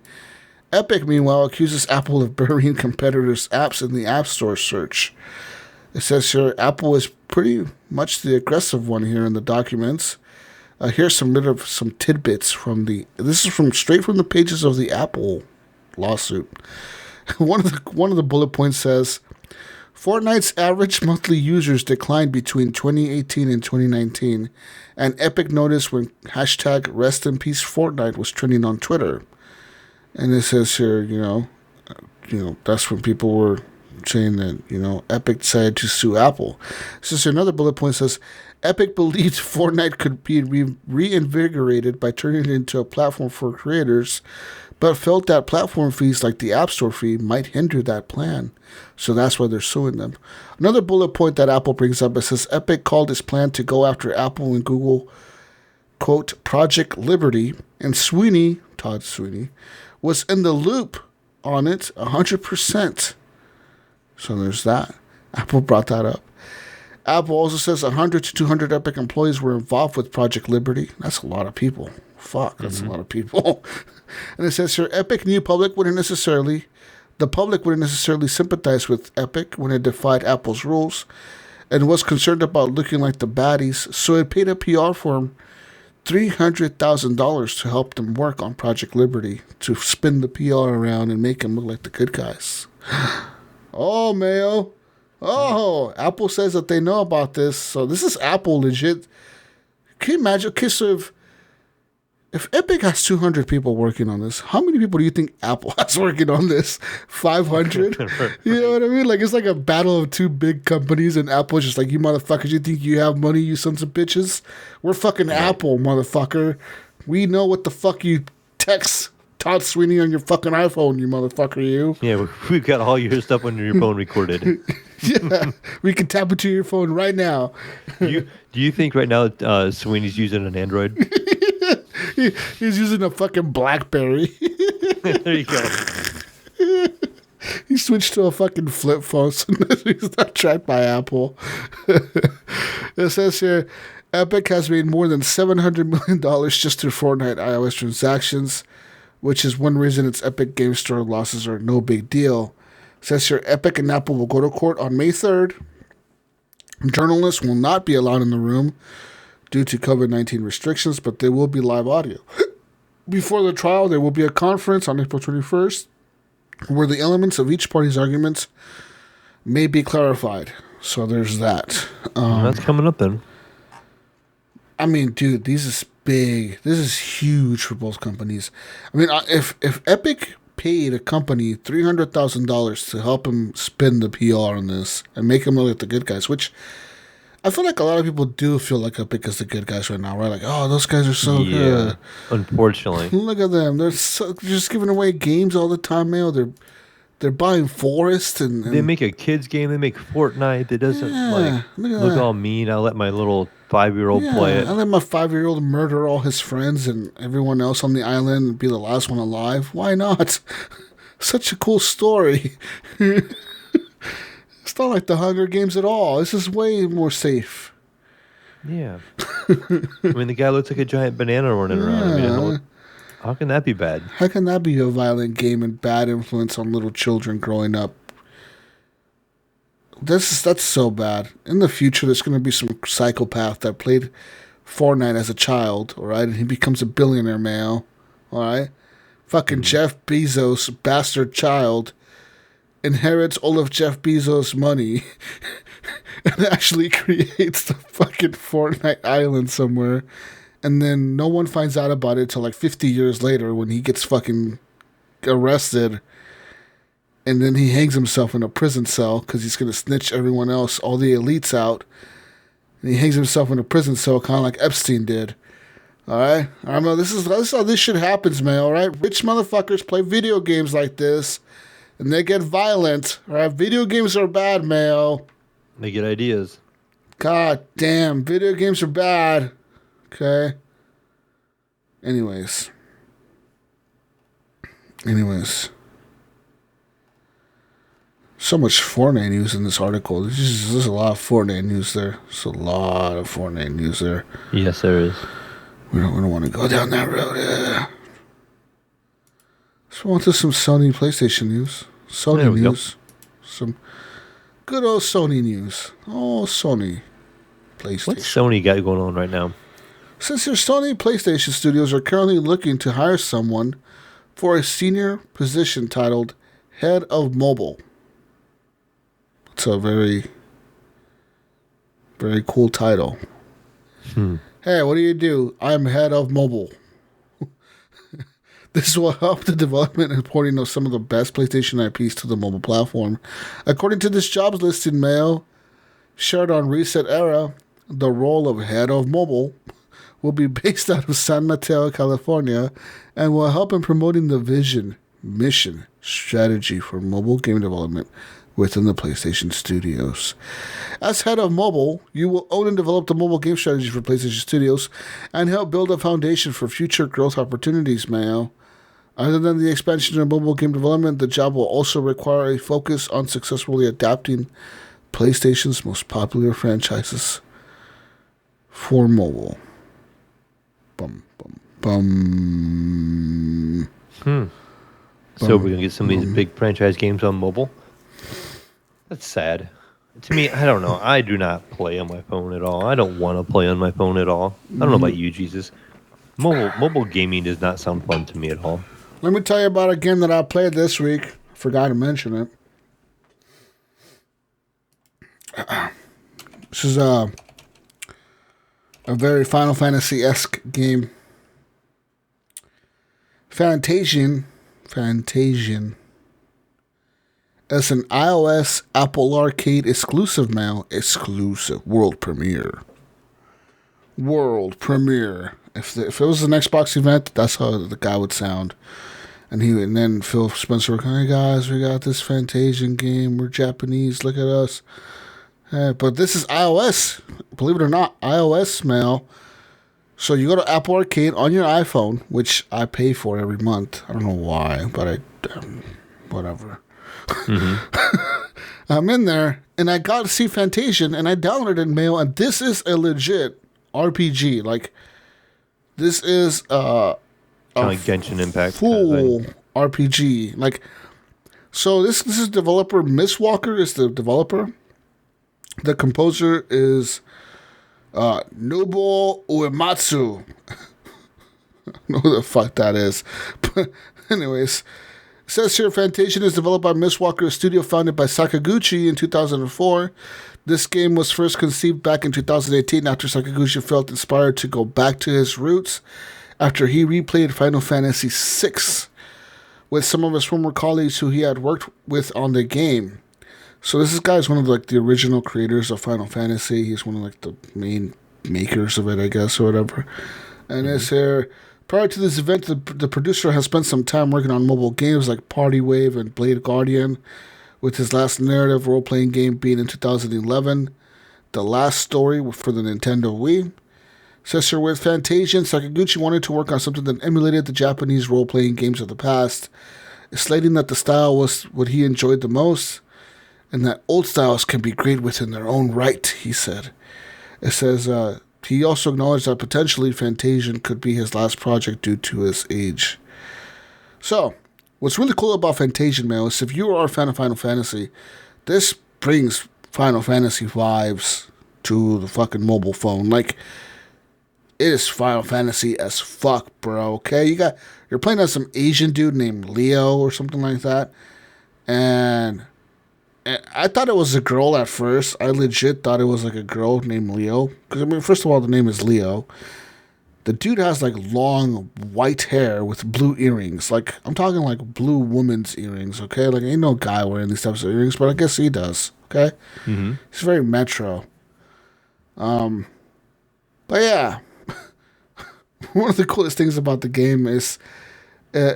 Epic, meanwhile, accuses Apple of burying competitors' apps in the App Store search. It says here Apple is pretty much the aggressive one here in the documents. Here's some tidbits from this is straight from the pages of the Apple lawsuit. One of the bullet points says, Fortnite's average monthly users declined between 2018 and 2019, and Epic noticed when hashtag #RestInPeaceFortnite was trending on Twitter. And it says here, that's when people were saying that, Epic decided to sue Apple. So another bullet point says, Epic believed Fortnite could be reinvigorated by turning it into a platform for creators, but felt that platform fees like the App Store fee might hinder that plan. So that's why they're suing them. Another bullet point that Apple brings up, it says Epic called its plan to go after Apple and Google, quote, Project Liberty, and Todd Sweeney, was in the loop on it 100%. So there's that. Apple brought that up. Apple also says 100 to 200 Epic employees were involved with Project Liberty. That's a lot of people. Fuck, that's a lot of people. And it says here, the public wouldn't necessarily sympathize with Epic when it defied Apple's rules and was concerned about looking like the baddies, so it paid a PR firm $300,000 to help them work on Project Liberty, to spin the PR around and make them look like the good guys. Oh, Mayo. Oh, Apple says that they know about this. So this is Apple legit. Can you imagine? Okay, so if Epic has 200 people working on this, how many people do you think Apple has working on this? 500? You know what I mean? Like, it's like a battle of two big companies, and Apple's just like, you motherfuckers, you think you have money, you sons of bitches? We're fucking Apple, motherfucker. We know what the fuck you text Todd Sweeney on your fucking iPhone, you motherfucker, you. Yeah, we've got all your stuff on your phone recorded. Yeah, we can tap into your phone right now. Do you think right now Sweeney's using an Android? He's using a fucking BlackBerry. There you go. He switched to a fucking flip phone, so he's not tracked by Apple. It says here, Epic has made more than $700 million just through Fortnite iOS transactions, which is one reason its Epic Game Store losses are no big deal. It says here, Epic and Apple will go to court on May 3rd. Journalists will not be allowed in the room due to COVID-19 restrictions, but there will be live audio. Before the trial, there will be a conference on April 21st where the elements of each party's arguments may be clarified. So there's that. That's coming up then. I mean, dude, this is big. This is huge for both companies. I mean, if Epic paid a company $300,000 to help him spin the PR on this and make him look like the good guys, which I feel like a lot of people do feel like Epic is the good guys right now, right? Like, oh, those guys are so good. Unfortunately. Look at them. They're just giving away games all the time, man. They're buying Forest and they make a kids game. They make Fortnite. It doesn't look all mean. I let my little 5-year-old play it. I let my 5-year-old murder all his friends and everyone else on the island and be the last one alive. Why not? Such a cool story. It's not like the Hunger Games at all. This is way more safe. Yeah. I mean, the guy looks like a giant banana running around. I mean, how can that be bad? How can that be a violent game and bad influence on little children growing up? That's so bad. In the future, there's going to be some psychopath that played Fortnite as a child, all right? And he becomes a billionaire, Mayo, all right? fucking Jeff Bezos' bastard child inherits all of Jeff Bezos' money and actually creates the fucking Fortnite island somewhere. And then no one finds out about it till like 50 years later when he gets fucking arrested. And then he hangs himself in a prison cell because he's going to snitch everyone else, all the elites out. And he hangs himself in a prison cell kind of like Epstein did. All right? I know this is how this shit happens, man, all right? Rich motherfuckers play video games like this, and they get violent. All right? Video games are bad, Mayo. They get ideas. God damn, video games are bad. Okay? Anyways. So much Fortnite news in this article. There's a lot of Fortnite news there. There's a lot of Fortnite news there. Yes, there is. We don't want to go down that road. Let's move on to some Sony PlayStation news. Sony news. Some good old Sony news. Oh, Sony PlayStation. What's Sony got going on right now? Since their Sony PlayStation studios are currently looking to hire someone for a senior position titled Head of Mobile. It's a very, very cool title. Hey, what do? I'm Head of Mobile. This will help the development and porting of some of the best PlayStation IPs to the mobile platform. According to this jobs listing, Mail shared on Reset Era, the role of Head of Mobile will be based out of San Mateo, California, and will help in promoting the vision, mission, strategy for mobile game development within the PlayStation Studios. As head of mobile, you will own and develop the mobile game strategy for PlayStation Studios and help build a foundation for future growth opportunities, Mayo. Other than the expansion of mobile game development, the job will also require a focus on successfully adapting PlayStation's most popular franchises for mobile. Bum, bum, bum. So we're going to get some of these big franchise games on mobile? That's sad. To me, I don't know. I do not play on my phone at all. I don't want to play on my phone at all. I don't know about you, Jesus. Mobile gaming does not sound fun to me at all. Let me tell you about a game that I played this week. Forgot to mention it. This is a very Final Fantasy-esque game. Fantasian. It's an iOS Apple Arcade exclusive now. Exclusive. World premiere. If it was an Xbox event, that's how the guy would sound. And then Phil Spencer would go, hey guys, we got this Fantasian game. We're Japanese. Look at us. But this is iOS. Believe it or not, iOS, Mail. So you go to Apple Arcade on your iPhone, which I pay for every month. I don't know why, but whatever. I'm in there, and I got to see Fantasian, and I downloaded it, Mail, and this is a legit RPG. Like, this is kind of like Genshin Impact full kind of RPG. Like, so this is developer Miss Walker is the developer. The composer is Nobuo Uematsu. I don't know who the fuck that is. But anyways, it says here Fantasian is developed by Miss Walker, a studio founded by Sakaguchi in 2004. This game was first conceived back in 2018 after Sakaguchi felt inspired to go back to his roots after he replayed Final Fantasy VI with some of his former colleagues who he had worked with on the game. So this guy is one of the original creators of Final Fantasy. He's one of the main makers of it, I guess, or whatever. And it's here. Prior to this event, the producer has spent some time working on mobile games like Party Wave and Blade Guardian, with his last narrative role-playing game being in 2011, The Last Story for the Nintendo Wii. Says here, with Fantasian, Sakaguchi wanted to work on something that emulated the Japanese role-playing games of the past, slating that the style was what he enjoyed the most, and that old styles can be great within their own right, he said. It says, he also acknowledged that potentially Fantasian could be his last project due to his age. So, what's really cool about Fantasian, man, is if you are a fan of Final Fantasy, this brings Final Fantasy vibes to the fucking mobile phone. Like, it is Final Fantasy as fuck, bro, okay? You're You're playing as some Asian dude named Leo or something like that. And I thought it was a girl at first. I legit thought it was like a girl named Leo. Because, I mean, first of all, the name is Leo. The dude has like long white hair with blue earrings. Like, I'm talking like blue woman's earrings, okay? Like, ain't no guy wearing these types of earrings, but I guess he does, okay? Mm-hmm. He's very metro. But yeah. One of the coolest things about the game is,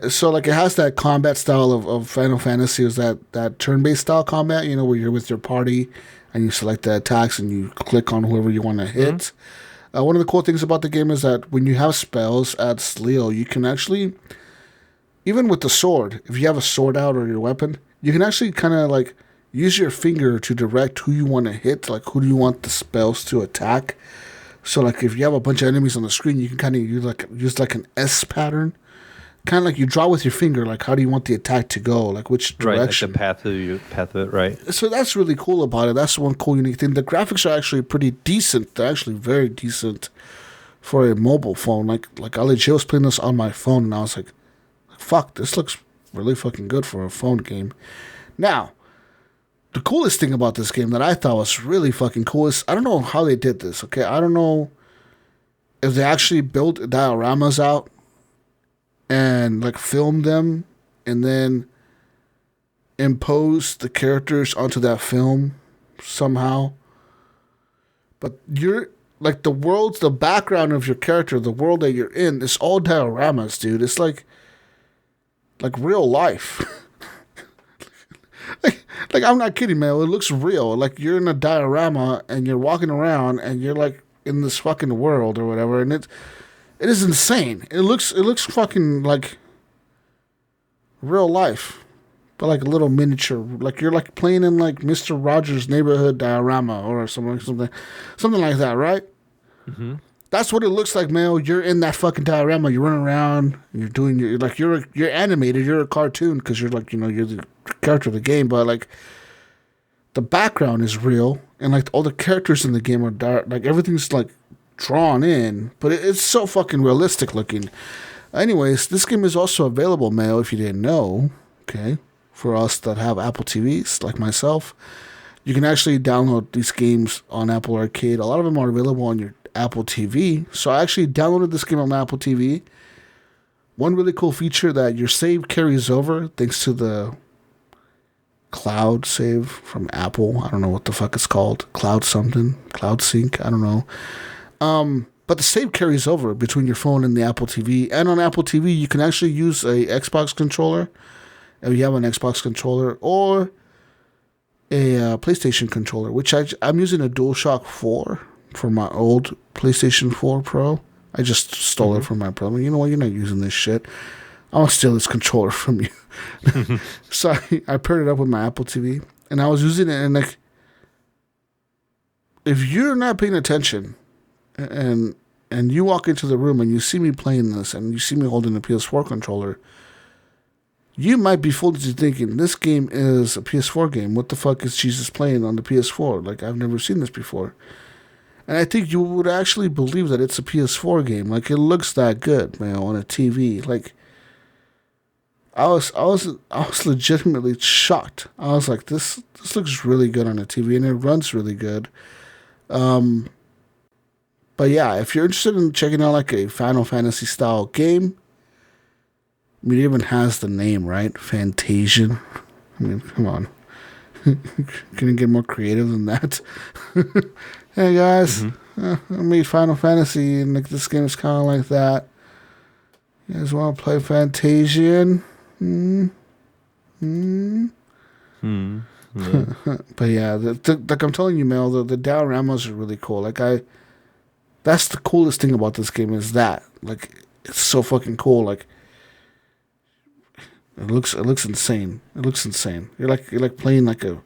so like it has that combat style of Final Fantasy, is that turn-based style combat, you know, where you're with your party and you select the attacks and you click on whoever you want to hit. Mm-hmm. One of the cool things about the game is that when you have spells as Leo, you can actually, even with the sword, if you have a sword out or your weapon, you can actually kind of like use your finger to direct who you want to hit, like who do you want the spells to attack. So like if you have a bunch of enemies on the screen, you can kind of use like an S pattern. Kind of like you draw with your finger, like how do you want the attack to go, like which direction. Right, like the path of it, right. So that's really cool about it. That's one cool, unique thing. The graphics are actually pretty decent. They're actually very decent for a mobile phone. Like I legit was playing this on my phone, and I was like, fuck, this looks really fucking good for a phone game. Now, the coolest thing about this game that I thought was really fucking cool is, I don't know how they did this, okay? I don't know if they actually built dioramas out and like film them and then impose the characters onto that film somehow. But you're like the background of your character, the world that you're in, it's all dioramas, dude. It's like real life. like I'm not kidding, man. It looks real. Like you're in a diorama and you're walking around and you're like in this fucking world or whatever, and it is insane. It looks fucking like real life, but like a little miniature. Like you're like playing in like Mr. Rogers' Neighborhood diorama or something like that, right? Mm-hmm. That's what it looks like, man. You're in that fucking diorama. You're running around. You're doing you're animated. You're a cartoon because you're like, you know, you're the character of the game, but like the background is real and like all the characters in the game are dark. Like everything's like drawn in, but it's so fucking realistic looking. Anyways, this game is also available, Mayo, if you didn't know, okay, for us that have Apple TVs, like myself. You can actually download these games on Apple Arcade. A lot of them are available on your Apple TV. So I actually downloaded this game on my Apple TV. One really cool feature that your save carries over thanks to the cloud save from Apple. I don't know what the fuck it's called. Cloud something. Cloud sync. I don't know. But the save carries over between your phone and the Apple TV. And on Apple TV, you can actually use a Xbox controller, if you have an Xbox controller, or a PlayStation controller, which I'm using a DualShock 4 for my old PlayStation 4 Pro. I just stole it from my brother. You know what? You're not using this shit. I'll steal this controller from you. So I paired it up with my Apple TV, and I was using it, and like, if you're not paying attention, and you walk into the room and you see me playing this and you see me holding a PS4 controller, you might be fooled into thinking this game is a PS4 game. What the fuck is Jesus playing on the PS4? Like, I've never seen this before. And I think you would actually believe that it's a PS4 game. Like, it looks that good, man, on a TV. Like, I was legitimately shocked. I was like, this looks really good on a TV, and it runs really good. But yeah, if you're interested in checking out like a Final Fantasy style game, I mean, it even has the name, right? Fantasian. I mean, come on. Can you get more creative than that? Hey guys, I made Final Fantasy, and like this game is kind of like that. You guys want to play Fantasian? But yeah, like I'm telling you, Mel, the dioramas are really cool. Like that's the coolest thing about this game is that, like, it's so fucking cool. Like, it looks insane. It looks insane. You're like playing like in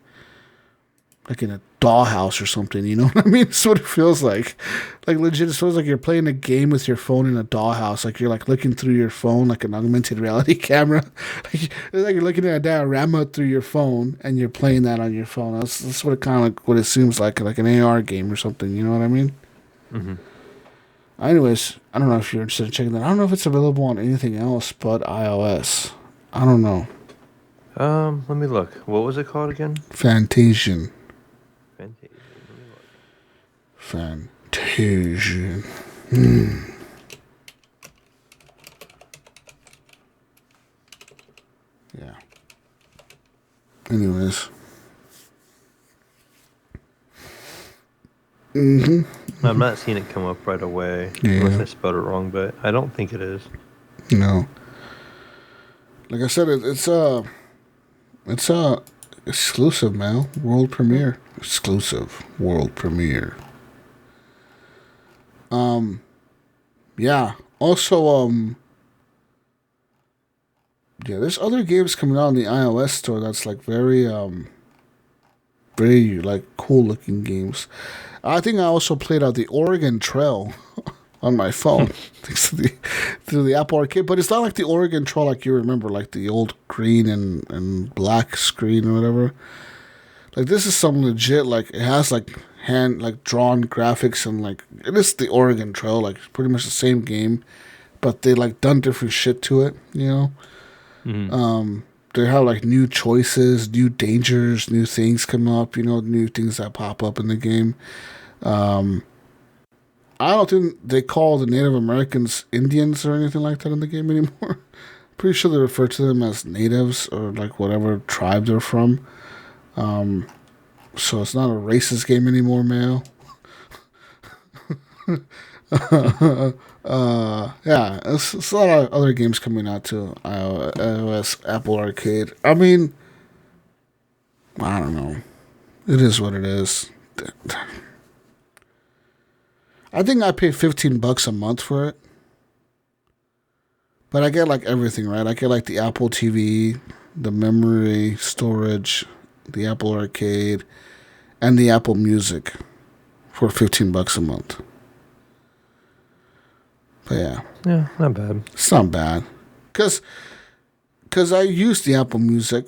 a dollhouse or something. You know what I mean? That's what it feels like. Like legit, it feels like you're playing a game with your phone in a dollhouse. Like you're like looking through your phone like an augmented reality camera. It's like you're looking at a diorama through your phone and you're playing that on your phone. That's what it kind of like what it seems like an AR game or something. You know what I mean? Mm-hmm. Anyways, I don't know if you're interested in checking that. I don't know if it's available on anything else but iOS. I don't know. Let me look. What was it called again? Fantasian. Fantasia. Let me look. Fantasian. Yeah. Anyways. I'm not seeing it come up right away. Yeah. Unless I spelled it wrong, but I don't think it is. No. Like I said, it's exclusive, man. World premiere. Exclusive world premiere. Yeah. Also, yeah, there's other games coming out on the iOS store that's like very like cool looking games. I think I also played out the Oregon Trail on my phone thanks to the Apple Arcade, but it's not like the Oregon Trail like you remember, like the old green and black screen or whatever. Like this is some legit, like it has like drawn graphics and like it is the Oregon Trail, like pretty much the same game, but they like done different shit to it, you know. They have like new choices, new dangers, new things come up, you know, new things that pop up in the game. I don't think they call the Native Americans Indians or anything like that in the game anymore. Pretty sure they refer to them as natives or like whatever tribe they're from. So it's not a racist game anymore, Mayo. Yeah, it's a lot of other games coming out to iOS, Apple Arcade. I mean, I don't know. It is what it is. I think I pay $15 a month for it. But I get like everything, right? I get like the Apple TV, the memory storage, the Apple Arcade, and the Apple Music for $15 a month. But yeah. Yeah, not bad. It's not bad. Because I use the Apple Music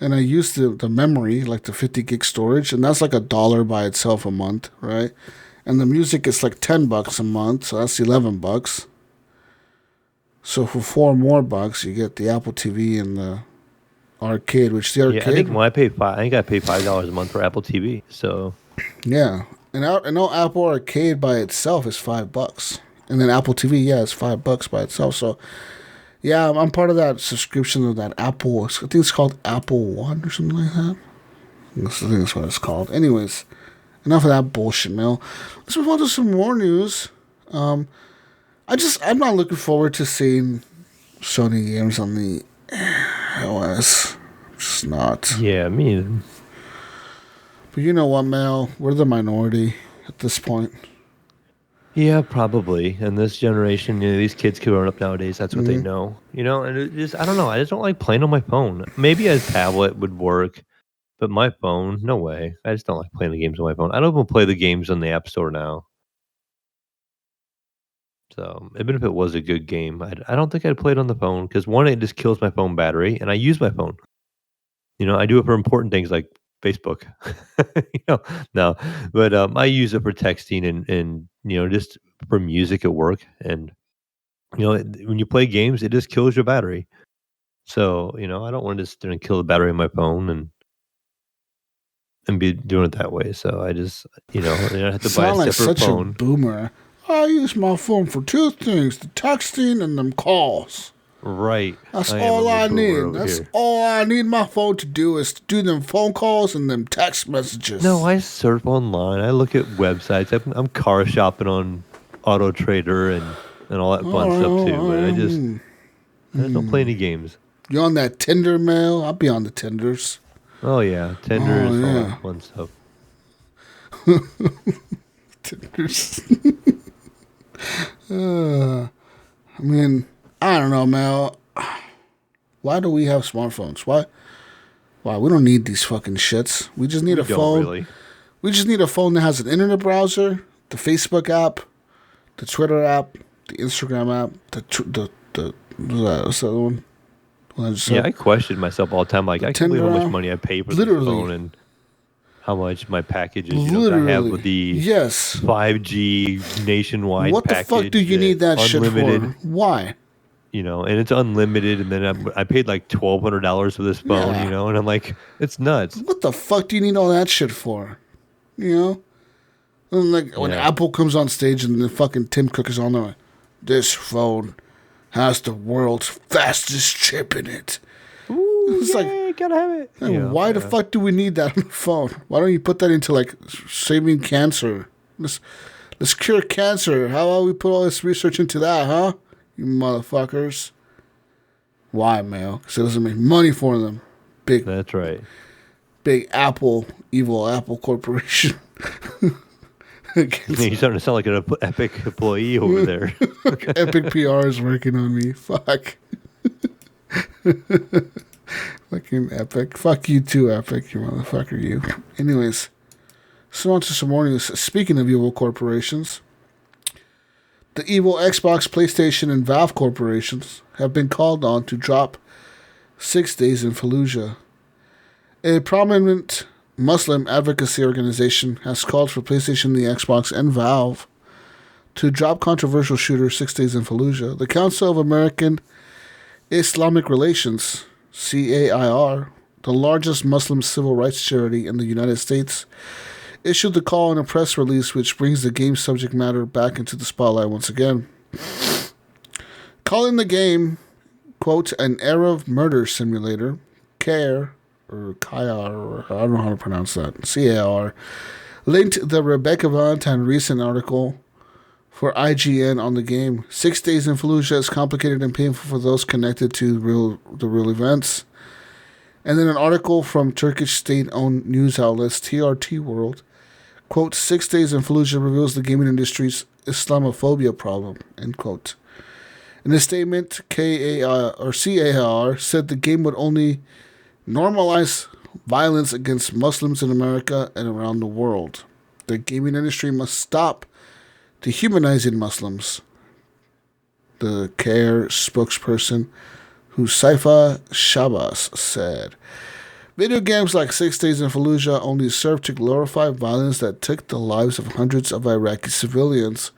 and I use the memory, like the 50 gig storage, and that's like $1 by itself a month, right? And the music is like $10 a month, so that's $11. So for $4 more, you get the Apple TV and the arcade, which the arcade. Yeah, I think I pay $5 a month for Apple TV. So yeah, and I know Apple Arcade by itself is $5, and then Apple TV, yeah, it's $5 by itself. So yeah, I'm part of that subscription of that Apple. I think it's called Apple One or something like that. I think that's what it's called. Anyways, enough of that bullshit, Mel. Let's move on to some more news. I'm not looking forward to seeing Sony games on the iOS. Just not. yeah, me either. But you know what, Mel? We're the minority at this point. Yeah, probably. And this generation, these kids growing up nowadays, that's what they know. And it just, I don't know. I just don't like playing on my phone. Maybe a tablet would work, but my phone, no way. I just don't like playing the games on my phone. I don't even play the games on the App Store now. So even if it was a good game, I don't think I'd play it on the phone because one, it just kills my phone battery, and I use my phone. I do it for important things like Facebook. No, but I use it for texting and just for music at work. And when you play games, it just kills your battery. So I don't want to just kill the battery of my phone and be doing it that way. So I just I have to buy a Sound like separate such phone. a boomer. I use my phone for two things: the texting and them calls. Right. That's I all I need. That's all I need my phone to do is to do them phone calls and them text messages. No, I surf online. I look at websites. I'm car shopping on Auto Trader and all that fun stuff too. But I just don't play any games. You on that Tinder, Mail? I'll be on the Tinders. Oh yeah, Tinders, all that fun stuff. Tinders. I mean, I don't know, Mel. Why do we have smartphones? Why? We don't need these fucking shits. We just need a phone. Really. We just need a phone that has an internet browser, the Facebook app, the Twitter app, the Instagram app, what's the other one? I question myself all the time. Like, I can't believe how much money I pay for this phone. And how much my package is. I have Literally. the Yes. 5G nationwide What the package. fuck do you need that shit for? Why? And it's unlimited. And then I paid like $1,200 for this phone, Yeah. and I'm like, it's nuts. What the fuck do you need all that shit for? You know? And like when Yeah. Apple comes on stage and the fucking Tim Cook is on there, this phone has the world's fastest chip in it. Ooh, It's yay, gotta have it. Why the fuck do we need that on the phone? Why don't you put that into like saving cancer? Let's cure cancer. How about we put all this research into that, huh? You motherfuckers. Why, Mayo? Because it doesn't make money for them. That's right. Big Apple, evil Apple Corporation. You're starting to sound like an Epic employee over there. Epic PR is working on me. Fuck. Fucking Epic. Fuck you too, Epic. You motherfucker, you. Anyways, so on to some more news. Speaking of evil corporations, the evil Xbox, PlayStation, and Valve corporations have been called on to drop 6 Days in Fallujah. A prominent Muslim advocacy organization has called for PlayStation, the Xbox, and Valve to drop controversial shooter 6 Days in Fallujah. The Council of American Islamic Relations, CAIR, the largest Muslim civil rights charity in the United States, issued the call in a press release which brings the game's subject matter back into the spotlight once again. Calling the game, quote, an Arab murder simulator, CAIR, or CAIR, I don't know how to pronounce that, CAIR, linked the Rebecca Valentine recent article for IGN on the game. 6 Days in Fallujah is complicated and painful for those connected to the real events. And then an article from Turkish state-owned news outlets TRT World, quote, 6 Days in Fallujah reveals the gaming industry's Islamophobia problem, end quote. In a statement, CAIR said the game would only normalize violence against Muslims in America and around the world. The gaming industry must stop dehumanizing Muslims, the CAIR spokesperson Husaifa Shabazz said. Video games like 6 Days in Fallujah only serve to glorify violence that took the lives of hundreds of Iraqi civilians,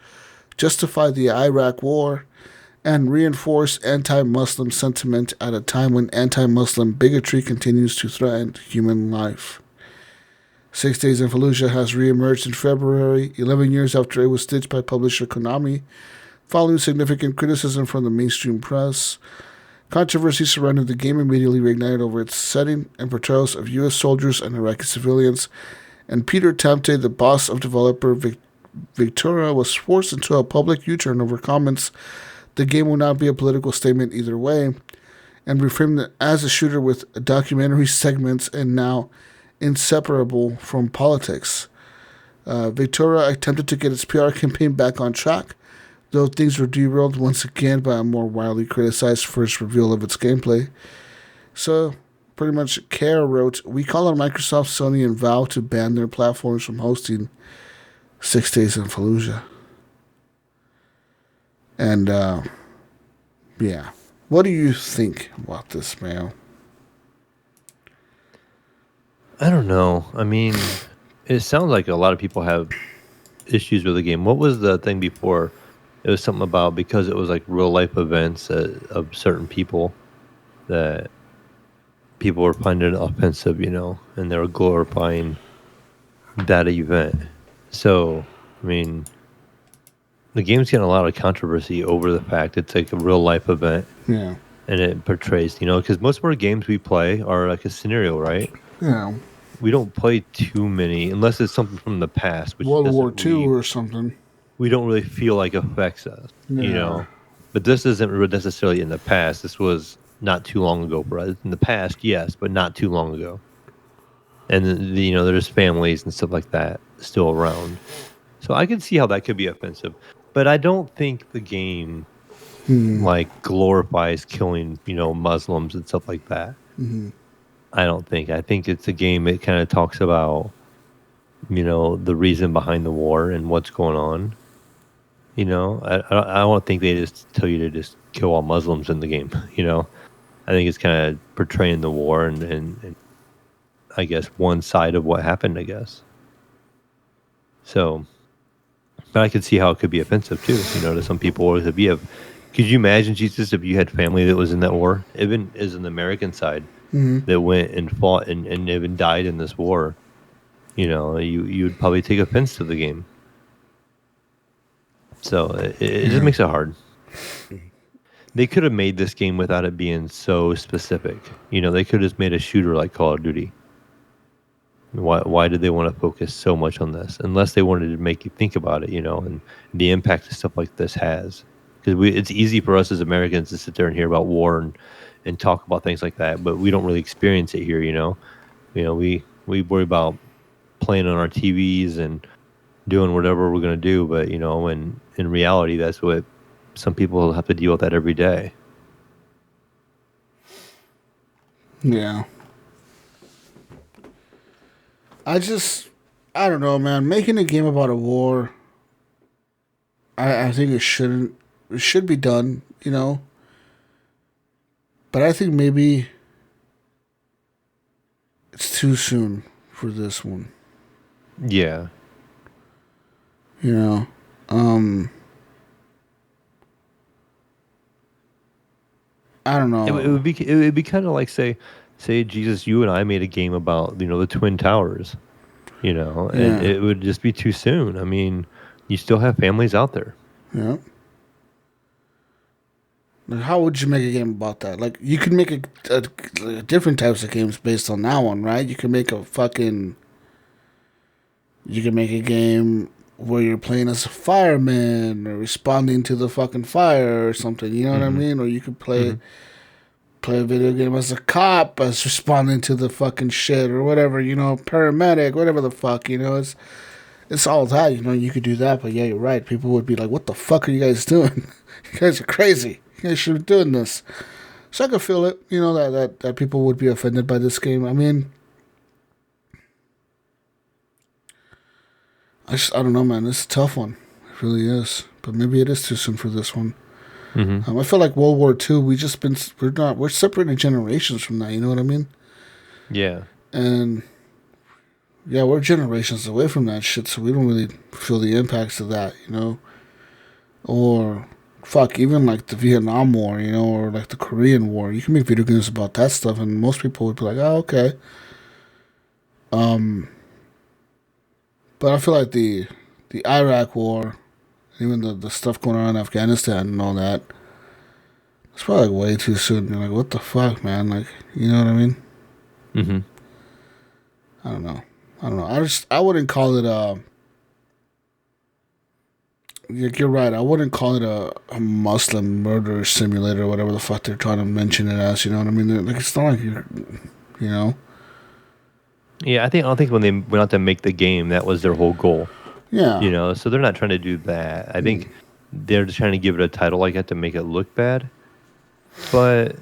justify the Iraq War, and reinforce anti-Muslim sentiment at a time when anti-Muslim bigotry continues to threaten human life. 6 Days in Fallujah has re-emerged in February, 11 years after it was ditched by publisher Konami, following significant criticism from the mainstream press. Controversy surrounding the game immediately reignited over its setting and portrayals of U.S. soldiers and Iraqi civilians, and Peter Tamte, the boss of developer Victoria, was forced into a public U-turn over comments the game will not be a political statement either way, and reframed it as a shooter with documentary segments and now inseparable from politics. Victoria attempted to get its PR campaign back on track, though things were derailed once again by a more widely criticized first reveal of its gameplay. So, pretty much, CAIR wrote, we call on Microsoft, Sony, and Valve to ban their platforms from hosting 6 Days in Fallujah. And, yeah. What do you think about this, Mayo? I don't know. I mean, it sounds like a lot of people have issues with the game. What was the thing before? It was something about because it was like real life events of certain people that people were finding it offensive, and they were glorifying that event. So, I mean, the game's getting a lot of controversy over the fact it's like a real life event. Yeah. And it portrays, because most of our games we play are like a scenario, right? Yeah. We don't play too many unless it's something from the past. Which World War II or something. We don't really feel like affects us, But this isn't necessarily in the past. This was not too long ago for us. In the past, yes, but not too long ago. And, there's families and stuff like that still around. So I can see how that could be offensive. But I don't think the game, glorifies killing, Muslims and stuff like that. Mm-hmm. I don't think. I think it's a game that kind of talks about, the reason behind the war and what's going on. I don't think they just tell you to just kill all Muslims in the game. I think it's kind of portraying the war and I guess, one side of what happened, I guess. So, but I could see how it could be offensive too, to some people. Or if you have, could you imagine, Jesus, if you had family that was in that war, even as an American side that went and fought and even died in this war, you would probably take offense to the game. So it just makes it hard. They could have made this game without it being so specific. They could have just made a shooter like Call of Duty. Why did they want to focus so much on this? Unless they wanted to make you think about it, and the impact that stuff like this has. Because it's easy for us as Americans to sit there and hear about war and talk about things like that, but we don't really experience it here, we worry about playing on our TVs and doing whatever we're going to do, but in reality, that's what some people have to deal with that every day. Yeah. I don't know, man. Making a game about a war, I think it should be done, But I think maybe it's too soon for this one. Yeah. I don't know. It would be kind of like say Jesus, you and I made a game about the Twin Towers, and it would just be too soon. I mean, you still have families out there. Yeah. Like, how would you make a game about that? Like, you could make a different types of games based on that one, right? You could make a game where you're playing as a fireman or responding to the fucking fire or something. You know what I mean? Or you could play a video game as a cop, as responding to the fucking shit or whatever. Paramedic, whatever the fuck. It's all that. You could do that. But yeah, you're right. People would be like, "What the fuck are you guys doing? You guys are crazy. You guys should be doing this." So I could feel it. That people would be offended by this game. I mean, I don't know, man. This is a tough one. It really is. But maybe it is too soon for this one. I feel like World War II. We're separated generations from that. You know what I mean? Yeah. And yeah, we're generations away from that shit, so we don't really feel the impacts of that. Or fuck, even like the Vietnam War, or like the Korean War. You can make video games about that stuff, and most people would be like, "Oh, okay." But I feel like the Iraq War, even the stuff going on in Afghanistan and all that, it's probably like way too soon. You're like, what the fuck, man? Like, you know what I mean? Mm-hmm. I don't know. I wouldn't call it you're right. I wouldn't call it a Muslim murder simulator or whatever the fuck they're trying to mention it as. You know what I mean? Like, it's not like you're. Yeah, I don't think when they went out to make the game, that was their whole goal. Yeah. So they're not trying to do that. I think they're just trying to give it a title like that to make it look bad. But,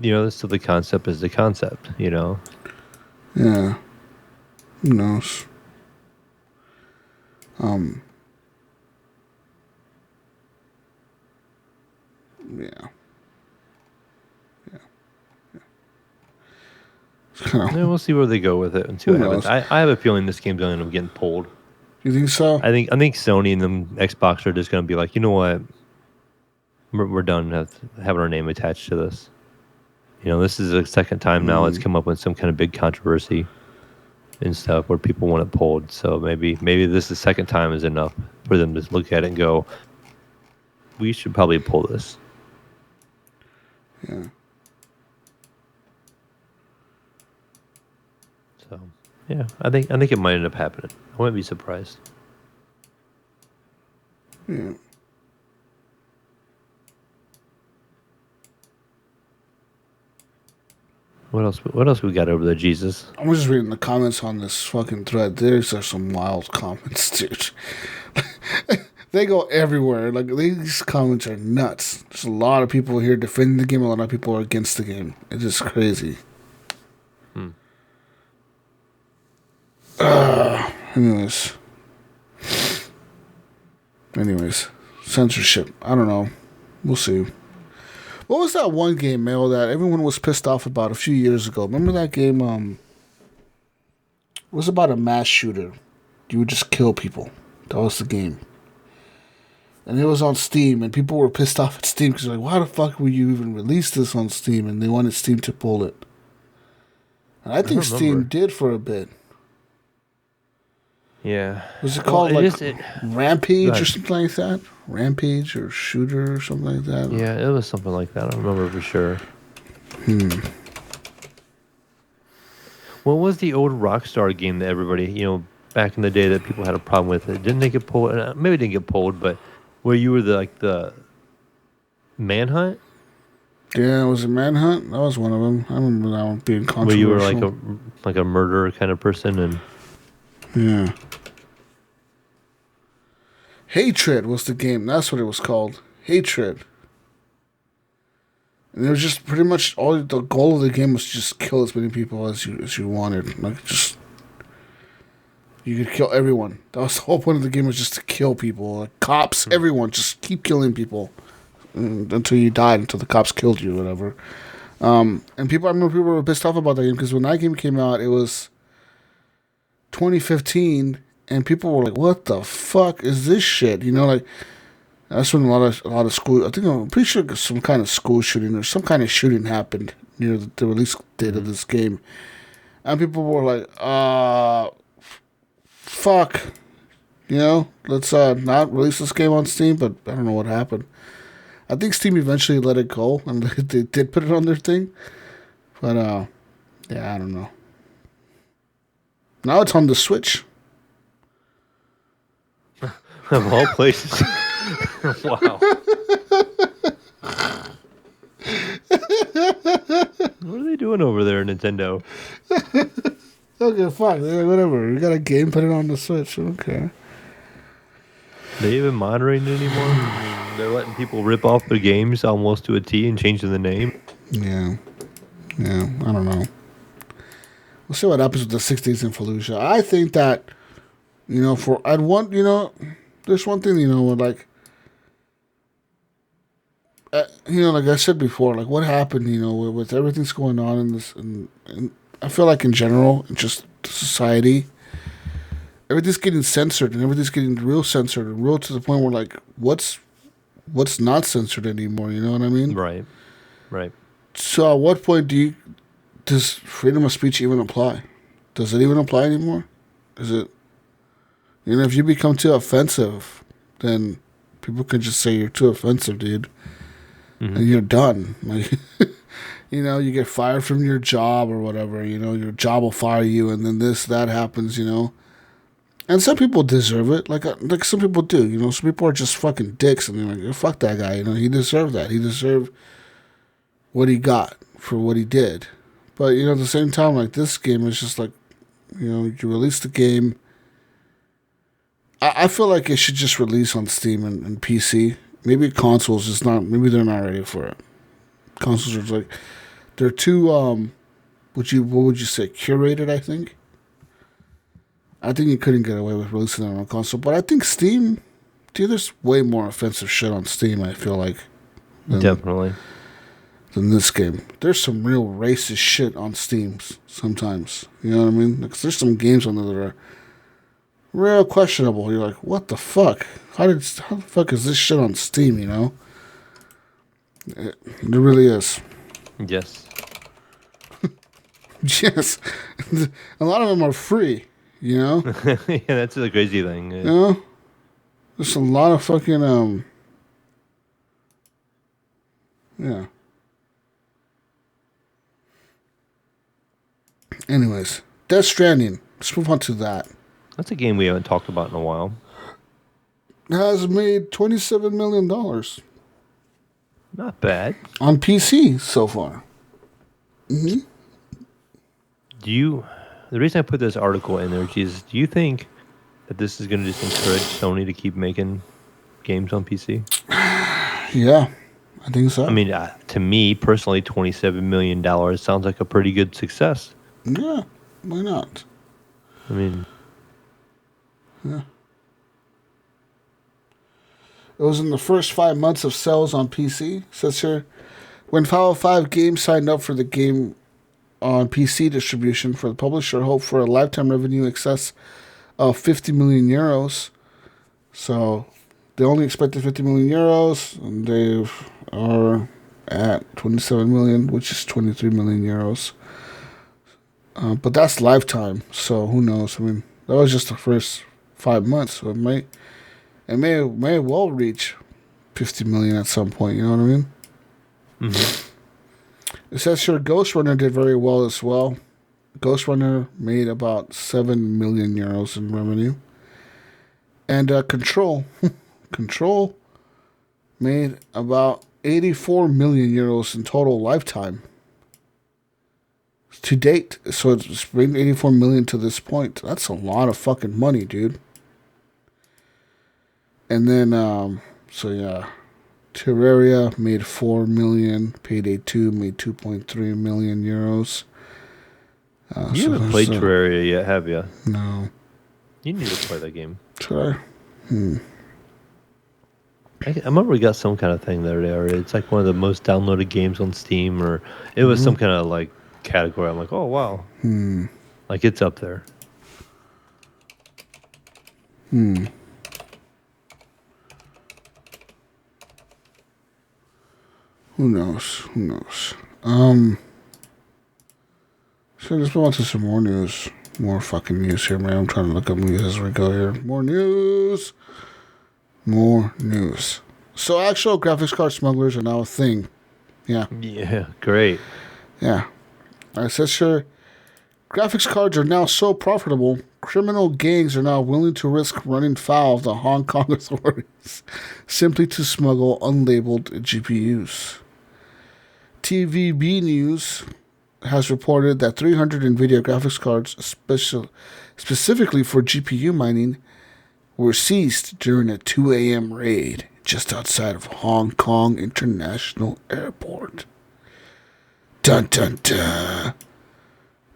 still the concept is the concept, Yeah. Who knows? Yeah. Yeah, we'll see where they go with it and see what happens. I have a feeling this game's going to end up getting pulled. You think so? I think Sony and the Xbox are just going to be like, you know what? We're done having our name attached to this. This is the second time now it's come up with some kind of big controversy and stuff where people want it pulled. So maybe this the second time is enough for them to look at it and go, we should probably pull this. Yeah. So yeah, I think it might end up happening. I wouldn't be surprised. Yeah. What else we got over there, Jesus? I'm just reading the comments on this fucking thread. There's some wild comments, dude. They go everywhere. Like, these comments are nuts. There's a lot of people here defending the game. A lot of people are against the game. It's just crazy. Anyways, censorship. I don't know. We'll see. What was that one game, Mayo, that everyone was pissed off about a few years ago? Remember that game? was about a mass shooter. You would just kill people. That was the game. And it was on Steam, and people were pissed off at Steam because they're like, why the fuck would you even release this on Steam? And they wanted Steam to pull it. And I think Steam did for a bit. Yeah. Was it called Rampage or something like that? Rampage or Shooter or something like that? Yeah, it was something like that. I don't remember for sure. What was the old Rockstar game that everybody, back in the day that people had a problem with it? Didn't they get pulled? Maybe it didn't get pulled, but where you were the Manhunt? Yeah, was it Manhunt? That was one of them. I remember that one being controversial. Where you were like a murderer kind of person, and yeah. Hatred was the game. That's what it was called. Hatred. And it was just pretty much the goal of the game was just kill as many people as you wanted. Like, just you could kill everyone. That was the whole point of the game, was just to kill people. Like cops, everyone, just keep killing people until you died, until the cops killed you, or whatever. And I remember people were pissed off about that game because when that game came out, it was 2015, and people were like, "What the fuck is this shit?" That's when a lot of school. I'm pretty sure some kind of school shooting or some kind of shooting happened near the release date of this game, and people were like, fuck, let's not release this game on Steam." But I don't know what happened. I think Steam eventually let it go, and they did put it on their thing. But yeah, I don't know. Now it's on the Switch. Of all places. Wow. What are they doing over there, Nintendo? Okay, fine. Whatever. We got a game, put it on the Switch. Okay. They even moderating it anymore? They're letting people rip off their games almost to a T and changing the name? Yeah. Yeah, I don't know. We'll see what happens with the 6 Days in Fallujah. I think that, there's one thing, like I said before, like what happened, with everything's going on in this, and I feel like in general, just society, everything's getting censored and everything's getting real censored and real to the point where like what's not censored anymore, you know what I mean? Right. So at what point does freedom of speech even apply? Does it even apply anymore? Is it, if you become too offensive, then people can just say you're too offensive, dude. Mm-hmm. And you're done. Like, you get fired from your job or whatever, your job will fire you, and then that happens, And some people deserve it, like some people do, some people are just fucking dicks, and they're like, fuck that guy, he deserved that. He deserved what he got for what he did. But, at the same time, like, this game is just like, you release the game. I feel like it should just release on Steam and PC. Maybe consoles is not, maybe they're not ready for it. Consoles are like, they're too, what would you say, curated, I think? I think you couldn't get away with releasing it on a console. But I think Steam, dude, there's way more offensive shit on Steam, I feel like. Definitely. Than this game. There's some real racist shit on Steam sometimes. You know what I mean? Like, there's some games on there that are real questionable. You're like, what the fuck? How the fuck is this shit on Steam, It really is. Yes. Yes. A lot of them are free, Yeah, that's the crazy thing. There's a lot of fucking, yeah. Anyways, Death Stranding. Let's move on to that. That's a game we haven't talked about in a while. It has made $27 million. Not bad. On PC so far. Mm-hmm. The reason I put this article in there is, do you think that this is going to just encourage Sony to keep making games on PC? Yeah, I think so. I mean, to me personally, $27 million sounds like a pretty good success. Yeah, why not? I mean, yeah. It was in the first 5 months of sales on PC. It says here, when Fallout 5 games signed up for the game on PC distribution for the publisher hope for a lifetime revenue in excess of 50 million euros. So they only expected 50 million euros, and they are at 27 million, which is 23 million euros. But that's lifetime, so who knows? I mean, that was just the first 5 months, so it may well reach 50 million at some point. You know what I mean? Mm-hmm. It says here Ghost Runner did very well as well. Ghost Runner made about 7 million euros in revenue. And Control made about 84 million euros in total lifetime to date. So it's been 84 million to this point. That's a lot of fucking money, dude. And then, so yeah, Terraria made 4 million. Payday 2 made 2.3 million euros. You haven't played Terraria yet, have you? No. You need to play that game. Try. I remember we got some kind of thing there. It's like one of the most downloaded games on Steam, or it was some kind of like category. I'm like, oh wow, like it's up there. Who knows? So let's move on to some more news. More fucking news here, man. I'm trying to look up news as we go here. More news. So actual graphics card smugglers are now a thing. Yeah. Yeah, great. Yeah. It says here, graphics cards are now so profitable, criminal gangs are now willing to risk running foul of the Hong Kong authorities simply to smuggle unlabeled GPUs. TVB News has reported that 300 NVIDIA graphics cards specifically for GPU mining were seized during a 2 a.m. raid just outside of Hong Kong International Airport. Dun dun dun.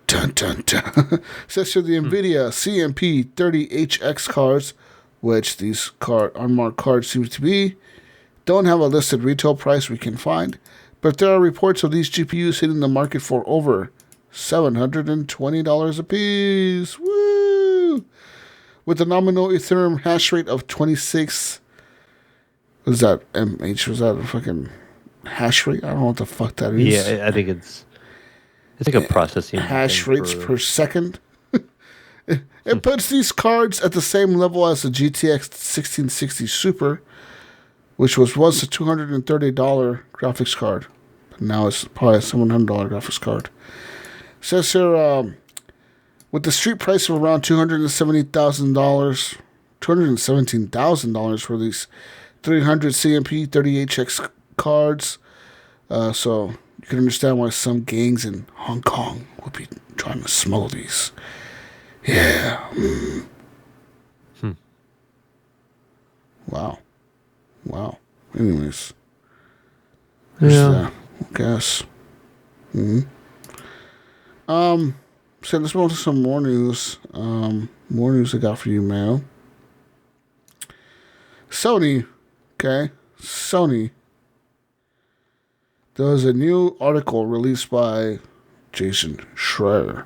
Dun dun dun. Says to the NVIDIA CMP 30HX cards, which these unmarked cards seem to be, don't have a listed retail price we can find, but there are reports of these GPUs hitting the market for over $720 a piece. Woo! With a nominal Ethereum hash rate of 26. What is that? MH? Was that a fucking hash rate? I don't know what the fuck that is. Yeah, I think it's like a processing hash rates per second. It puts these cards at the same level as the GTX 1660 Super, which was a $230 graphics card. But now it's probably a $700 graphics card. It says here, with the street price of around $217,000 for these 300 CMP 30HX cards. So you can understand why some gangs in Hong Kong would be trying to smuggle these. Yeah. Wow. Anyways. Yeah. I guess. So let's move on to some more news. More news I got for you, Mayo. Sony. Okay. Sony. There was a new article released by Jason Schreier.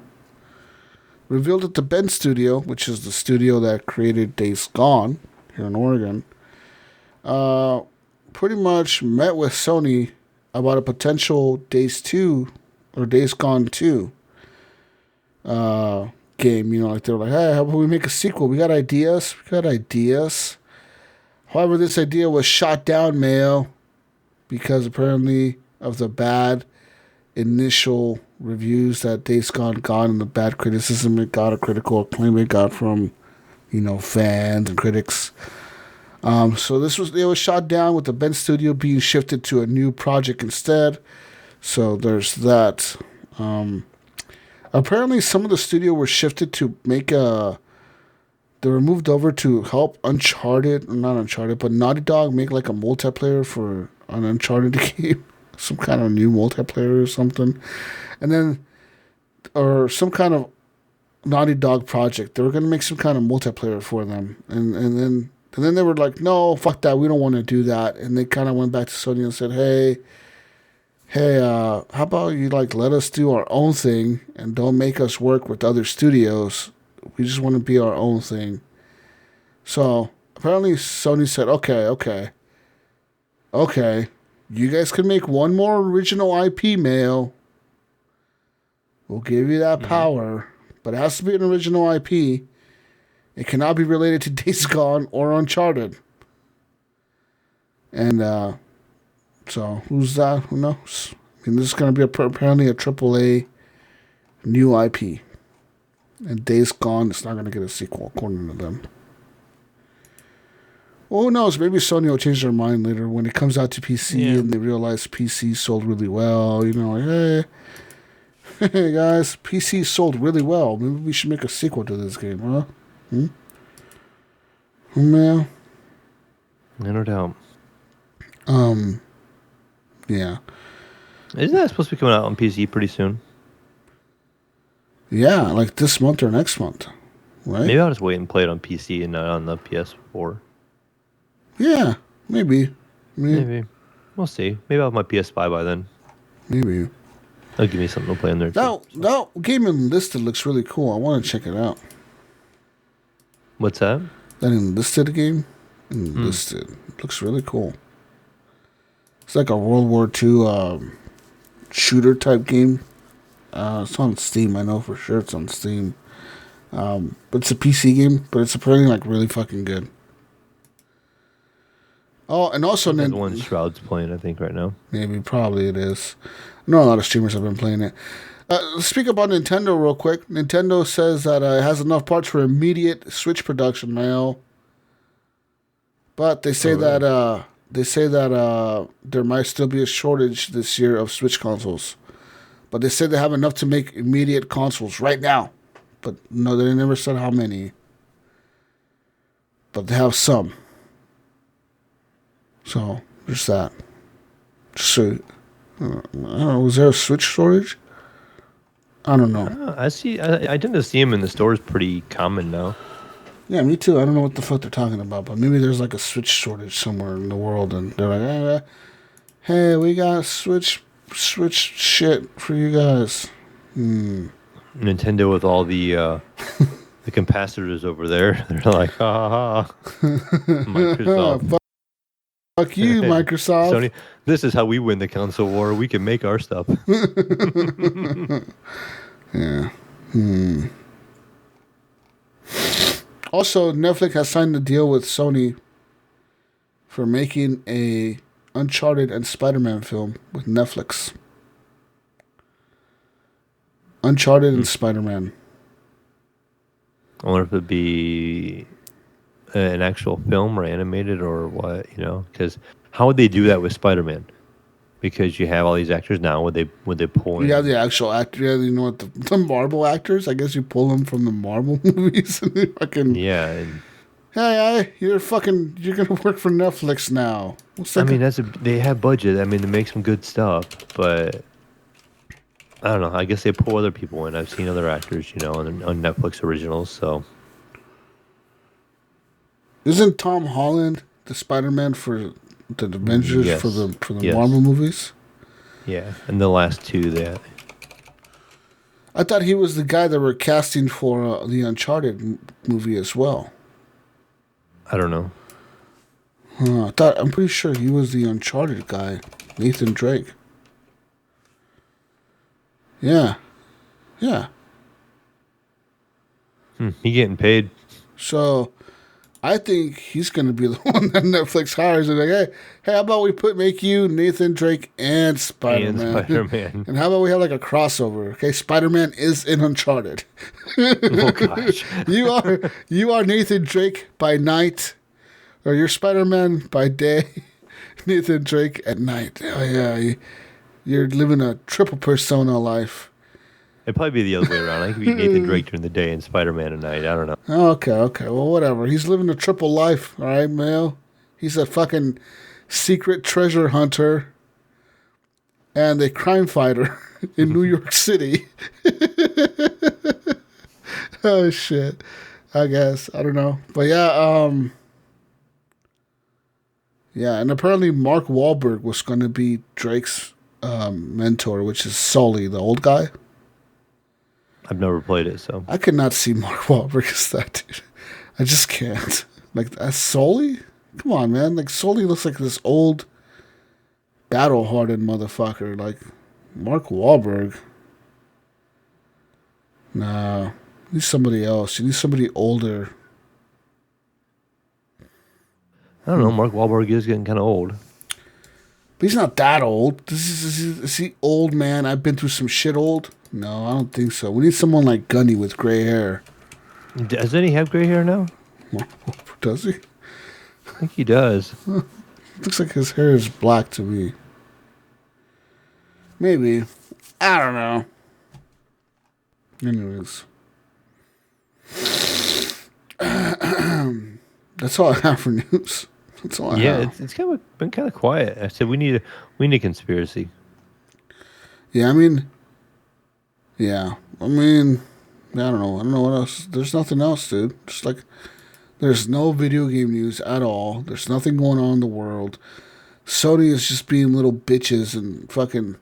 Revealed that the Bend Studio, which is the studio that created Days Gone here in Oregon, pretty much met with Sony about a potential Days 2 or Days Gone 2 game. You know, like they were like, hey, how about we make a sequel? We got ideas. However, this idea was shot down, Mayo, because apparently of the bad initial reviews that Days Gone got and the bad criticism it got, or critical acclaim it got from, fans and critics. So it was shot down with the Bend Studio being shifted to a new project instead. So there's that. Apparently some of the studio were shifted to make they were moved over to help Naughty Dog make like a multiplayer for an Uncharted game. Some kind of new multiplayer or something. And then, or some kind of Naughty Dog project. They were going to make some kind of multiplayer for them. And then they were like, no, fuck that. We don't want to do that. And they kind of went back to Sony and said, hey, how about you like let us do our own thing and don't make us work with other studios. We just want to be our own thing. So apparently Sony said, okay, you guys can make one more original IP, Mayo. We'll give you that power, but it has to be an original IP. It cannot be related to Days Gone or Uncharted. And so who's that? Who knows? I mean, this is going to be apparently a AAA new IP. And Days Gone is not going to get a sequel, according to them. Well, who knows? Maybe Sony will change their mind later when it comes out to PC and they realize PC sold really well. You know, like, hey guys, PC sold really well. Maybe we should make a sequel to this game, huh? Yeah. No doubt. Yeah. Isn't that supposed to be coming out on PC pretty soon? Yeah, like this month or next month, right? Maybe I'll just wait and play it on PC and not on the PS4. Yeah, maybe. Maybe. We'll see. Maybe I'll have my PS5 by then. Maybe. That'll give me something to play in there, too. That game Enlisted looks really cool. I want to check it out. What's that? That Enlisted game? Enlisted. Looks really cool. It's like a World War II shooter type game. It's on Steam. I know for sure it's on Steam. But it's a PC game, but it's apparently like really fucking good. Oh, and also the one Shroud's playing, I think, right now. Maybe, probably it is. I know a lot of streamers have been playing it. Let's speak about Nintendo real quick. Nintendo says that it has enough parts for immediate Switch production now. But they say that there might still be a shortage this year of Switch consoles. But they said they have enough to make immediate consoles right now. But no, they never said how many. But they have some. So, just that. Just so, I don't know, was there a Switch shortage? I don't know. I tend to see them in the stores pretty common now. Yeah, me too. I don't know what the fuck they're talking about, but maybe there's like a Switch shortage somewhere in the world, and they're like, hey, we got Switch shit for you guys. Nintendo with all the capacitors over there, they're like, ha ha ha. Microsoft. Fuck you, Microsoft. Sony, this is how we win the console war. We can make our stuff. Yeah. Also, Netflix has signed a deal with Sony for making a Uncharted and Spider-Man film with Netflix. Uncharted and Spider-Man. I wonder if it'd be an actual film or animated or what, because how would they do that with Spider-Man? Because you have all these actors now. Would they pull in? You have the actual actor. Yeah, you know what, the Marvel actors. I guess you pull them from the Marvel movies and they fucking. Yeah. And, hey, you're gonna work for Netflix now. They have budget. I mean, to make some good stuff, but I don't know. I guess they pull other people in. I've seen other actors, on Netflix originals. So. Isn't Tom Holland the Spider-Man for the Avengers for the Marvel movies? Yeah, and the last two that. I thought he was the guy that were casting for the Uncharted movie as well. I don't know. I'm pretty sure he was the Uncharted guy, Nathan Drake. Yeah. He getting paid. So. I think he's going to be the one that Netflix hires. And like, hey, how about we make you Nathan Drake and Spider-Man? And how about we have like a crossover? Okay, Spider-Man is in Uncharted. Oh gosh, you are Nathan Drake by night, or you're Spider-Man by day. Nathan Drake at night. Oh yeah, you're living a triple persona life. It'd probably be the other way around. I could be Nathan Drake during the day and Spider-Man at night. I don't know. Okay. Well, whatever. He's living a triple life, all right, Mayo? He's a fucking secret treasure hunter and a crime fighter in New York City. Oh, shit. I guess. I don't know. But yeah, yeah, and apparently Mark Wahlberg was going to be Drake's mentor, which is Sully, the old guy. I've never played it, so I could not see Mark Wahlberg as that dude. I just can't. Like, that's Sully? Come on, man. Like, Sully looks like this old, battle-hardened motherfucker. Like, Mark Wahlberg. Nah. You need somebody else. You need somebody older. I don't know. Mark Wahlberg is getting kind of old. But he's not that old. Is he old, man? I've been through some shit old. No, I don't think so. We need someone like Gunny with gray hair. Doesn't he have gray hair now? Does he? I think he does. Looks like his hair is black to me. Maybe. I don't know. Anyways. That's all I have for news. That's all I have. It's kind of been kind of quiet. I said we need a conspiracy. Yeah, I mean, I don't know. I don't know what else. There's nothing else, dude. Just like, there's no video game news at all. There's nothing going on in the world. Sony is just being little bitches and fucking,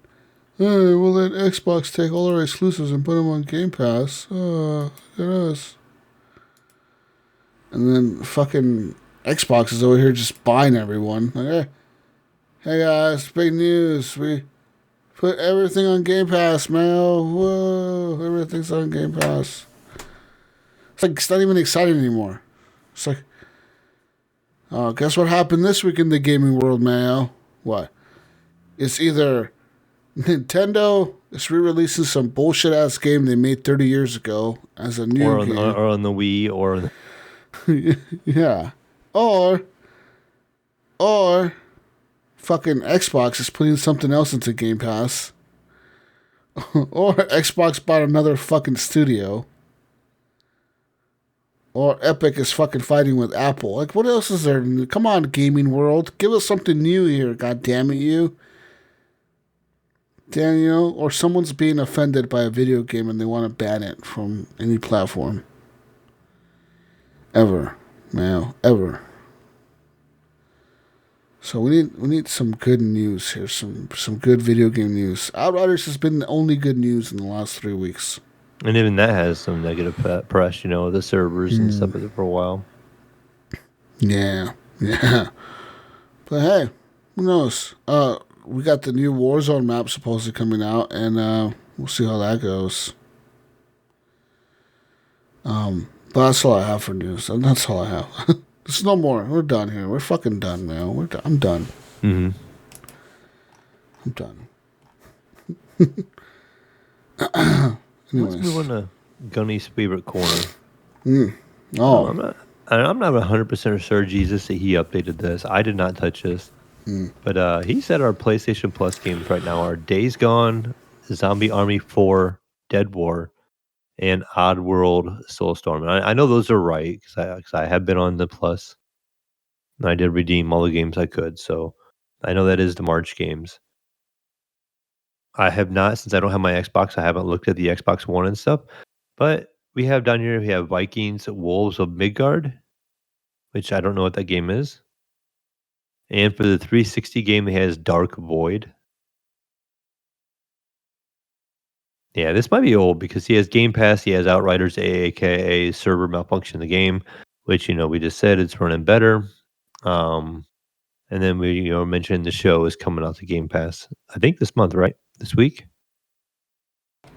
hey, we'll let Xbox take all our exclusives and put them on Game Pass. Look at us. And then fucking Xbox is over here just buying everyone. Like, hey guys, big news. We put everything on Game Pass, man. Whoa, everything's on Game Pass. It's like, it's not even exciting anymore. It's like, oh, guess what happened this week in the gaming world, Mayo? What? It's either Nintendo is re-releasing some bullshit-ass game they made 30 years ago as a new game. Or on the Wii, or... Yeah. Or fucking Xbox is putting something else into Game Pass. Or Xbox bought another fucking studio. Or Epic is fucking fighting with Apple. Like, what else is there? Come on, gaming world. Give us something new here, god damn it, you. Daniel, or someone's being offended by a video game and they want to ban it from any platform. Ever. Man, ever. So we need some good news here, some good video game news. Outriders has been the only good news in the last 3 weeks. And even that has some negative press, the servers and stuff for a while. Yeah. But hey, who knows? We got the new Warzone map supposedly coming out, and we'll see how that goes. But that's all I have for news. And that's all I have. There's no more. We're done here. We're fucking done, man. I'm done. Mm-hmm. I'm done. Let's move on to Gunny's favorite corner. Oh. I'm not 100% sure, Jesus, that he updated this. I did not touch this. But he said our PlayStation Plus games right now are Days Gone, Zombie Army 4, Dead War, and Oddworld Soulstorm. And I know those are right because I have been on the Plus. And I did redeem all the games I could. So I know that is the March games. I have not, since I don't have my Xbox, I haven't looked at the Xbox One and stuff. But we have down here, we have Vikings, Wolves of Midgard, which I don't know what that game is. And for the 360 game, it has Dark Void. Yeah, this might be old because he has Game Pass, he has Outriders, aka server malfunction in the game, which, we just said it's running better. And then we, mentioned the show is coming out to Game Pass, I think this month, right? This week?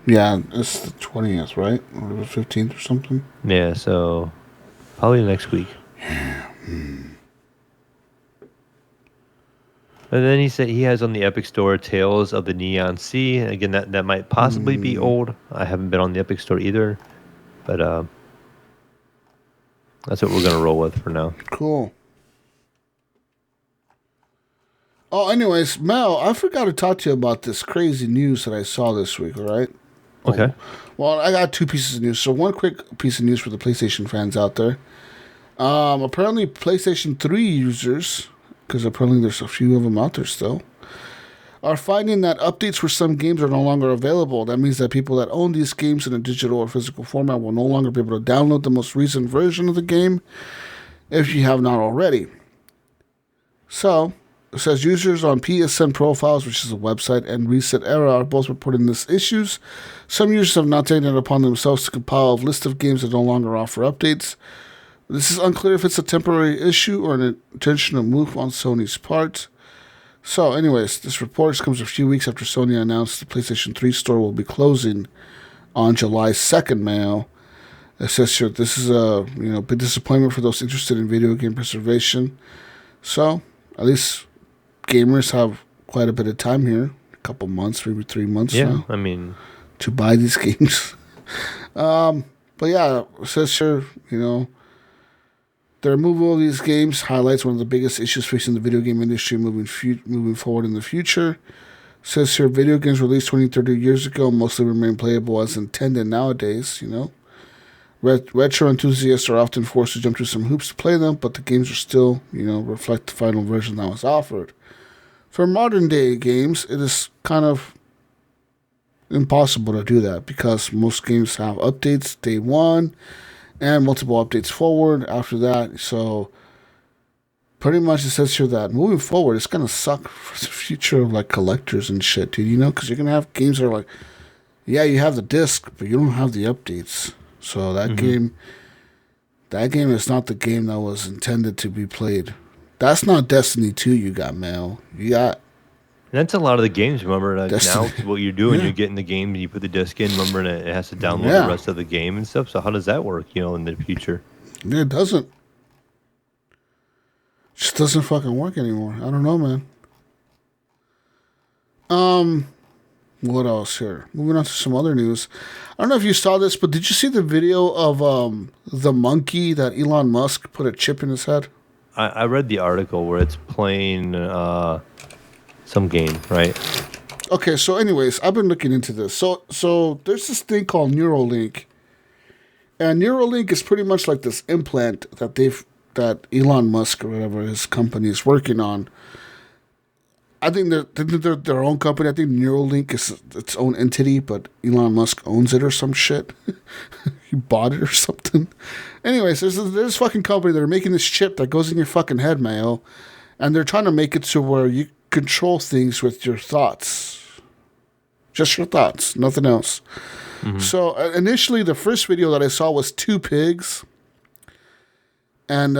Yeah, it's the 20th, right? Or the 15th or something? Yeah, so probably next week. Yeah. And then he said he has on the Epic Store Tales of the Neon Sea. Again, that might possibly be old. I haven't been on the Epic Store either. But that's what we're going to roll with for now. Cool. Oh, anyways, Mel, I forgot to talk to you about this crazy news that I saw this week, all right? Okay. Well, I got two pieces of news. So one quick piece of news for the PlayStation fans out there. Apparently, PlayStation 3 users, because apparently there's a few of them out there still, are finding that updates for some games are no longer available. That means that people that own these games in a digital or physical format will no longer be able to download the most recent version of the game if you have not already. So, it says users on PSN profiles, which is a website, and Reset Era are both reporting this issues. Some users have not taken it upon themselves to compile a list of games that no longer offer updates. This is unclear if it's a temporary issue or an intentional move on Sony's part. So, anyways, this report comes a few weeks after Sony announced the PlayStation 3 store will be closing on July 2nd, Mayo. It says here this is a big disappointment for those interested in video game preservation. So, at least gamers have quite a bit of time here, a couple months, maybe 3 months now. I mean, to buy these games. But yeah, it says here, the removal of these games highlights one of the biggest issues facing the video game industry moving forward in the future. It says here, video games released 20, 30 years ago mostly remain playable as intended nowadays, Retro enthusiasts are often forced to jump through some hoops to play them, but the games are still, reflect the final version that was offered. For modern day games, it is kind of impossible to do that because most games have updates day one and multiple updates forward after that. So pretty much it says here that moving forward, it's going to suck for the future of like collectors and shit, dude, because you're going to have games that are like, yeah, you have the disc, but you don't have the updates. So that game is not the game that was intended to be played. That's not Destiny 2 you got, Mel. You got... That's a lot of the games, remember? Destiny. Now, what you're doing, you're getting the game, and you put the disc in, remember, and it has to download the rest of the game and stuff. So how does that work, in the future? Yeah, it doesn't. It just doesn't fucking work anymore. I don't know, man. What else here? Moving on to some other news. I don't know if you saw this, but did you see the video of the monkey that Elon Musk put a chip in his head? I read the article where it's playing some game, right? Okay, so anyways, I've been looking into this. So there's this thing called Neuralink. And Neuralink is pretty much like this implant that Elon Musk or whatever his company is working on. I think they're their own company. I think Neuralink is its own entity, but Elon Musk owns it or some shit. He bought it or something. Anyways, there's this fucking company that are making this chip that goes in your fucking head, Mayo. And they're trying to make it to where you control things with your thoughts. Just your thoughts, nothing else. Mm-hmm. So initially, the first video that I saw was 2 pigs. And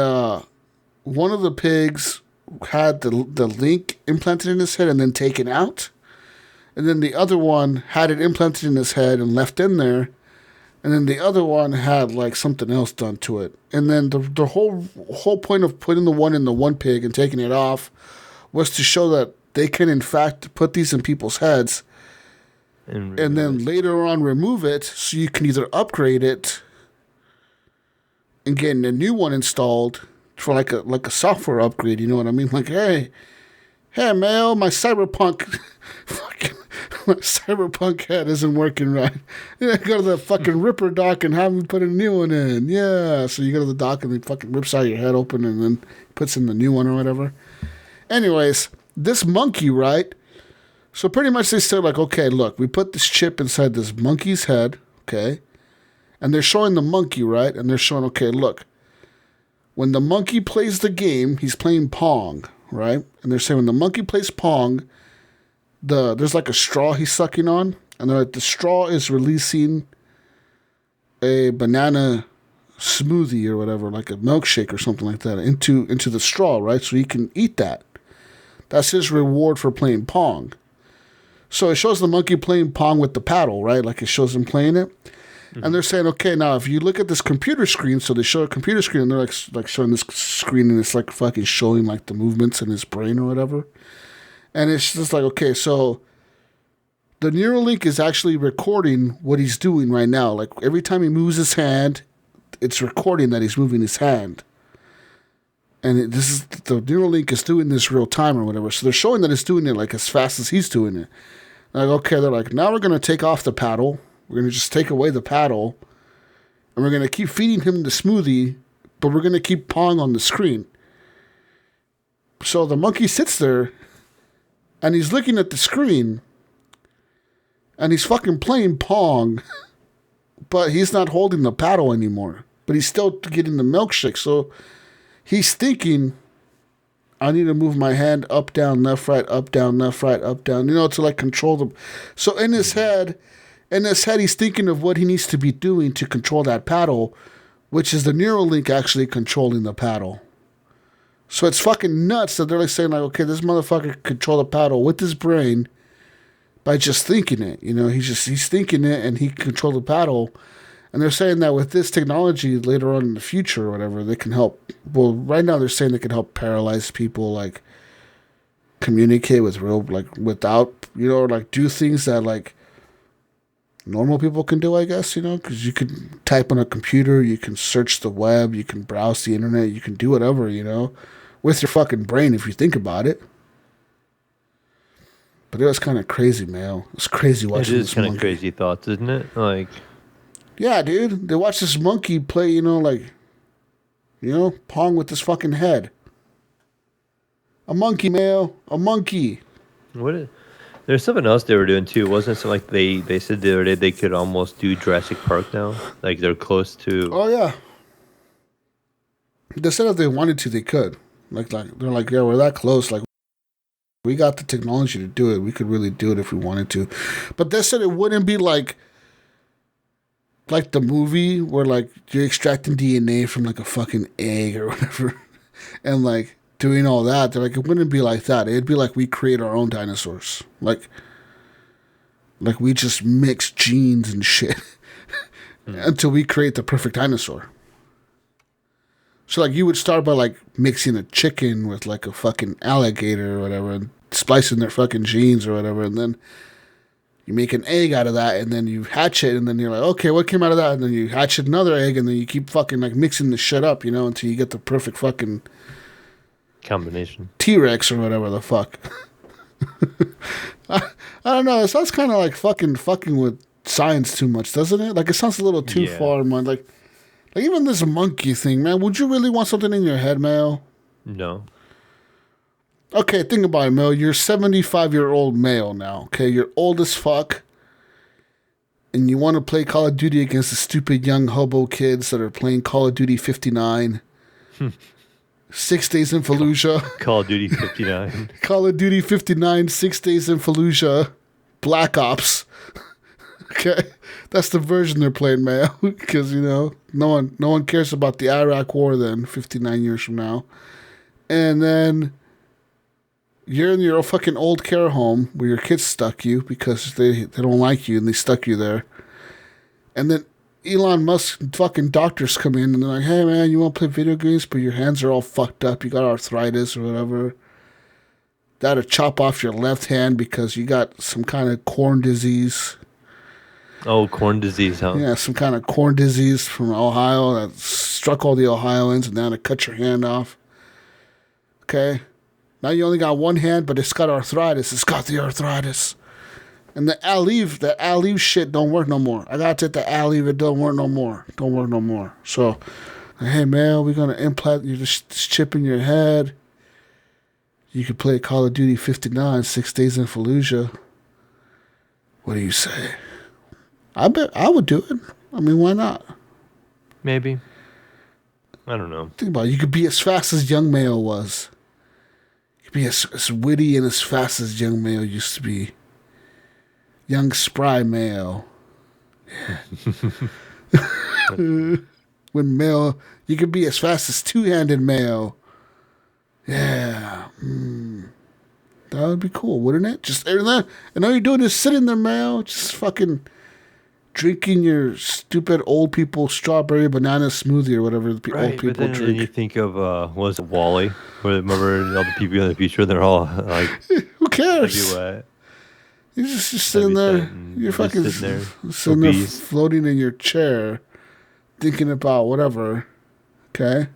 one of the pigs had the link implanted in his head and then taken out. And then the other one had it implanted in his head and left in there. And then the other one had like something else done to it. And then the whole point of putting the one in the one pig and taking it off was to show that they can in fact put these in people's heads and then later on remove it so you can either upgrade it and get a new one installed for like a software upgrade, you know what I mean? Like, hey, Mayo, my cyberpunk head isn't working right. Yeah, go to the fucking Ripper dock and have him put a new one in. Yeah, so you go to the dock and he fucking rips out your head open and then puts in the new one or whatever. Anyways, this monkey, right? So pretty much they said like, okay, look, we put this chip inside this monkey's head, okay? And they're showing the monkey, right? And they're showing, okay, look, when the monkey plays the game, he's playing Pong, right? And they're saying when the monkey plays Pong, there's like a straw he's sucking on, and they're like, the straw is releasing a banana smoothie or whatever, like a milkshake or something like that, into the straw, right? So he can eat that. That's his reward for playing Pong. So it shows the monkey playing Pong with the paddle, right? Like it shows him playing it. And they're saying, okay, now if you look at this computer screen, so they show a computer screen and they're like showing this screen and it's like fucking showing like the movements in his brain or whatever. And it's just like, okay, so the Neuralink is actually recording what he's doing right now. Like every time he moves his hand, it's recording that he's moving his hand. And the Neuralink is doing this real time or whatever. So they're showing that it's doing it like as fast as he's doing it. Like, okay, they're like, now we're going to take off the paddle. We're going to just take away the paddle, and we're going to keep feeding him the smoothie, but we're going to keep Pong on the screen. So the monkey sits there, and he's looking at the screen, and he's fucking playing Pong, but he's not holding the paddle anymore. But he's still getting the milkshake. So he's thinking, I need to move my hand up, down, left, right, up, down, left, right, up, down, to like control them. So in his head, he's thinking of what he needs to be doing to control that paddle, which is the Neuralink actually controlling the paddle. So it's fucking nuts that they're like saying like, okay, this motherfucker can control the paddle with his brain by just thinking it. He's thinking it and he can control the paddle. And they're saying that with this technology later on in the future or whatever, they can help. Well, right now they're saying they can help paralyze people, like communicate with without, like do things that like normal people can do, I guess, because you can type on a computer, you can search the web, you can browse the internet, you can do whatever, with your fucking brain if you think about it. But it was kind of crazy, man. It's crazy watching this. It is kind of crazy thoughts, isn't it? Like. Yeah, dude. They watch this monkey play, Pong with his fucking head. A monkey, Mayo. A monkey. There's something else they were doing too, wasn't it? So like they said the other day they could almost do Jurassic Park now. Like they're close to. Oh yeah. They said if they wanted to, they could. Like they're like, yeah, we're that close. Like we got the technology to do it. We could really do it if we wanted to. But they said it wouldn't be like the movie where like you're extracting DNA from like a fucking egg or whatever and like doing all that. They're like, it wouldn't be like that. It'd be like we create our own dinosaurs. Like we just mix genes and shit until we create the perfect dinosaur. So like you would start by like mixing a chicken with like a fucking alligator or whatever and splicing their fucking genes or whatever, and then you make an egg out of that, and then you hatch it, and then you're like, okay, what came out of that? And then you hatch another egg, and then you keep fucking like mixing the shit up, until you get the perfect fucking combination T-Rex or whatever the fuck. I don't know. It sounds kind of like fucking with science too much, doesn't it? Like it sounds a little too far. Man. Like even this monkey thing, man. Would you really want something in your head, Mel? No. Okay, think about it, Mel. You're a 75-year-old male now, okay? You're old as fuck. And you want to play Call of Duty against the stupid young hobo kids that are playing Call of Duty 59. 6 Days in Fallujah. Call of Duty 59. Call of Duty 59, 6 Days in Fallujah. Black Ops. Okay? That's the version they're playing, man. Because, no one cares about the Iraq War then, 59 years from now. And then you're in your fucking old care home where your kids stuck you because they don't like you and they stuck you there. And then Elon Musk fucking doctors come in and they're like, hey man, you want to play video games but your hands are all fucked up. You got arthritis or whatever. They had to chop off your left hand because you got some kind of corn disease. Oh, corn disease, huh? Yeah, some kind of corn disease from Ohio that struck all the Ohioans and they had to cut your hand off. Okay? Now you only got one hand, but it's got arthritis. It's got the arthritis. And the Aleve shit don't work no more. I got to take the Aleve, it don't work no more. Don't work no more. So, hey man, we're going to implant this chip in your head. You could play Call of Duty 59, 6 Days in Fallujah. What do you say? I bet I would do it. I mean, why not? Maybe. I don't know. Think about it. You could be as fast as young Mayo was. Be as witty and as fast as young Mayo used to be. Young spry Mayo. Yeah. When Mayo, you could be as fast as two-handed Mayo. Yeah. That would be cool, wouldn't it? Just and all you're doing is sitting there, Mayo, just fucking drinking your stupid old people strawberry banana smoothie or whatever the old people drink. Then you think of was it Wall-E? Where remember all the people in the future? They're all like, who cares? You're just sitting there. You're fucking sitting there floating in your chair, thinking about whatever. Okay.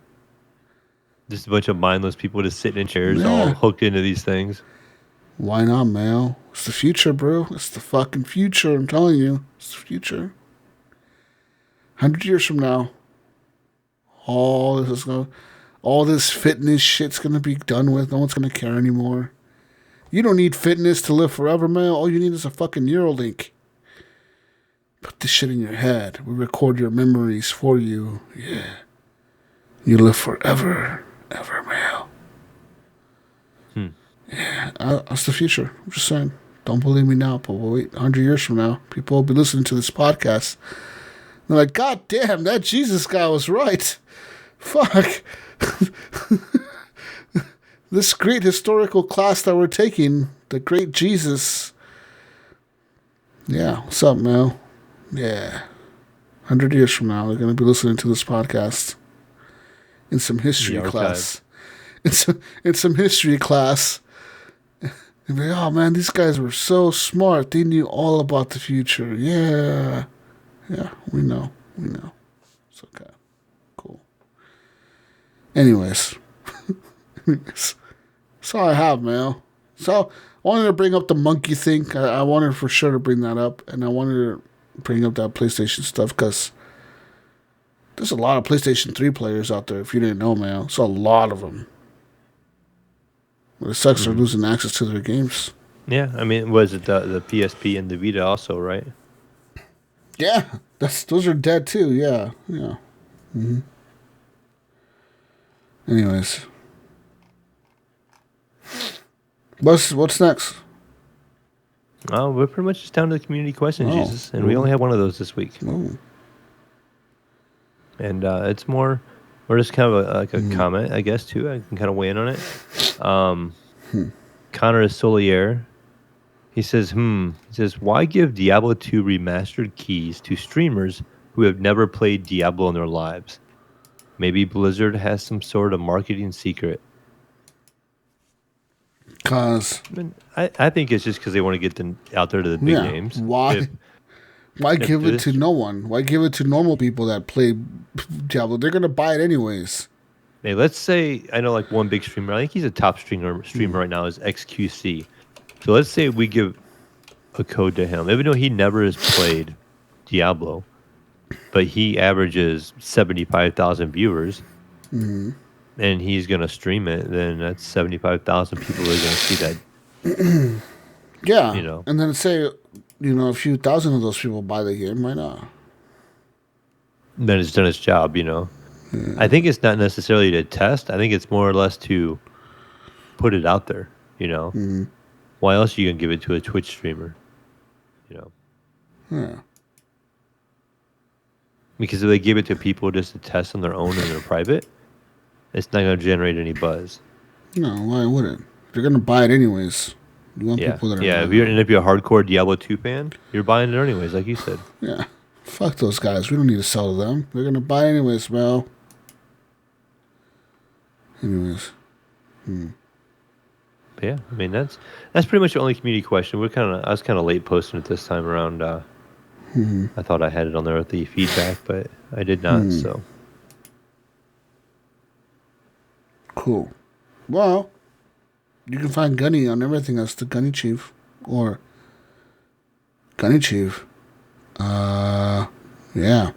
Just a bunch of mindless people just sitting in chairs, all hooked into these things. Why not, Mel? It's the future, bro. It's the fucking future. I'm telling you. It's the future. 100 years from now, all this fitness shit's going to be done with. No one's going to care anymore. You don't need fitness to live forever, Mel. All you need is a fucking Neuralink. Put this shit in your head. We record your memories for you. Yeah. You live forever. Ever, Mel. That's the future. I'm just saying. Don't believe me now, but we'll wait 100 years from now. People will be listening to this podcast. They're like, God damn, that Jesus guy was right. Fuck. This great historical class that we're taking, the great Jesus. Yeah, what's up, Mel? Yeah. 100 years from now, they're going to be listening to this podcast in some history class. In some history class. And be like, oh man, these guys were so smart. They knew all about the future. Yeah. Yeah, we know. It's okay. Cool. Anyways. That's all I have, man. So, I wanted to bring up the monkey thing. I wanted for sure to bring that up. And I wanted to bring up that PlayStation stuff because there's a lot of PlayStation 3 players out there, if you didn't know, man. It's a lot of them. But it sucks they're losing access to their games. Yeah, I mean, was it the PSP and the Vita also, right? Yeah, those are dead too. Yeah. Mm-hmm. Anyways, what's next? We're pretty much just down to the community question, Jesus, and we only have one of those this week. Oh. And it's more, or just kind of a comment, I guess, too. I can kind of weigh in on it. Connor Solier, he says, why give Diablo 2 remastered keys to streamers who have never played Diablo in their lives? Maybe Blizzard has some sort of marketing secret. Cause I think it's just because they want to get them out there to the big names. Why give it to no one? Why give it to normal people that play Diablo? They're gonna buy it anyways. Hey, let's say I know like one big streamer. I think he's a top streamer right now is XQC. So let's say we give a code to him, even though he never has played Diablo, but he averages 75,000 viewers, and he's gonna stream it. Then that's 75,000 people that are gonna see that. Yeah, and then say a few thousand of those people buy the game. Why not? Then it's done its job. I think it's not necessarily to test. I think it's more or less to put it out there. Why else are you gonna give it to a Twitch streamer? Yeah. Because if they give it to people just to test on their own and they're private, it's not gonna generate any buzz. No, why would it? They're gonna buy it anyways. You want people that are if you're a hardcore Diablo 2 fan, you're buying it anyways, like you said. Yeah. Fuck those guys. We don't need to sell to them. They're gonna buy anyways, Mel. Anyways. Yeah, I mean that's pretty much the only community question. I was kind of late posting it this time around. I thought I had it on there with the feedback, but I did not. So cool. Well, you can find Gunny on everything as the Gunny Chief or Gunny Chief. Yeah.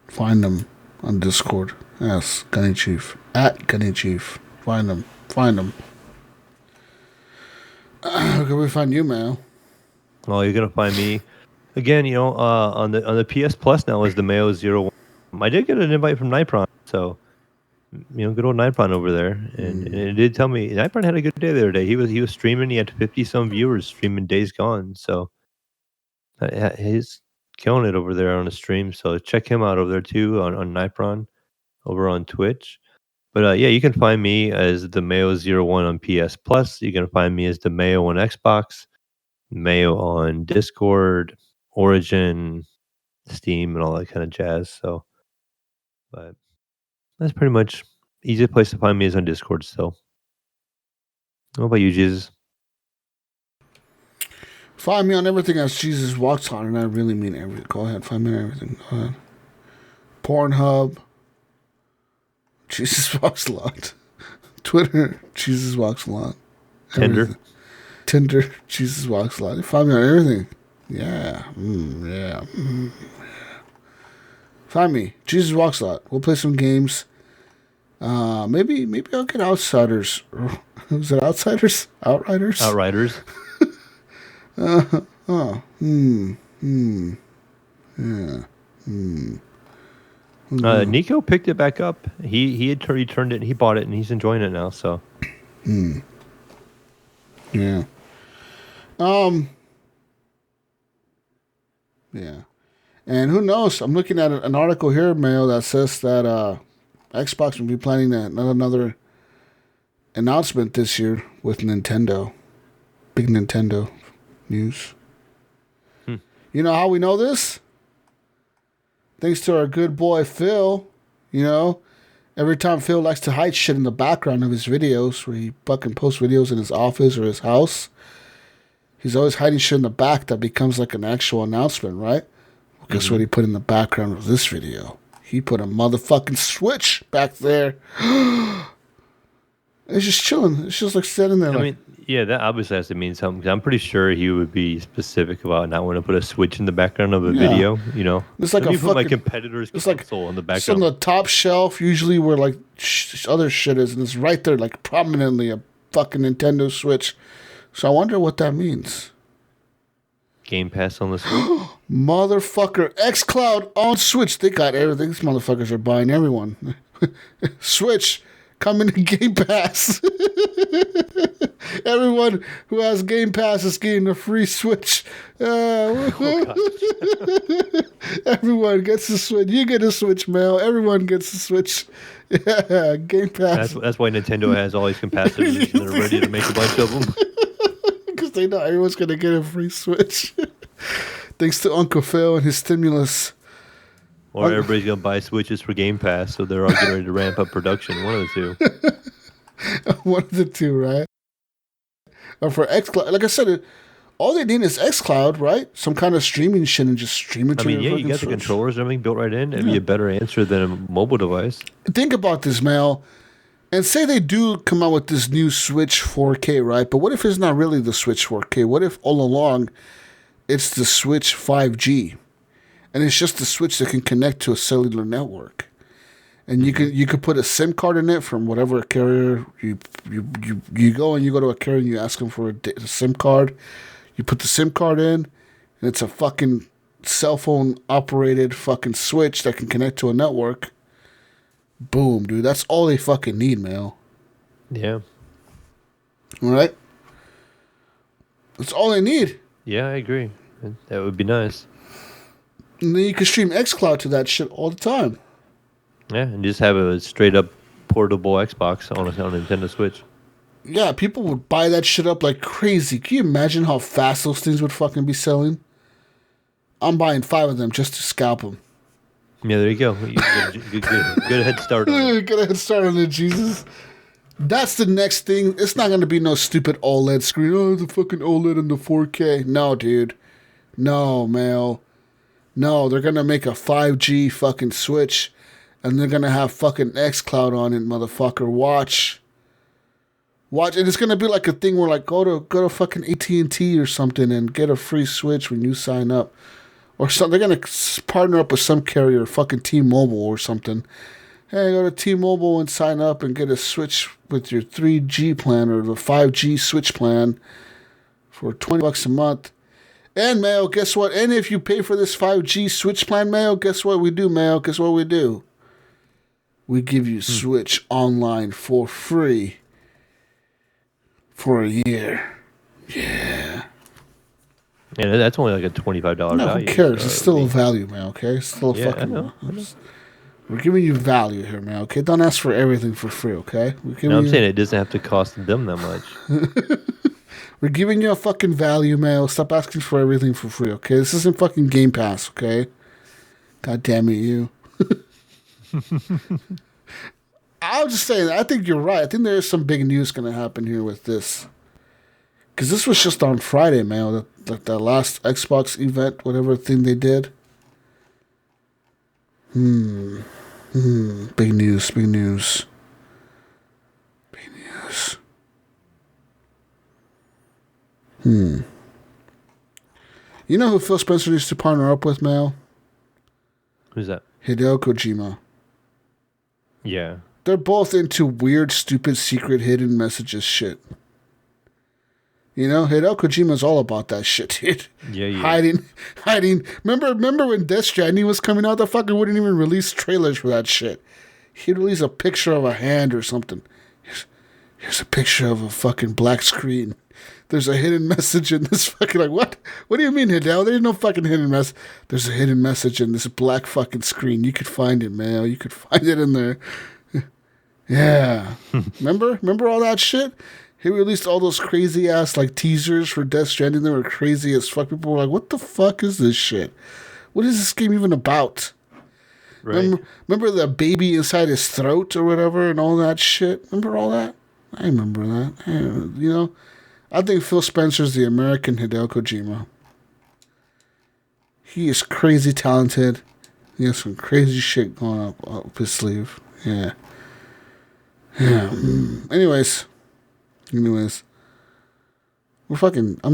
Find them on Discord. Yes, Gunny Chief. At Gunny Chief. Find them. How can we find you, man? Well, you're gonna find me again. On the PS Plus now is the Mayo 01. I did get an invite from Nipron, so good old Nipron over there, and it did tell me Nipron had a good day the other day. He was streaming. He had 50 some viewers streaming Days Gone, so he's killing it over there on the stream. So check him out over there too on Nipron over on Twitch. But you can find me as the Mayo 01 on PS Plus. You can find me as the Mayo on Xbox, Mayo on Discord, Origin, Steam, and all that kind of jazz. So, but that's pretty much easiest place to find me is on Discord still. What about you, Jesus? Find me on everything as Jesus Walks On, and I really mean everything. Go ahead, find me on everything. Go ahead. Pornhub, Jesus Walks a Lot. Twitter, Jesus Walks a Lot. Tinder, Jesus Walks a Lot. You find me on everything. Yeah. Find me, Jesus Walks a Lot. We'll play some games. Maybe I'll get Outsiders. Was it Outsiders? Outriders? Outriders. Yeah. Nico picked it back up. He turned it. He bought it, and he's enjoying it now. So Yeah. Yeah. And who knows? I'm looking at an article here, Mayo, that says that Xbox will be planning another announcement this year with Nintendo. Big Nintendo news. You know how we know this? Thanks to our good boy Phil. You know, every time Phil likes to hide shit in the background of his videos, where he fucking posts videos in his office or his house, he's always hiding shit in the back that becomes like an actual announcement, right? Well, guess what he put in the background of this video? He put a motherfucking Switch back there. It's just chilling. It's just like sitting there. I mean, yeah, that obviously has to mean something. 'Cause I'm pretty sure he would be specific about not wanting to put a Switch in the background of a video. You know, it's like let a me put my fucking competitor's it's like console on the it's on background. the top shelf, usually where like other shit is, and it's right there, like prominently a fucking Nintendo Switch. So I wonder what that means. Game Pass on the Switch. Motherfucker, xCloud on Switch. They got everything. These motherfuckers are buying everyone. Switch coming to Game Pass. Everyone who has Game Pass is getting a free Switch. Everyone gets a Switch. You get a Switch, Mel. Everyone gets a Switch. Yeah, Game Pass. That's why Nintendo has all these capacitors and they're ready to make a bunch of them. Because they know everyone's going to get a free Switch. Thanks to Uncle Phil and his stimulus. Or everybody's going to buy Switches for Game Pass, so they're all getting ready to ramp up production. One of the two. One of the two, right? Or for xCloud. Like I said, all they need is xCloud, right? Some kind of streaming shit and just stream it to your you got Switch. the controllers and everything built right in. It'd be a better answer than a mobile device. Think about this, Mel. And say they do come out with this new Switch 4K, right? But what if it's not really the Switch 4K? What if all along it's the Switch 5G? And it's just the Switch that can connect to a cellular network. And you could put a SIM card in it from whatever carrier. You go to a carrier and you ask them for a SIM card. You put the SIM card in, and it's a fucking cell phone operated fucking Switch that can connect to a network. Boom, dude. That's all they fucking need, Mel. Yeah. All right? That's all they need. Yeah, I agree. That would be nice. And then you can stream xCloud to that shit all the time. Yeah, and just have a straight up portable Xbox on a Nintendo Switch. Yeah, people would buy that shit up like crazy. Can you imagine how fast those things would fucking be selling? I'm buying 5 of them just to scalp them. Yeah, there you go. Good head start on it. Good head start on it, Jesus. That's the next thing. It's not going to be no stupid OLED screen. Oh, the fucking OLED and the 4K. No, dude. No, Mel. No, they're going to make a 5G fucking Switch, and they're going to have fucking xCloud on it, motherfucker. Watch. And it's going to be like a thing where, like, go to fucking AT&T or something and get a free Switch when you sign up. Or something. They're going to partner up with some carrier, fucking T-Mobile or something. Hey, go to T-Mobile and sign up and get a Switch with your 3G plan or the 5G Switch plan for $20 a month. And, Mayo, guess what? And if you pay for this 5G Switch plan, Mayo, guess what we do, Mayo? Guess what we do? We give you Switch online for free for a year. Yeah. Yeah, that's only like a $25 No, value. who cares? It's still a value, man, okay? It's still a Yeah, fucking... I know. We're giving you value here, man, okay? Don't ask for everything for free, okay? No, I'm saying it doesn't have to cost them that much. We're giving you a fucking value, man. Stop asking for everything for free, okay? This isn't fucking Game Pass, okay? God damn it, you. I was just saying, I think you're right. I think there is some big news going to happen here with this. Because this was just on Friday, man. The last Xbox event, whatever thing they did. Big news, big news. Big news. You know who Phil Spencer used to partner up with, Mal? Who's that? Hideo Kojima. Yeah. They're both into weird, stupid, secret, hidden messages shit. You know, Hideo Kojima's all about that shit, dude. Yeah. Hiding. Remember when Death Stranding was coming out? The fucker wouldn't even release trailers for that shit. He'd release a picture of a hand or something. Here's a picture of a fucking black screen. There's a hidden message in this fucking, like, what? What do you mean, Hideo? There's no fucking hidden message. There's a hidden message in this black fucking screen. You could find it, man. You could find it in there. Yeah. Remember all that shit? He released all those crazy ass like teasers for Death Stranding. They were crazy as fuck. People were like, what the fuck is this shit? What is this game even about? Right. Remember the baby inside his throat or whatever and all that shit? Remember all that? I remember that. I think Phil Spencer's the American Hideo Kojima. He is crazy talented. He has some crazy shit going up his sleeve. Yeah. Anyways. I'm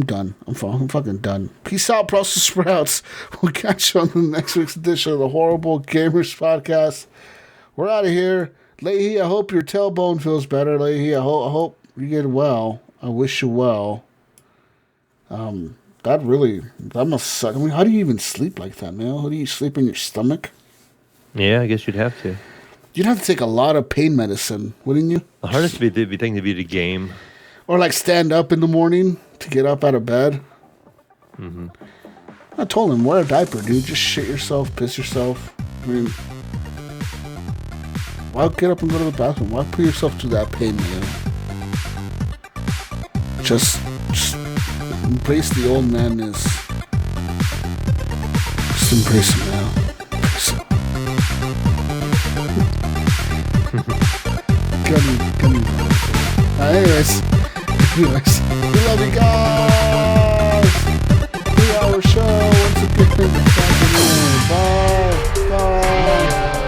done. I'm fucking done. Peace out, Brussels sprouts. We'll catch you on the next week's edition of the Horrible Gamers Podcast. We're out of here. Leahy, I hope your tailbone feels better. Leahy, I hope you get well. I wish you well. That must suck. I mean, how do you even sleep like that, man? How do you sleep in your stomach? Yeah, I guess you'd have to. You'd have to take a lot of pain medicine, wouldn't you? The hardest thing to be the game. Or like stand up in the morning to get up out of bed. Mm-hmm. I told him, wear a diaper, dude. Just shit yourself, piss yourself. I mean, why get up and go to the bathroom? Why put yourself through that pain, man? Just embrace the old madness. Just embrace it now. Anyways, we love you guys. 3-hour show once again. Bye. Bye.